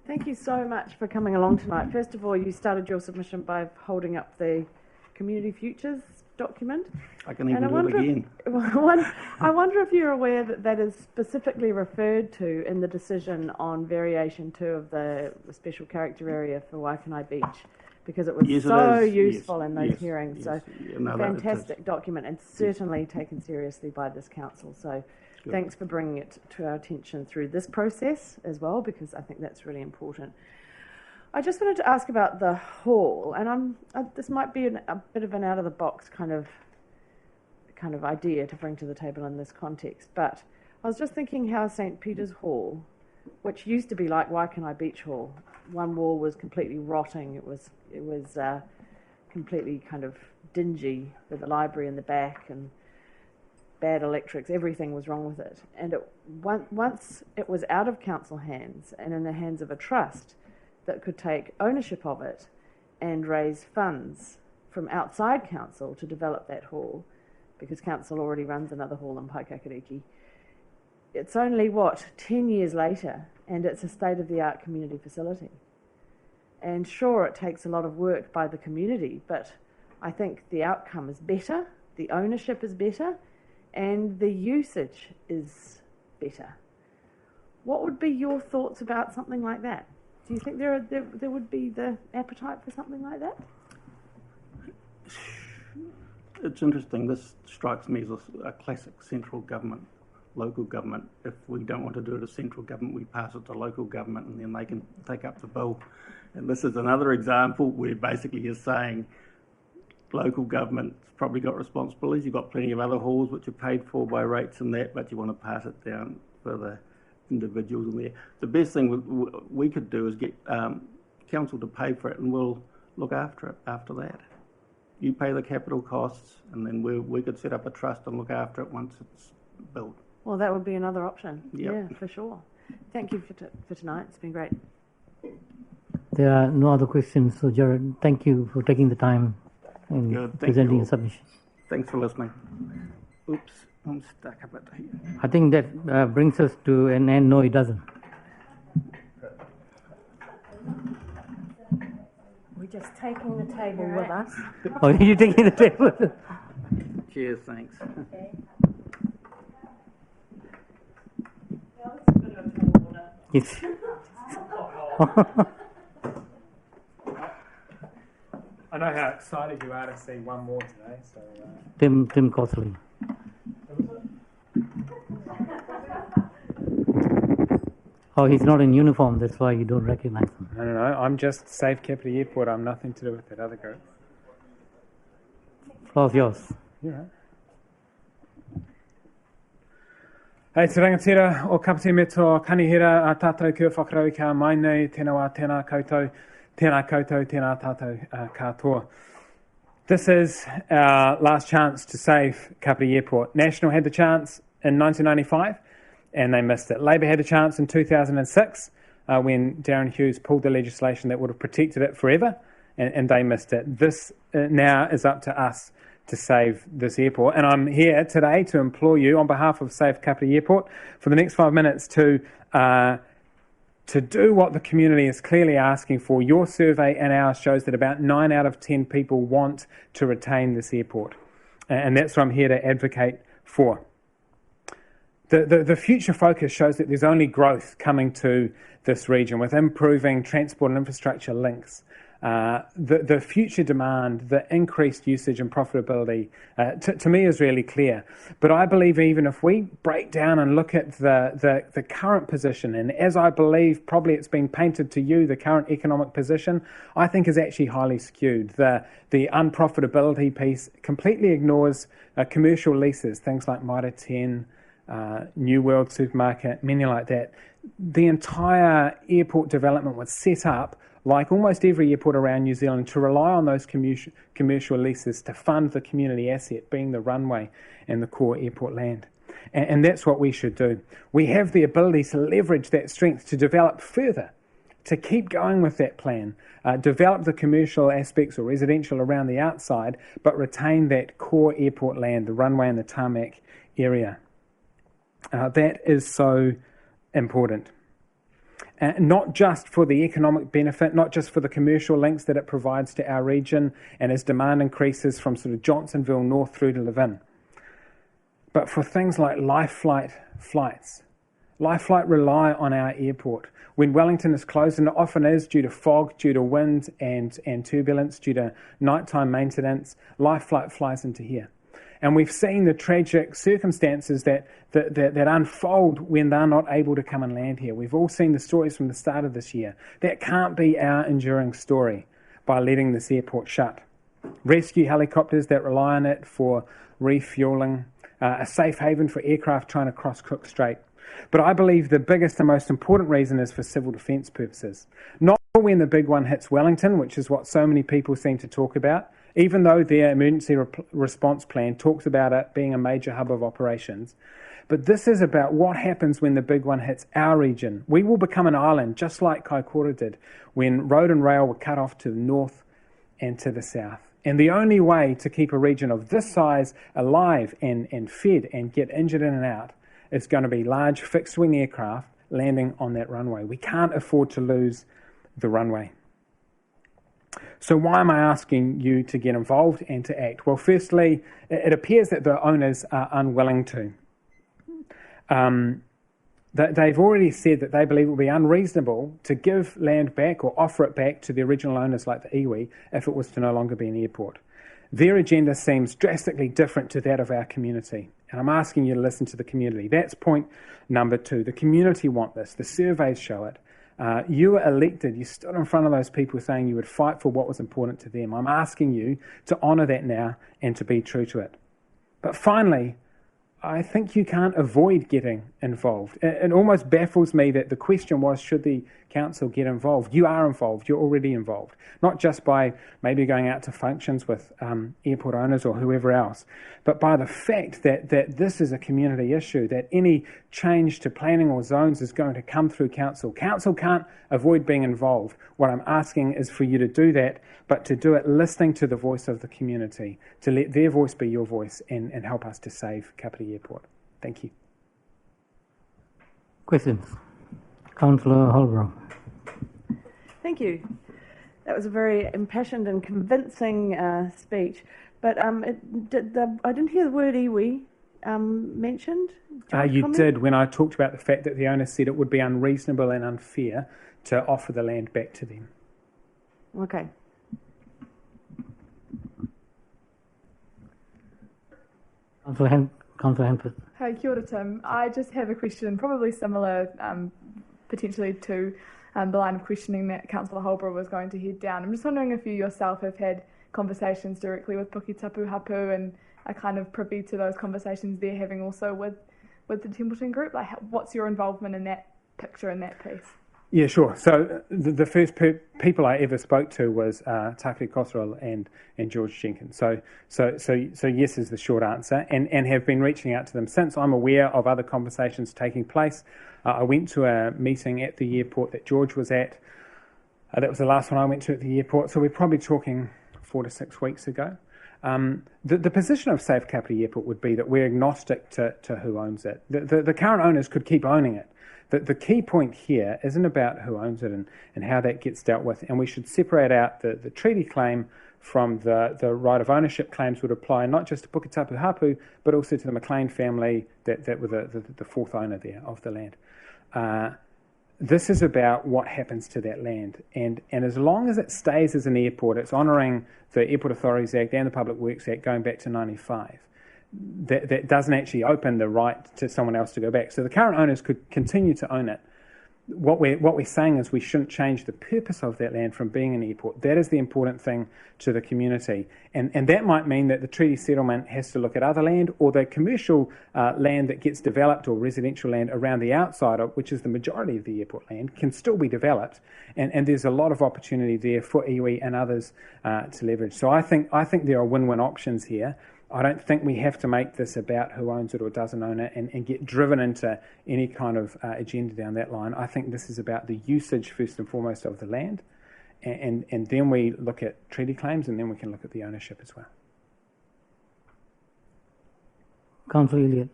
Speaker 5: Thank you so much for coming along tonight. First of all, you started your submission by holding up the Community Futures document.
Speaker 20: I can even do it again.
Speaker 5: I wonder if you're aware that that is specifically referred to in the decision on Variation 2 of the Special Character Area for Waikanae Beach, because it was useful in those hearings. So, fantastic document, and certainly taken seriously by this council. So, thanks for bringing it to our attention through this process as well, because I think that's really important. I just wanted to ask about the hall, and this might be a bit of an out-of-the-box kind of idea to bring to the table in this context, but I was just thinking how St. Peter's Hall, which used to be like Waikanae Beach Hall, one wall was completely rotting. It was completely kind of dingy with the library in the back and bad electrics. Everything was wrong with it. And once it was out of council hands and in the hands of a trust that could take ownership of it and raise funds from outside council to develop that hall, because council already runs another hall in Paikakariki. It's only, 10 years later, and it's a state-of-the-art community facility. And sure, it takes a lot of work by the community, but I think the outcome is better, the ownership is better, and the usage is better. What would be your thoughts about something like that? Do you think there would be the appetite for something like that?
Speaker 20: It's interesting. This strikes me as a classic central government, local government. If we don't want to do it as central government, we pass it to local government and then they can take up the bill. And this is another example where basically you're saying local government's probably got responsibilities. You've got plenty of other halls which are paid for by rates and that, but you want to pass it down for the individuals in there. The best thing we could do is get council to pay for it, and we'll look after it after that. You pay the capital costs, and then we could set up a trust and look after it once it's built.
Speaker 5: Well, that would be another option.
Speaker 20: Yep.
Speaker 5: Yeah, for sure. Thank you for tonight. It's been great.
Speaker 2: There are no other questions, so Jared, thank you for taking the time and presenting your submission.
Speaker 20: Thanks for listening. Oops, I'm stuck a bit here.
Speaker 2: I think that brings us to an end. No, it doesn't.
Speaker 4: We're just taking the table with us.
Speaker 2: Oh, you're taking the table?
Speaker 20: Cheers, thanks.
Speaker 4: Okay.
Speaker 2: Yes.
Speaker 21: I know how excited you are to see one more today. So,
Speaker 2: Tim Cosley. Oh, he's not in uniform, that's why you don't recognize him.
Speaker 21: No, I'm just Safe Kāpiti Airport. I'm nothing to do with that other group.
Speaker 2: Floor's yours.
Speaker 21: Yeah. Hei, te rangatira o Kāpiti me tō kanihira a tātou kia whakarau ka mai nei, tēnā wā, tēnā koutou, tēnā tātou katoa. This is our last chance to save Kāpiti Airport. National had the chance in 1995 and they missed it. Labor had the chance in 2006 when Darren Hughes pulled the legislation that would have protected it forever and they missed it. This now is up to us to save this airport. And I'm here today to implore you on behalf of Safe Kāpiti Airport for the next 5 minutes to do what the community is clearly asking for. Your survey and ours shows that about 9 out of 10 people want to retain this airport. And that's what I'm here to advocate for. The future focus shows that there's only growth coming to this region with improving transport and infrastructure links. The future demand, the increased usage and profitability, to me is really clear. But I believe even if we break down and look at the current position, and as I believe probably it's been painted to you, the current economic position, I think is actually highly skewed. The unprofitability piece completely ignores commercial leases, things like Mitre 10, New World Supermarket, many like that. The entire airport development was set up, like almost every airport around New Zealand, to rely on those commercial leases to fund the community asset, being the runway and the core airport land. And that's what we should do. We have the ability to leverage that strength to develop further, to keep going with that plan, develop the commercial aspects or residential around the outside, but retain that core airport land, the runway and the tarmac area. That is so important. not just for the economic benefit, not just for the commercial links that it provides to our region and as demand increases from sort of Johnsonville north through to Levin, but for things like life flight flights. Life flight rely on our airport. When Wellington is closed, and it often is due to fog, due to wind and turbulence, due to nighttime maintenance, life flight flies into here. And we've seen the tragic circumstances that unfold when they're not able to come and land here. We've all seen the stories from the start of this year. That can't be our enduring story by letting this airport shut. Rescue helicopters that rely on it for refuelling, a safe haven for aircraft trying to cross Cook Strait. But I believe the biggest and most important reason is for civil defence purposes. Not when the big one hits Wellington, which is what so many people seem to talk about, even though their emergency response plan talks about it being a major hub of operations. But this is about what happens when the big one hits our region. We will become an island, just like Kaikoura did, when road and rail were cut off to the north and to the south. And the only way to keep a region of this size alive and fed and get injured in and out is going to be large fixed-wing aircraft landing on that runway. We can't afford to lose the runway. So why am I asking you to get involved and to act? Well, firstly, it appears that the owners are unwilling to. They've already said that they believe it will be unreasonable to give land back or offer it back to the original owners like the iwi if it was to no longer be an airport. Their agenda seems drastically different to that of our community. And I'm asking you to listen to the community. That's point number 2. The community want this. The surveys show it. You were elected. You stood in front of those people saying you would fight for what was important to them. I'm asking you to honour that now and to be true to it. But finally, I think you can't avoid getting involved. It almost baffles me that the question was, should the council get involved? You are involved. You're already involved. Not just by maybe going out to functions with airport owners or whoever else, but by the fact that this is a community issue, that any change to planning or zones is going to come through council. Council can't avoid being involved. What I'm asking is for you to do that, but to do it listening to the voice of the community, to let their voice be your voice and help us to save Kāpiti Airport. Thank you.
Speaker 2: Questions? Councillor Holbrook.
Speaker 5: Thank you. That was a very impassioned and convincing speech. But I didn't hear the word iwi mentioned.
Speaker 21: You did when I talked about the fact that the owner said it would be unreasonable and unfair to offer the land back to them.
Speaker 5: Okay.
Speaker 2: Councillor Hanford.
Speaker 8: Hi, kia ora, Tim. I just have a question, probably similar potentially to the line of questioning that Councillor Holbrook was going to head down. I'm just wondering if you yourself have had conversations directly with Puketapu Hapu and are kind of privy to those conversations they're having also with the Templeton Group. Like, what's your involvement in that picture and that piece?
Speaker 21: Yeah, sure. So the first people I ever spoke to was Tākiri Cosrell and George Jenkins. So yes is the short answer, and have been reaching out to them since. I'm aware of other conversations taking place. I went to a meeting at the airport that George was at. That was the last one I went to at the airport. So we're probably talking 4 to 6 weeks ago. The position of Safe Kāpiti Airport would be that we're agnostic to who owns it. The current owners could keep owning it. The key point here isn't about who owns it and how that gets dealt with, and we should separate out the treaty claim from the right of ownership claims would apply not just to Puketapu Hapu, but also to the McLean family that were the fourth owner there of the land. This is about what happens to that land, and as long as it stays as an airport, it's honouring the Airport Authorities Act and the Public Works Act going back to 95. That doesn't actually open the right to someone else to go back. So the current owners could continue to own it. What we're saying is we shouldn't change the purpose of that land from being an airport. That is the important thing to the community. And that might mean that the treaty settlement has to look at other land, or the commercial land that gets developed, or residential land around the outside of, which is the majority of the airport land, can still be developed. And there's a lot of opportunity there for iwi and others to leverage. So I think there are win-win options here. I don't think we have to make this about who owns it or doesn't own it and get driven into any kind of agenda down that line. I think this is about the usage first and foremost of the land, and then we look at treaty claims, and then we can look at the ownership as well.
Speaker 2: Councillor Elliott.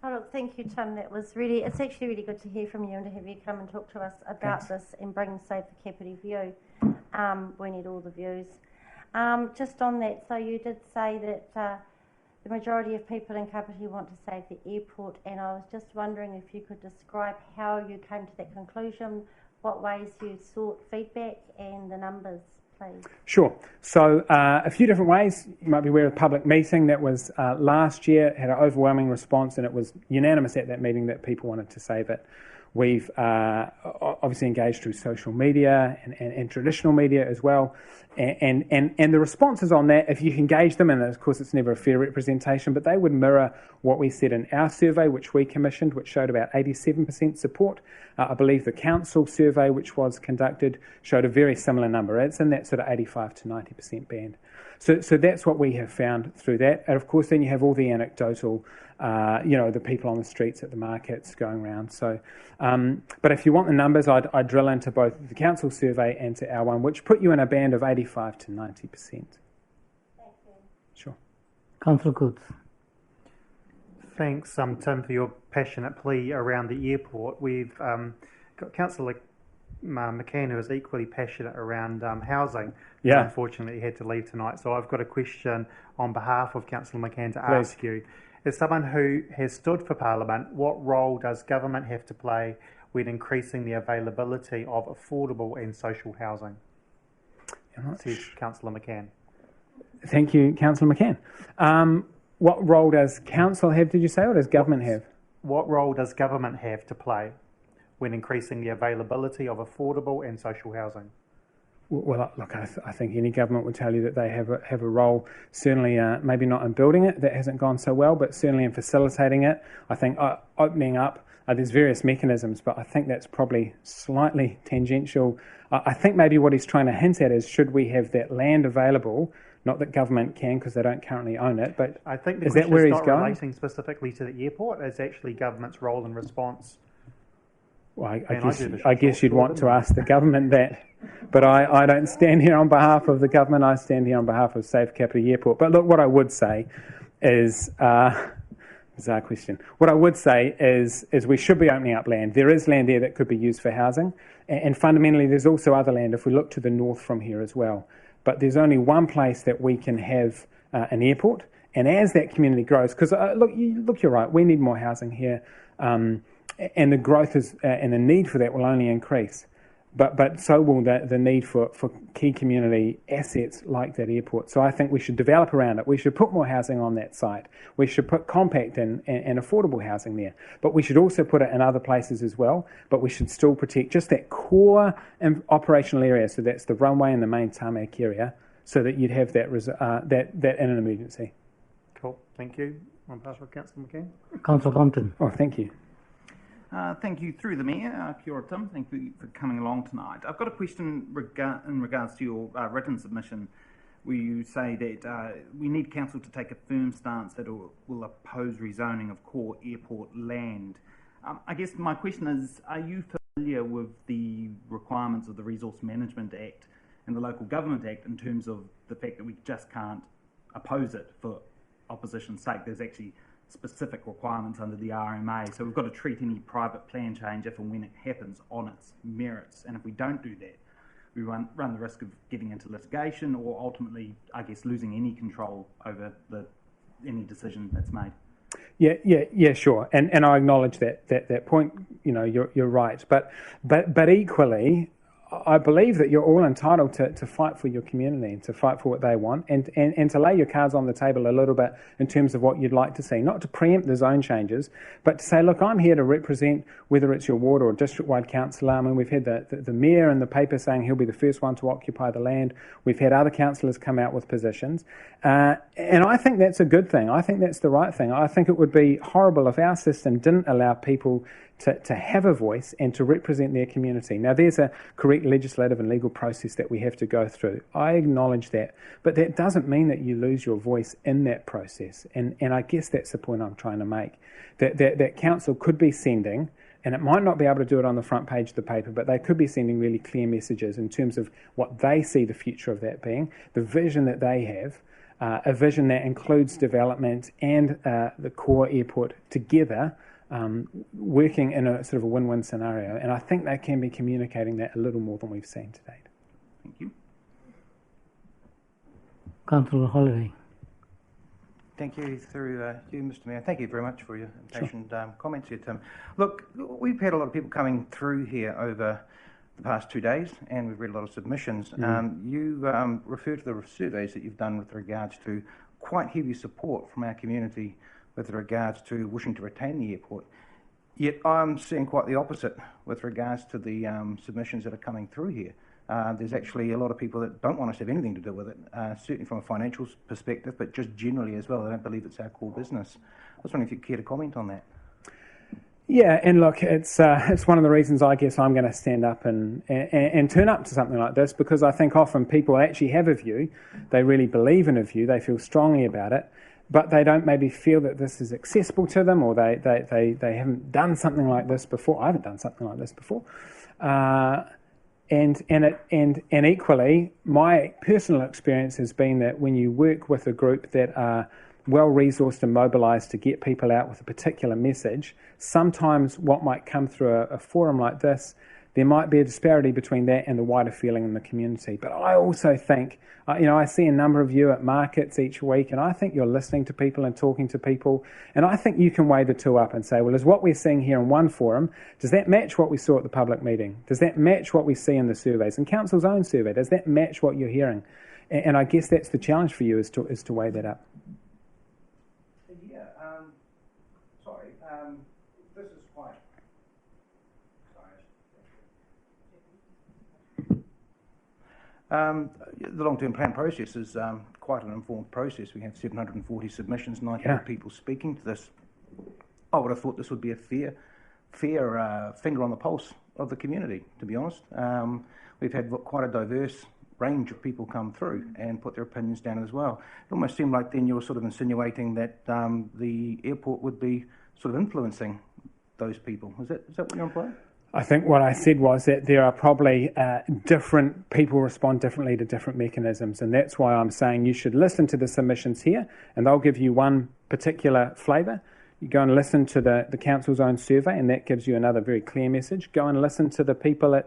Speaker 4: Oh, look, thank you, Tim. It's actually really good to hear from you and to have you come and talk to us about this and bring Save the Kāpiti view. We need all the views. Just on that, so you did say that the majority of people in Kāpiti want to save the airport, and I was just wondering if you could describe how you came to that conclusion, what ways you sought feedback, and the numbers, please.
Speaker 21: Sure. So a few different ways. You might be aware of a public meeting that was last year, had an overwhelming response, and it was unanimous at that meeting that people wanted to save it. We've obviously engaged through social media and traditional media as well. And the responses on that, if you engage them, and of course it's never a fair representation, but they would mirror what we said in our survey, which we commissioned, which showed about 87% support. I believe the council survey, which was conducted, showed a very similar number. It's in that sort of 85 to 90% band. So that's what we have found through that. And of course, then you have all the anecdotal, the people on the streets at the markets going around. So, but if you want the numbers, I'd drill into both the council survey and to our one, which put you in a band of 85 to 90%. Thank you. Sure.
Speaker 2: Councillor Coates.
Speaker 1: Thanks, Tim, for your passionate plea around the airport. We've got Councillor McCann, who is equally passionate around housing.
Speaker 21: Yeah.
Speaker 1: Unfortunately, he had to leave tonight. So I've got a question on behalf of Councillor McCann to ask you. As someone who has stood for Parliament, what role does government have to play when increasing the availability of affordable and social housing? Says Councillor McCann.
Speaker 21: Thank you, Councillor McCann. What role does council have, did you say, or does government have?
Speaker 1: What role does government have to play when increasing the availability of affordable and social housing?
Speaker 21: Well, look, I think any government would tell you that they have a role, certainly maybe not in building it, that hasn't gone so well, but certainly in facilitating it. I think opening up, there's various mechanisms, but I think that's probably slightly tangential. I think maybe what he's trying to hint at is, should we have that land available? Not that government can, because they don't currently own it, but
Speaker 1: I think the
Speaker 21: is that where he's going?
Speaker 1: Relating specifically to the airport, it's actually government's role and response.
Speaker 21: Well, I guess you'd want to ask the government that, but I don't stand here on behalf of the government. I stand here on behalf of Save Kāpiti Airport. But look, what I would say is, bizarre question. What I would say is we should be opening up land. There is land there that could be used for housing, and fundamentally there's also other land if we look to the north from here as well. But there's only one place that we can have an airport, and as that community grows, because you're right, we need more housing here. And the growth is and the need for that will only increase, but so will the need for key community assets like that airport. So I think we should develop around it. We should put more housing on that site. We should put compact and affordable housing there. But we should also put it in other places as well. But we should still protect just that core operational area. So that's the runway and the main tarmac area, so that you'd have that in an emergency.
Speaker 1: Cool. Thank you. On behalf of Councillor McCann.
Speaker 2: Councillor Compton.
Speaker 21: Oh, thank you.
Speaker 14: Thank you, through the Mayor. Kia ora, Tim. Thank you for coming along tonight. I've got a question in regards to your written submission, where you say that we need Council to take a firm stance that will oppose rezoning of core airport land. I guess my question is, are you familiar with the requirements of the Resource Management Act and the Local Government Act in terms of the fact that we just can't oppose it for opposition's sake? There's actually specific requirements under the RMA, so we've got to treat any private plan change if and when it happens on its merits, and if we don't do that, we run the risk of getting into litigation or ultimately, I guess, losing any control over any decision that's made.
Speaker 21: Yeah, sure, and I acknowledge that point. You know, you're right, but equally, I believe that you're all entitled to fight for your community and to fight for what they want, and to lay your cards on the table a little bit in terms of what you'd like to see, not to preempt the zone changes, but to say, look, I'm here to represent, whether it's your ward or district-wide councillor. I mean, we've had the mayor in the paper saying he'll be the first one to occupy the land. We've had other councillors come out with positions, and I think that's a good thing. I think that's the right thing. I think it would be horrible if our system didn't allow people to have a voice and to represent their community. Now, there's a correct legislative and legal process that we have to go through. I acknowledge that, but that doesn't mean that you lose your voice in that process. And I guess that's the point I'm trying to make, that council could be sending, and it might not be able to do it on the front page of the paper, but they could be sending really clear messages in terms of what they see the future of that being, the vision that they have, a vision that includes development and the core airport together, working in a sort of a win-win scenario. And I think they can be communicating that a little more than we've seen to date.
Speaker 15: Thank you.
Speaker 2: Councillor Holiday.
Speaker 15: Thank you through you, Mr. Mayor. Thank you very much for your impassioned comments here, Tim. Look, we've had a lot of people coming through here over the past 2 days, and we've read a lot of submissions. You refer to the surveys that you've done with regards to quite heavy support from our community with regards to wishing to retain the airport. Yet I'm seeing quite the opposite with regards to the submissions that are coming through here. There's actually a lot of people that don't want us to have anything to do with it, certainly from a financial perspective, but just generally as well. They don't believe it's our core business. I was wondering if you'd care to comment on that.
Speaker 21: Yeah, and look, it's one of the reasons I guess I'm going to stand up and turn up to something like this, because I think often people actually have a view, they really believe in a view, they feel strongly about it, but they don't maybe feel that this is accessible to them, or they haven't done something like this before. I haven't done something like this before. And equally, my personal experience has been that when you work with a group that are well-resourced and mobilised to get people out with a particular message, sometimes what might come through a forum like this, there might be a disparity between that and the wider feeling in the community. But I also think, I see a number of you at markets each week, and I think you're listening to people and talking to people, and I think you can weigh the two up and say, well, is what we're seeing here in one forum, does that match what we saw at the public meeting? Does that match what we see in the surveys? And Council's own survey, does that match what you're hearing? And I guess that's the challenge for you, is to weigh that up.
Speaker 15: This is quite... the long-term plan process is quite an informed process. We have 740 submissions, 98 people speaking to this. I would have thought this would be a fair finger on the pulse of the community, to be honest. We've had quite a diverse range of people come through and put their opinions down as well. It almost seemed like then you were sort of insinuating that the airport would be sort of influencing those people. Is that what you're implying?
Speaker 21: I think what I said was that there are probably different people respond differently to different mechanisms, and that's why I'm saying you should listen to the submissions here, and they'll give you one particular flavour. You go and listen to the council's own survey, and that gives you another very clear message. Go and listen to the people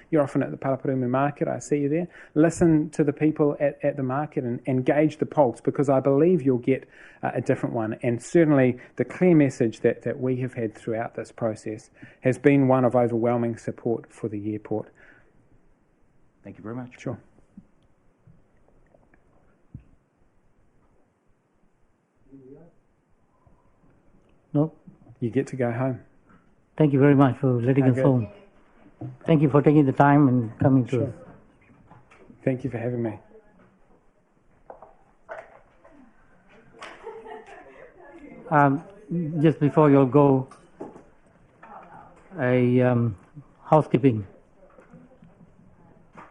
Speaker 21: you're often at the Paraparaumu market, I see you there. Listen to the people at the market and gauge the pulse, because I believe you'll get a different one. And certainly the clear message that we have had throughout this process has been one of overwhelming support for the airport.
Speaker 15: Thank you very much.
Speaker 21: Sure.
Speaker 2: No.
Speaker 21: You get to go home.
Speaker 2: Thank you very much for letting us home. Thank you for taking the time and coming to us.
Speaker 21: Thank you for having me.
Speaker 2: Just before you go, housekeeping.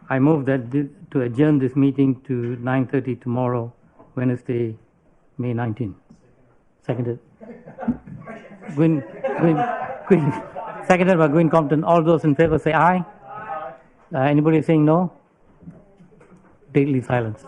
Speaker 2: I move that to adjourn this meeting to 9:30 tomorrow, Wednesday, May 19th. Seconded. Gwyn, seconded by Gwyn Compton. All those in favour say aye. Anybody saying no? Deadly silence.